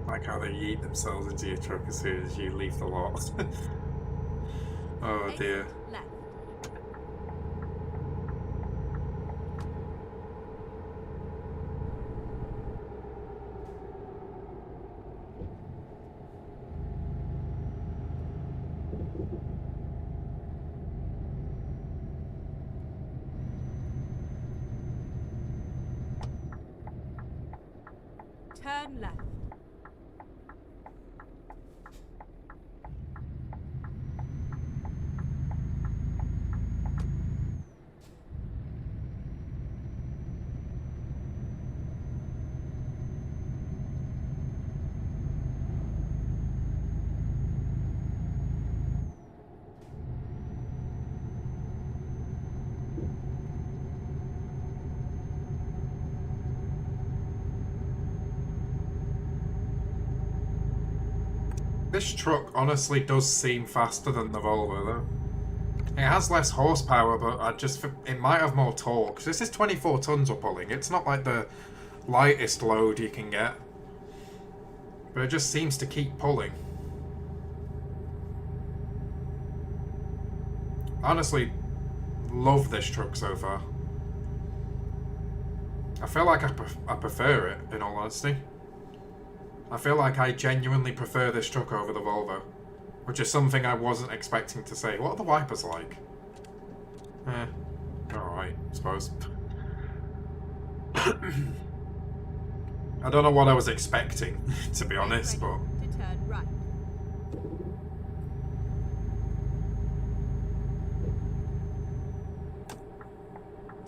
Like how they yeet themselves into your truck as soon as you leave the lot. Oh dear. Turn left. This truck honestly does seem faster than the Volvo though. It has less horsepower, but it might have more torque. This is 24 tons we're pulling. It's not like the lightest load you can get. But it just seems to keep pulling. Honestly, love this truck so far. I feel like I prefer it, in all honesty. I feel like I genuinely prefer this truck over the Volvo, which is something I wasn't expecting to say. What are the wipers like? Alright, I suppose. I don't know what I was expecting, to be honest, but... To turn right.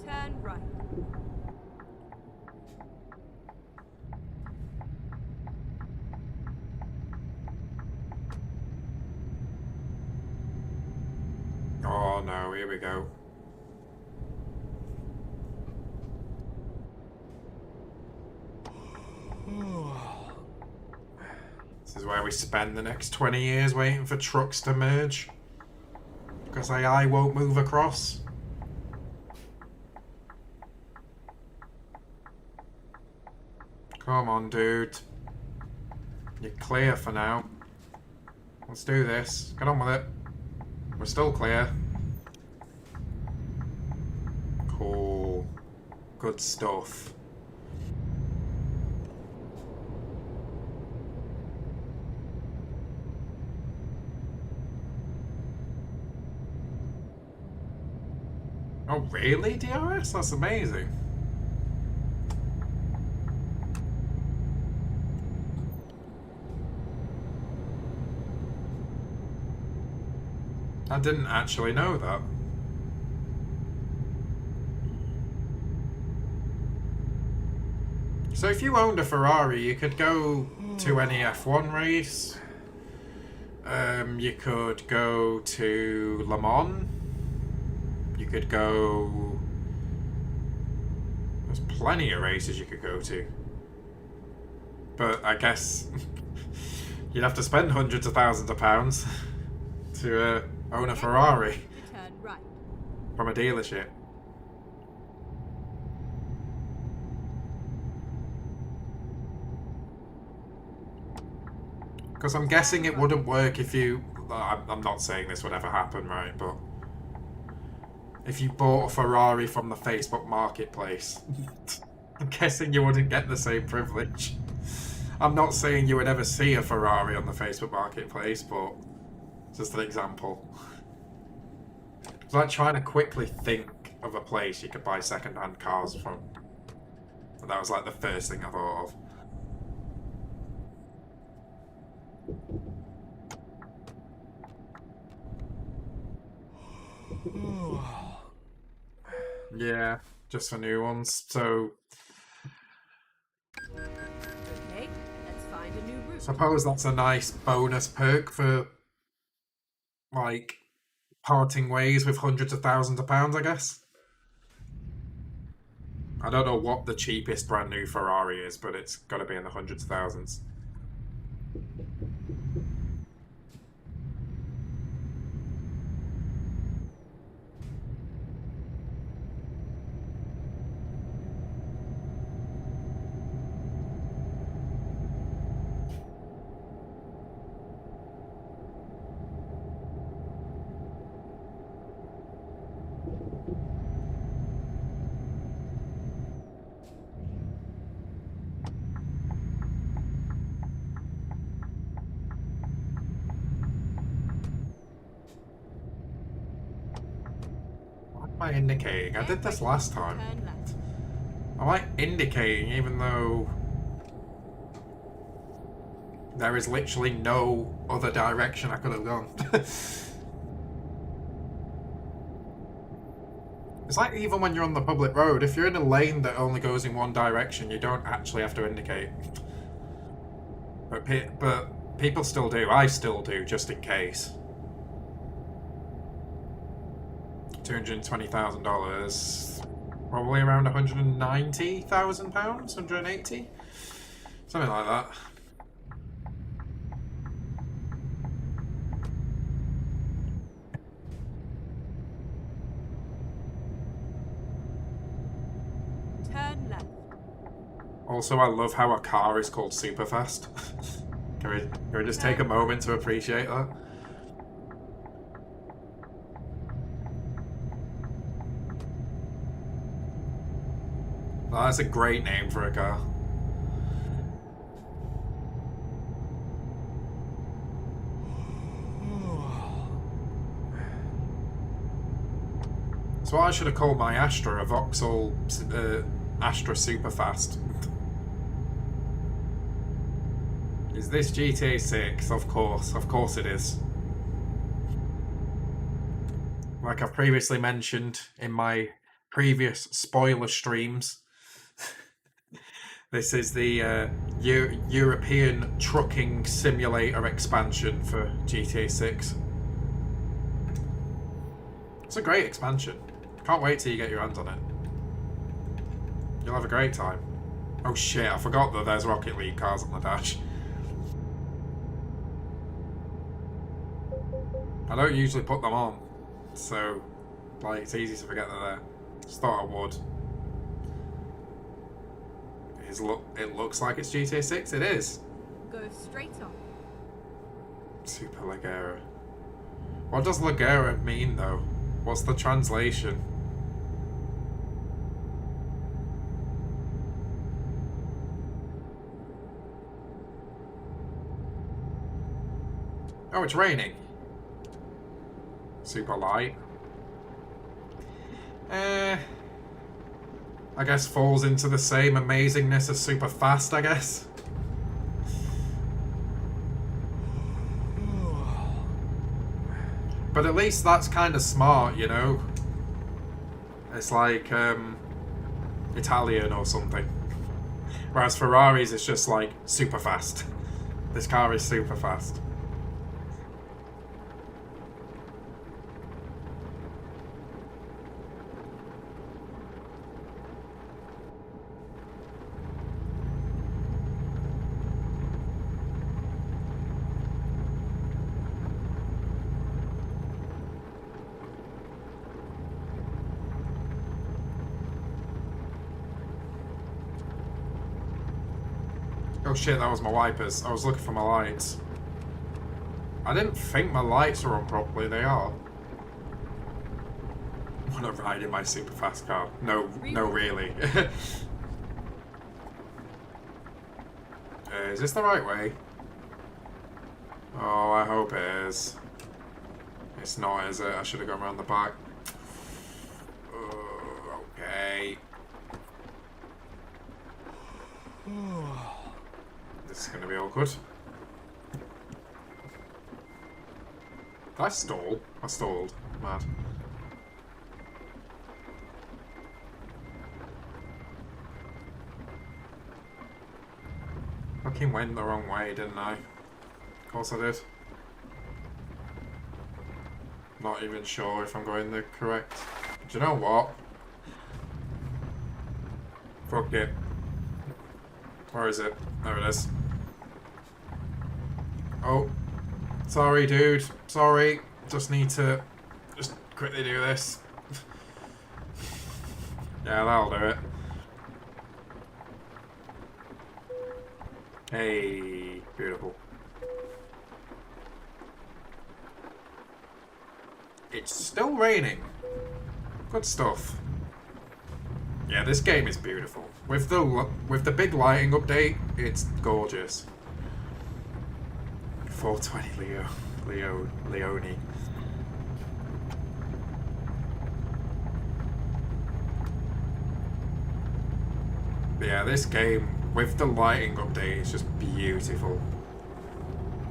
Turn right. Oh no, here we go. This is where we spend the next 20 years waiting for trucks to merge. Because AI won't move across. Come on, dude. You're clear for now. Let's do this. Get on with it. We're still clear. Cool. Good stuff. Oh, really, DRS? That's amazing. I didn't actually know that. So if you owned a Ferrari, you could go to any F1 race. You could go to Le Mans. You could go... There's plenty of races you could go to. But I guess you'd have to spend hundreds of thousands of pounds to own a Ferrari Turn right. from a dealership. Because I'm guessing it wouldn't work if you... I'm not saying this would ever happen, right? But if you bought a Ferrari from the Facebook marketplace, I'm guessing you wouldn't get the same privilege. I'm not saying you would ever see a Ferrari on the Facebook marketplace, but just an example. It's like trying to quickly think of a place you could buy second-hand cars from. And that was like the first thing I thought of. Yeah, just for new ones. So Okay, let's find a new route. suppose that's a nice bonus perk for like parting ways with hundreds of thousands of pounds, I guess. I don't know what the cheapest brand new Ferrari is, but it's got to be in the hundreds of thousands. What am I indicating? I did this last time. Turn left. Am I indicating even though there is literally no other direction I could have gone? It's like even when you're on the public road, if you're in a lane that only goes in one direction, you don't actually have to indicate. But people still do. I still do, just in case. $220,000, probably around £190,000, 180, something like that. Turn left. Also, I love how a car is called super fast. Can we just take a moment to appreciate that? Oh, that's a great name for a car. So I should have called my Astra a Vauxhall Astra Superfast. Is this GTA 6? Of course it is. Like I've previously mentioned in my previous spoiler streams, this is the European trucking simulator expansion for GTA 6. It's a great expansion. Can't wait till you get your hands on it. You'll have a great time. Oh shit, I forgot that there's Rocket League cars on the dash. I don't usually put them on, so like it's easy to forget they're there. Just thought I would. It looks like it's GTA 6. It is. Go straight on. Super Leggera. What does Lagera mean, though? What's the translation? Oh, it's raining. Super light. I guess falls into the same amazingness as super fast, I guess. But at least that's kind of smart, you know? It's like, Italian or something. Whereas Ferraris, it's just like, super fast. This car is super fast. Oh shit, that was my wipers. I was looking for my lights. I didn't think my lights were on properly. They are. I want to ride in my super fast car. No, no really. Is this the right way? Oh, I hope it is. It's not, is it? I should have gone around the back. Okay. This is going to be awkward. Did I stall? I stalled. Mad. Fucking went the wrong way, didn't I? Of course I did. Not even sure if I'm going the correct... Do you know what? Fuck it. Where is it? There it is. Oh. Sorry, dude. Sorry. Just need to just quickly do this. Yeah, that'll do it. Hey, beautiful. It's still raining. Good stuff. Yeah, this game is beautiful. With the big lighting update, it's gorgeous. 420 Leone. But yeah, this game with the lighting update is just beautiful.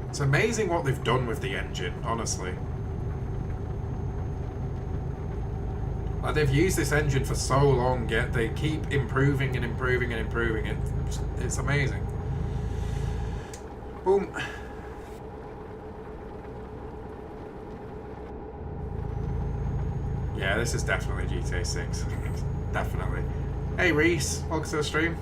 It's amazing what they've done with the engine, honestly. Like, they've used this engine for so long, yet they keep improving and improving and improving it. It's amazing. Boom. Yeah, this is definitely GTA 6. Definitely. Hey Reese, welcome to the stream.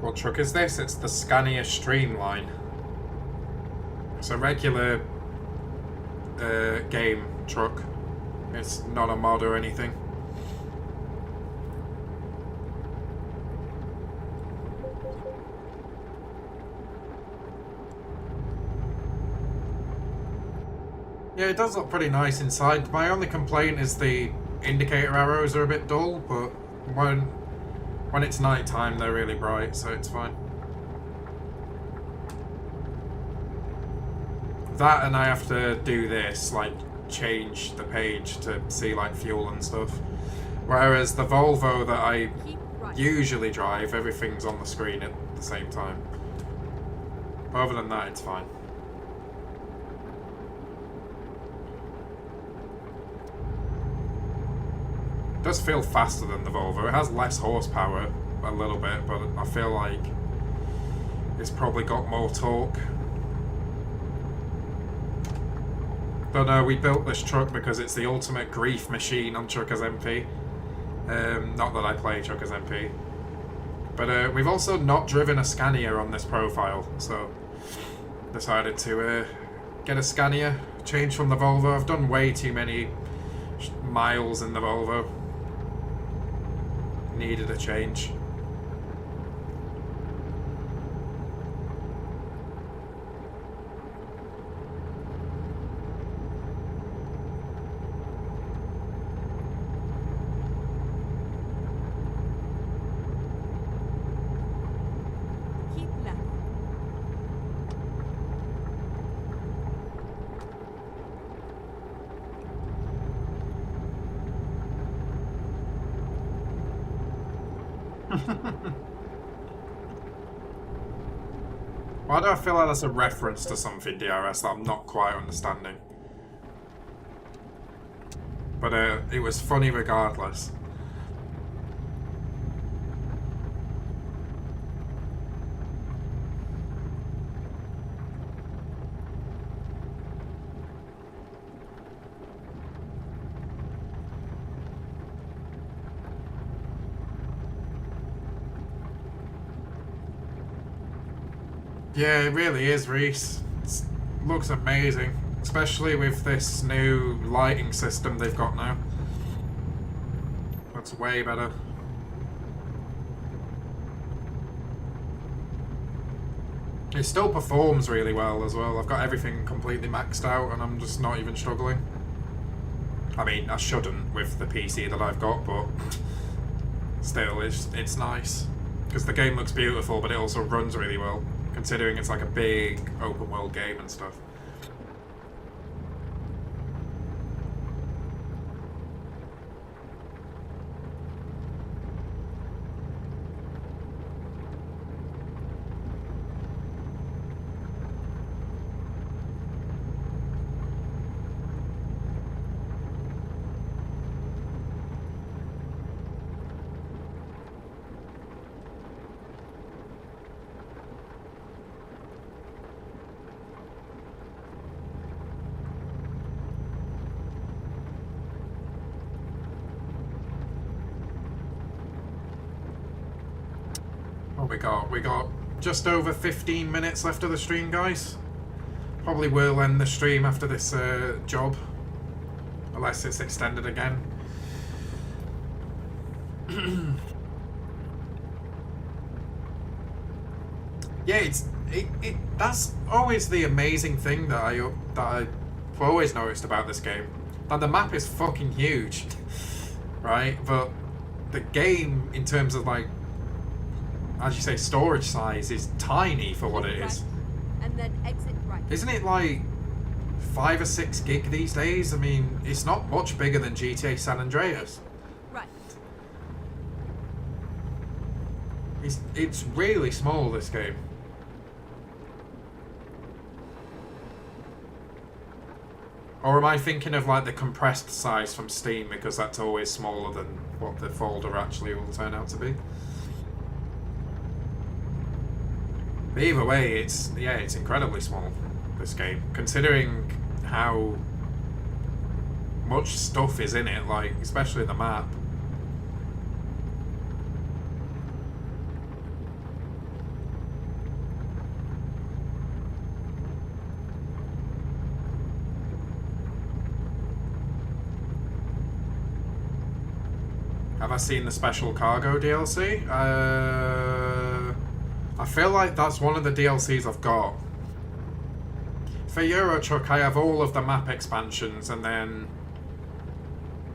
What truck is this? It's the Scania Streamline. It's a regular game truck. It's not a mod or anything. Yeah, it does look pretty nice inside. My only complaint is the indicator arrows are a bit dull, but when it's night time, they're really bright, so it's fine. That, and I have to do this, like, change the page to see, like, fuel and stuff. Whereas the Volvo that I usually drive, everything's on the screen at the same time. But other than that, it's fine. It does feel faster than the Volvo. It has less horsepower a little bit, but I feel like it's probably got more torque. But no, we built this truck because it's the ultimate grief machine on Truckers MP. Not that I play Truckers MP. But we've also not driven a Scania on this profile, so decided to get a Scania, change from the Volvo. I've done way too many miles in the Volvo. Needed a change. Keep left. Why do I feel like that's a reference to something, DRS, that I'm not quite understanding? But it was funny regardless. Yeah, it really is, Reese. It looks amazing, especially with this new lighting system they've got now. Looks way better. It still performs really well as well. I've got everything completely maxed out and I'm just not even struggling. I mean, I shouldn't with the PC that I've got, but still, it's nice. Because the game looks beautiful, but it also runs really well, considering it's like a big open world game and stuff. We got just over 15 minutes left of the stream, guys. Probably will end the stream after this job, unless it's extended again. Yeah, that's always the amazing thing that I've always noticed about this game. That the map is fucking huge, right? But the game, in terms of like, as you say, storage size, is tiny for what it is. And then exit right. Isn't it like 5 or 6 gig these days? I mean, it's not much bigger than GTA San Andreas. Right. It's really small, this game. Or am I thinking of like the compressed size from Steam, because that's always smaller than what the folder actually will turn out to be? But either way, it's incredibly small, this game, considering how much stuff is in it, like especially the map. Have I seen the special cargo DLC? I feel like that's one of the DLCs I've got. For Euro Truck, I have all of the map expansions, and then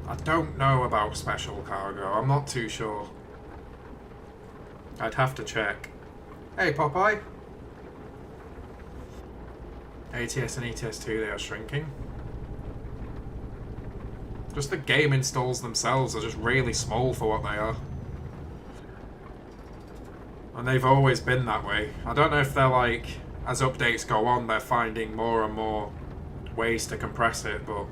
I don't know about special cargo. I'm not too sure. I'd have to check. Hey, Popeye. ATS and ETS2, they are shrinking. Just the game installs themselves are just really small for what they are. And they've always been that way. I don't know if they're like, as updates go on, they're finding more and more ways to compress it, but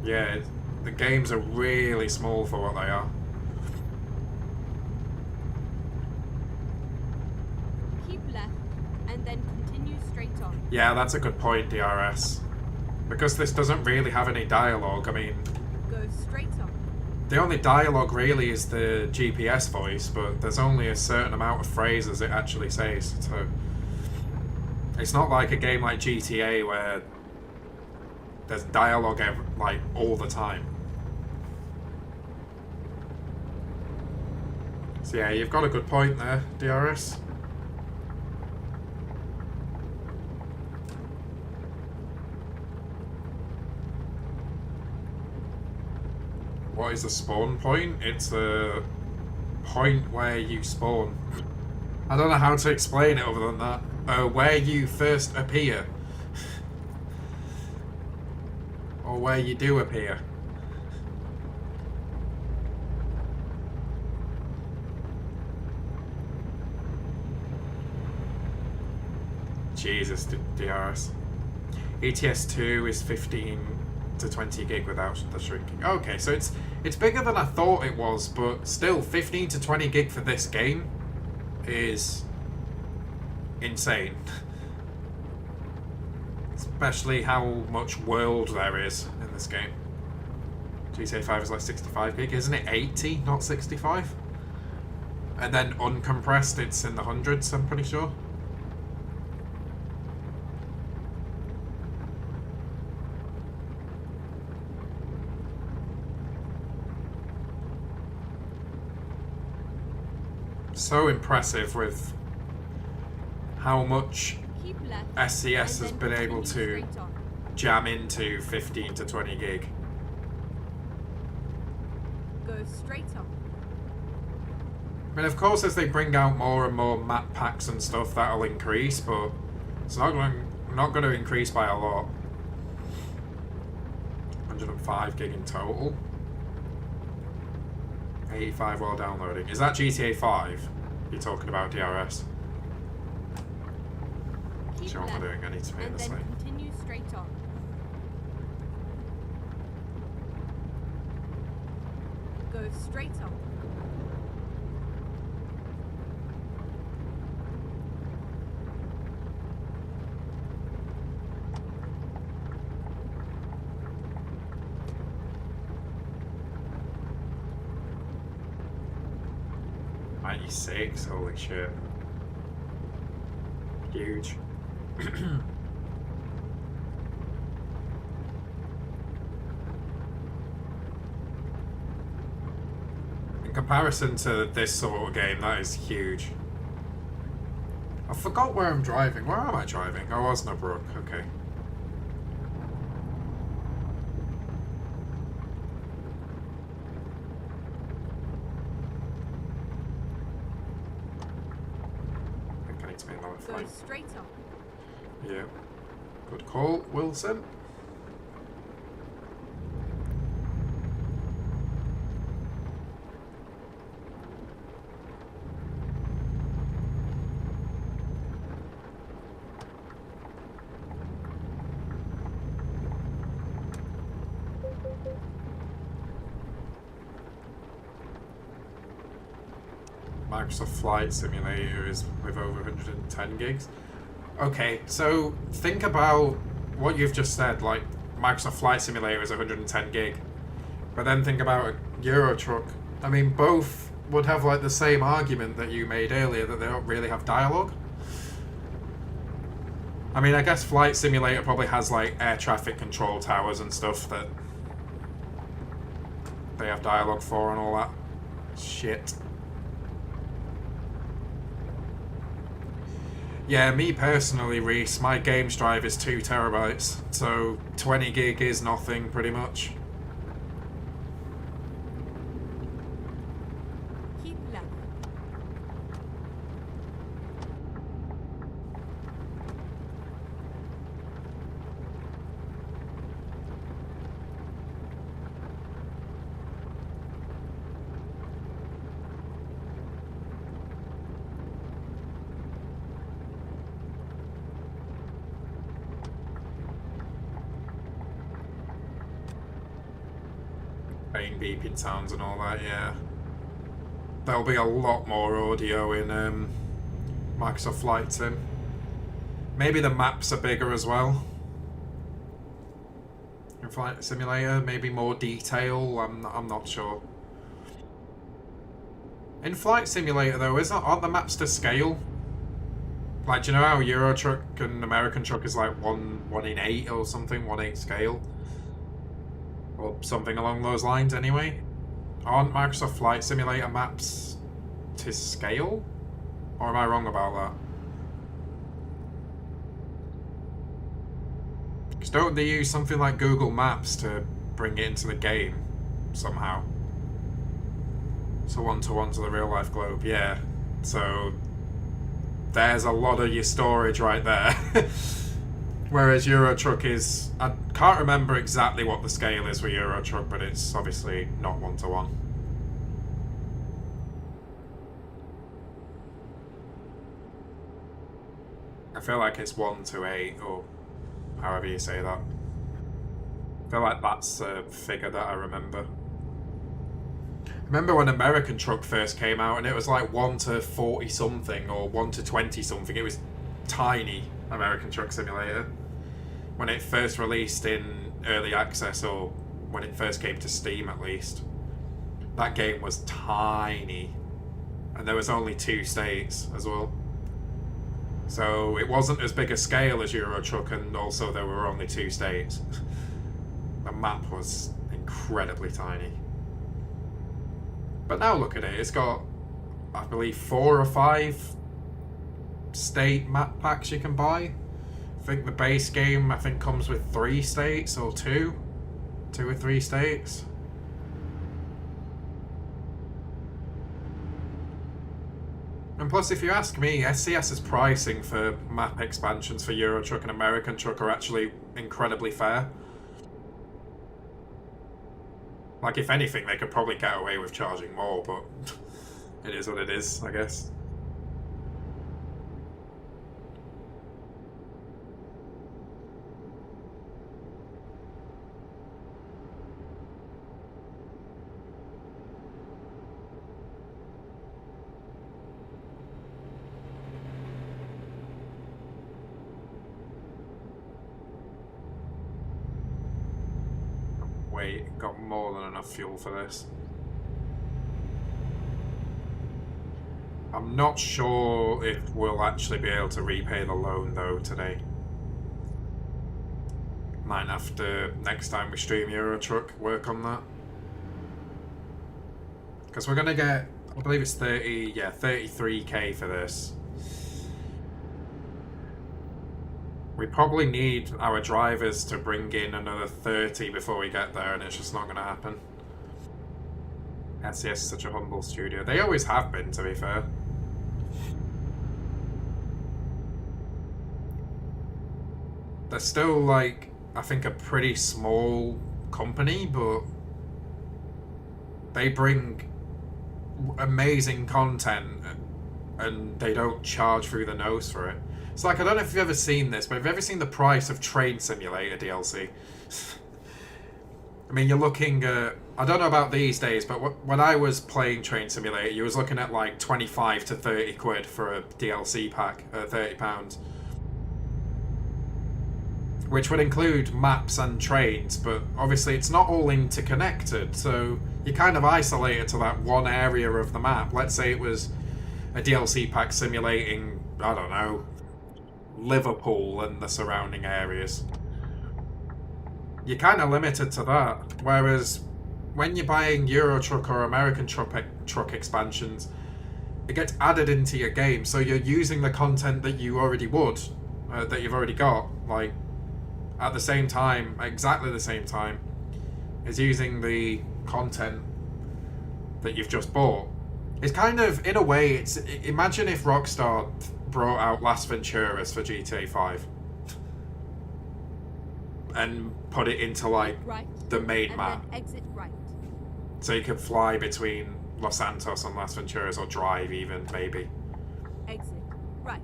yeah, the games are really small for what they are. left and then continue straight on. Yeah, that's a good point, DRS. Because this doesn't really have any dialogue, I mean... Go straight on. The only dialogue really is the GPS voice, but there's only a certain amount of phrases it actually says, so... It's not like a game like GTA where there's dialogue like all the time. So yeah, you've got a good point there, DRS. What is a spawn point? It's a point where you spawn. I don't know how to explain it other than that. Where you first appear. Or where you do appear. Jesus, DRS. ETS2 is 15 to 20 gig without the shrinking. Okay, so it's bigger than I thought it was, but still 15 to 20 gig for this game is insane. Especially how much world there is in this game. GTA 5 is like 65 gig, isn't it? 80, not 65? And then uncompressed, it's in the hundreds, I'm pretty sure. So impressive with how much SCS has been able to jam into 15 to 20 gig. Go straight on. I mean, of course, as they bring out more and more map packs and stuff, that'll increase, but it's not going to increase by a lot. 105 gig in total. 85 while downloading. Is that GTA 5 you're talking about, DRS? Sure what we're doing, I need to be in the same. Continue straight on. Go straight on. .96, holy shit. Huge. In comparison to this sort of game, that is huge. I forgot where I'm driving. Where am I driving? Oh, Osnabrück. Okay. I think I need to make another flight. Go straight on. Yeah. Good call, Wilson. Microsoft Flight Simulator is with over 110 gigs. Okay, so think about what you've just said, like Microsoft Flight Simulator is 110 gig. But then think about a Euro Truck. I mean, both would have like the same argument that you made earlier, that they don't really have dialogue. I mean, I guess Flight Simulator probably has like air traffic control towers and stuff that they have dialogue for and all that shit. Yeah, me personally, Reese, my games drive is 2 terabytes, so 20 gig is nothing, pretty much. Keep left. Beeping sounds and all that, yeah. There'll be a lot more audio in Microsoft Flight Sim. Maybe the maps are bigger as well. In Flight Simulator, maybe more detail. I'm not sure. In Flight Simulator though, aren't the maps to scale? Like, do you know how Euro Truck and American Truck is like 1 in 8 or something, 1/8 scale? Or something along those lines anyway? Aren't Microsoft Flight Simulator maps to scale? Or am I wrong about that? Because don't they use something like Google Maps to bring it into the game somehow? So one-to-one to the real-life globe, yeah. So there's a lot of your storage right there. Whereas Euro Truck is... I can't remember exactly what the scale is for Euro Truck, but it's obviously not one-to-one. I feel like it's 1:8, or however you say that. I feel like that's a figure that I remember. I remember when American Truck first came out and it was like 1:40 something or 1:20 something. It was tiny, American Truck Simulator. When it first released in early access, or when it first came to Steam at least. That game was tiny. And there was only 2 states as well. So it wasn't as big a scale as Euro Truck, and also there were only 2 states. The map was incredibly tiny. But now look at it, it's got, I believe, 4 or 5 state map packs you can buy. I think the base game, comes with 3 states, or 2 or 3 states. And plus, if you ask me, SCS's pricing for map expansions for Euro Truck and American Truck are actually incredibly fair. Like, if anything, they could probably get away with charging more, but it is what it is, I guess. Wait, got more than enough fuel for this. I'm not sure if we'll actually be able to repay the loan though today. Might have to, next time we stream Euro Truck, work on that. Because we're gonna get, I believe it's 33k for this. We probably need our drivers to bring in another 30 before we get there, and it's just not going to happen. SCS is such a humble studio. They always have been, to be fair. They're still, like, I think a pretty small company, but they bring amazing content and they don't charge through the nose for it. It's like, I don't know if you've ever seen this, but have you ever seen the price of Train Simulator DLC? I mean, you're looking at... I don't know about these days, but when I was playing Train Simulator, you was looking at like 25 to 30 quid for a DLC pack, £30. Which would include maps and trains, but obviously it's not all interconnected, so you're kind of isolated to that one area of the map. Let's say it was a DLC pack simulating, I don't know, Liverpool and the surrounding areas. You're kind of limited to that. Whereas when you're buying Euro Truck or American Truck expansions, it gets added into your game, so you're using the content that you already would, that you've already got, like at the same time, exactly the same time, as using the content that you've just bought. It's kind of, in a way, it's, imagine if Rockstar brought out Las Venturas for GTA 5 and put it into like the main map, exit right. So you could fly between Los Santos and Las Venturas, or drive even, maybe. Exit right.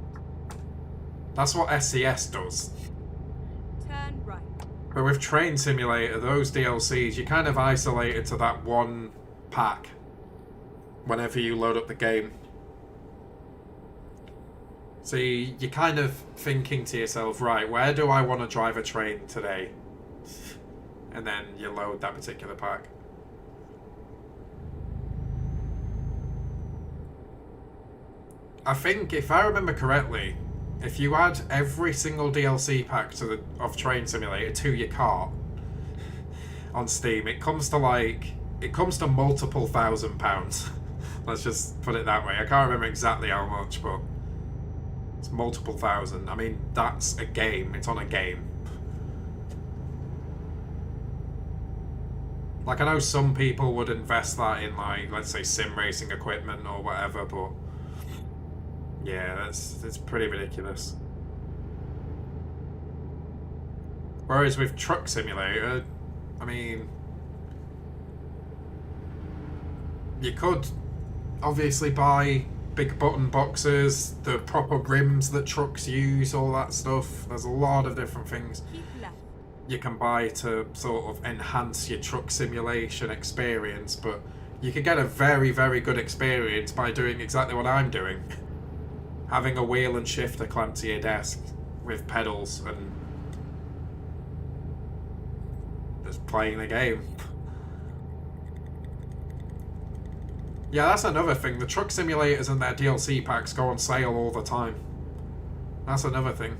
That's what SCS does. Turn right. But with Train Simulator, those DLCs, you're kind of isolated to that one pack whenever you load up the game. So you're kind of thinking to yourself, right, where do I want to drive a train today? And then you load that particular pack. I think, if I remember correctly, if you add every single DLC pack of Train Simulator to your cart on Steam, it comes to multiple £1,000s. Let's just put it that way. I can't remember exactly how much, but it's multiple thousand. I mean, that's a game. It's on a game. Like, I know some people would invest that in, like, let's say sim racing equipment or whatever, but yeah, it's pretty ridiculous. Whereas with Truck Simulator, I mean, you could obviously buy big button boxes, the proper rims that trucks use, all that stuff. There's a lot of different things you can buy to sort of enhance your truck simulation experience, but you can get a very, very good experience by doing exactly what I'm doing. Having a wheel and shifter clamped to your desk with pedals and just playing the game. Yeah, that's another thing. The truck simulators and their DLC packs go on sale all the time. That's another thing.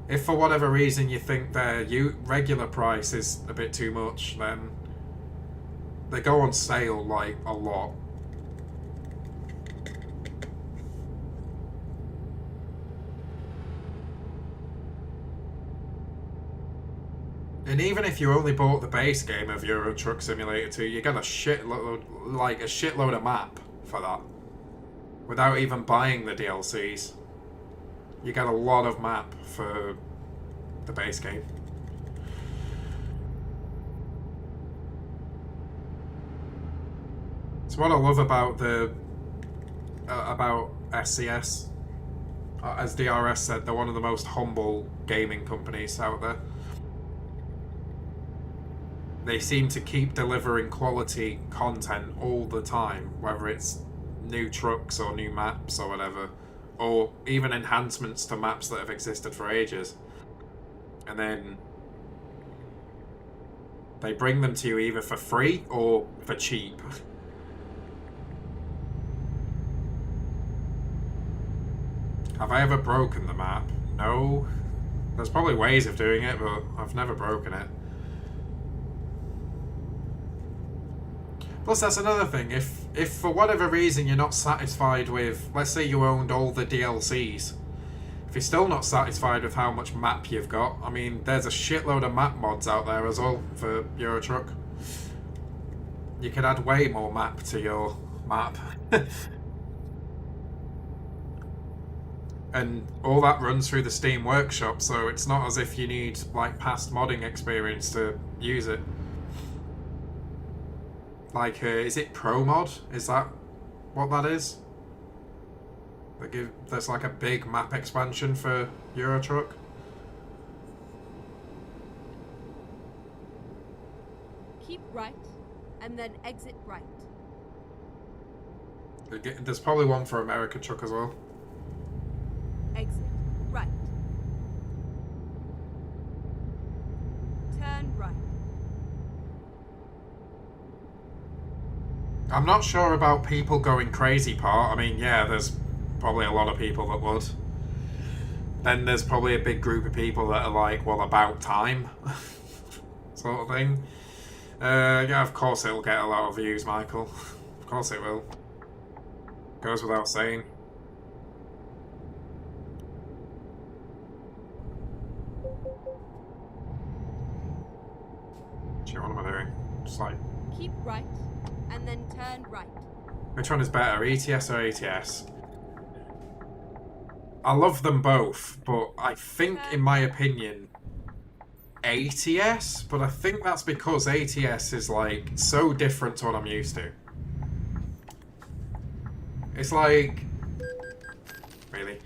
If for whatever reason you think their regular price is a bit too much, then they go on sale, like, a lot. And even if you only bought the base game of Euro Truck Simulator 2, you get a shitload of map for that. Without even buying the DLCs. You get a lot of map for the base game. It's what I love about about SCS. As DRS said, they're one of the most humble gaming companies out there. They seem to keep delivering quality content all the time, whether it's new trucks or new maps or whatever, or even enhancements to maps that have existed for ages. And then they bring them to you either for free or for cheap. Have I ever broken the map? No. There's probably ways of doing it, but I've never broken it. Plus, that's another thing. If for whatever reason you're not satisfied with, let's say you owned all the DLCs, if you're still not satisfied with how much map you've got, I mean, there's a shitload of map mods out there as well for Euro Truck. You could add way more map to your map. And all that runs through the Steam Workshop, so it's not as if you need, like, past modding experience to use it. Like, is it Pro Mod? Is that what that is? There's like a big map expansion for Euro Truck. Keep right, and then exit right. There's probably one for America Truck as well. Exit right. Turn right. I'm not sure about people going crazy part. I mean, yeah, there's probably a lot of people that would. Then there's probably a big group of people that are like, well, about time. Sort of thing. Yeah, of course it'll get a lot of views, Michael. Of course it will. Goes without saying. Shit, what am I doing? Just like... Keep right, and then turn right. Which one is better, ETS or ATS? I love them both, but I think, in my opinion, ATS, but I think that's because ATS is, like, so different to what I'm used to. It's like... Really?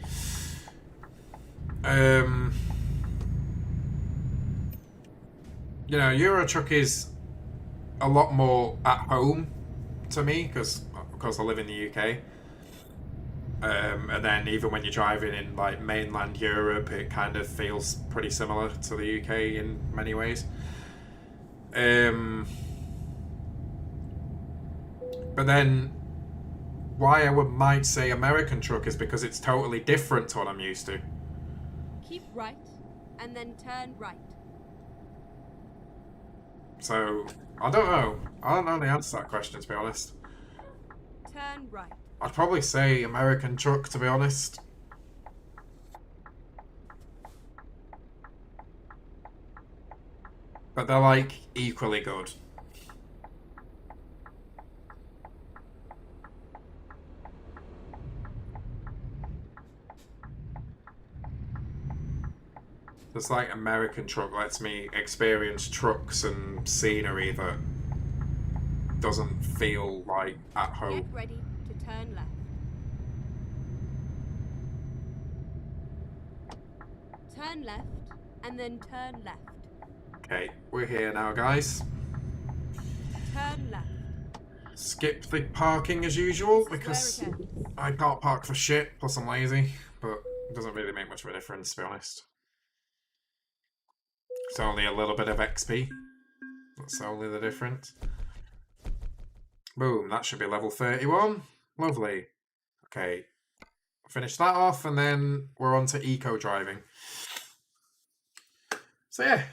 You know, Euro Truck is a lot more at home to me, because, of course, I live in the UK. And then even when you're driving in like mainland Europe, it kind of feels pretty similar to the UK in many ways. But then why I might say American truck is because it's totally different to what I'm used to. Keep right, and then turn right. So, I don't know. I don't know the answer to that question, to be honest. Turn right. I'd probably say American truck, to be honest. But they're like equally good. It's like American truck lets me experience trucks and scenery that doesn't feel like at home. Get ready to turn left. Turn left, and then turn left. Okay, we're here now, guys. Turn left. Skip the parking as usual because Square it ends. I can't park for shit, plus I'm lazy, but it doesn't really make much of a difference, to be honest. It's only a little bit of XP. That's only the difference. Boom, that should be level 31. Lovely. Okay, finish that off and then we're on to eco driving. So yeah,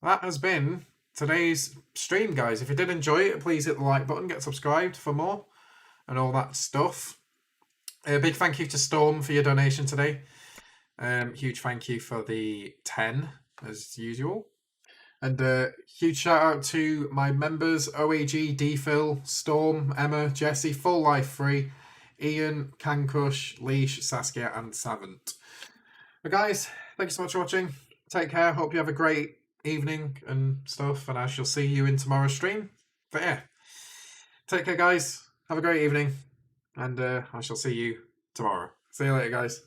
that has been today's stream, guys. If you did enjoy it, please hit the like button, get subscribed for more and all that stuff. A big thank you to Storm for your donation today. Huge thank you for the 10 as usual. And huge shout out to my members, OAG, DeFil, Storm, Emma, Jesse, Full Life Free, Ian, KANKOUSH, Leash, Saskia and Savant. But guys, thank you so much for watching. Take care, hope you have a great evening and stuff, and I shall see you in tomorrow's stream. But yeah, take care guys, have a great evening, and I shall see you tomorrow. See you later guys.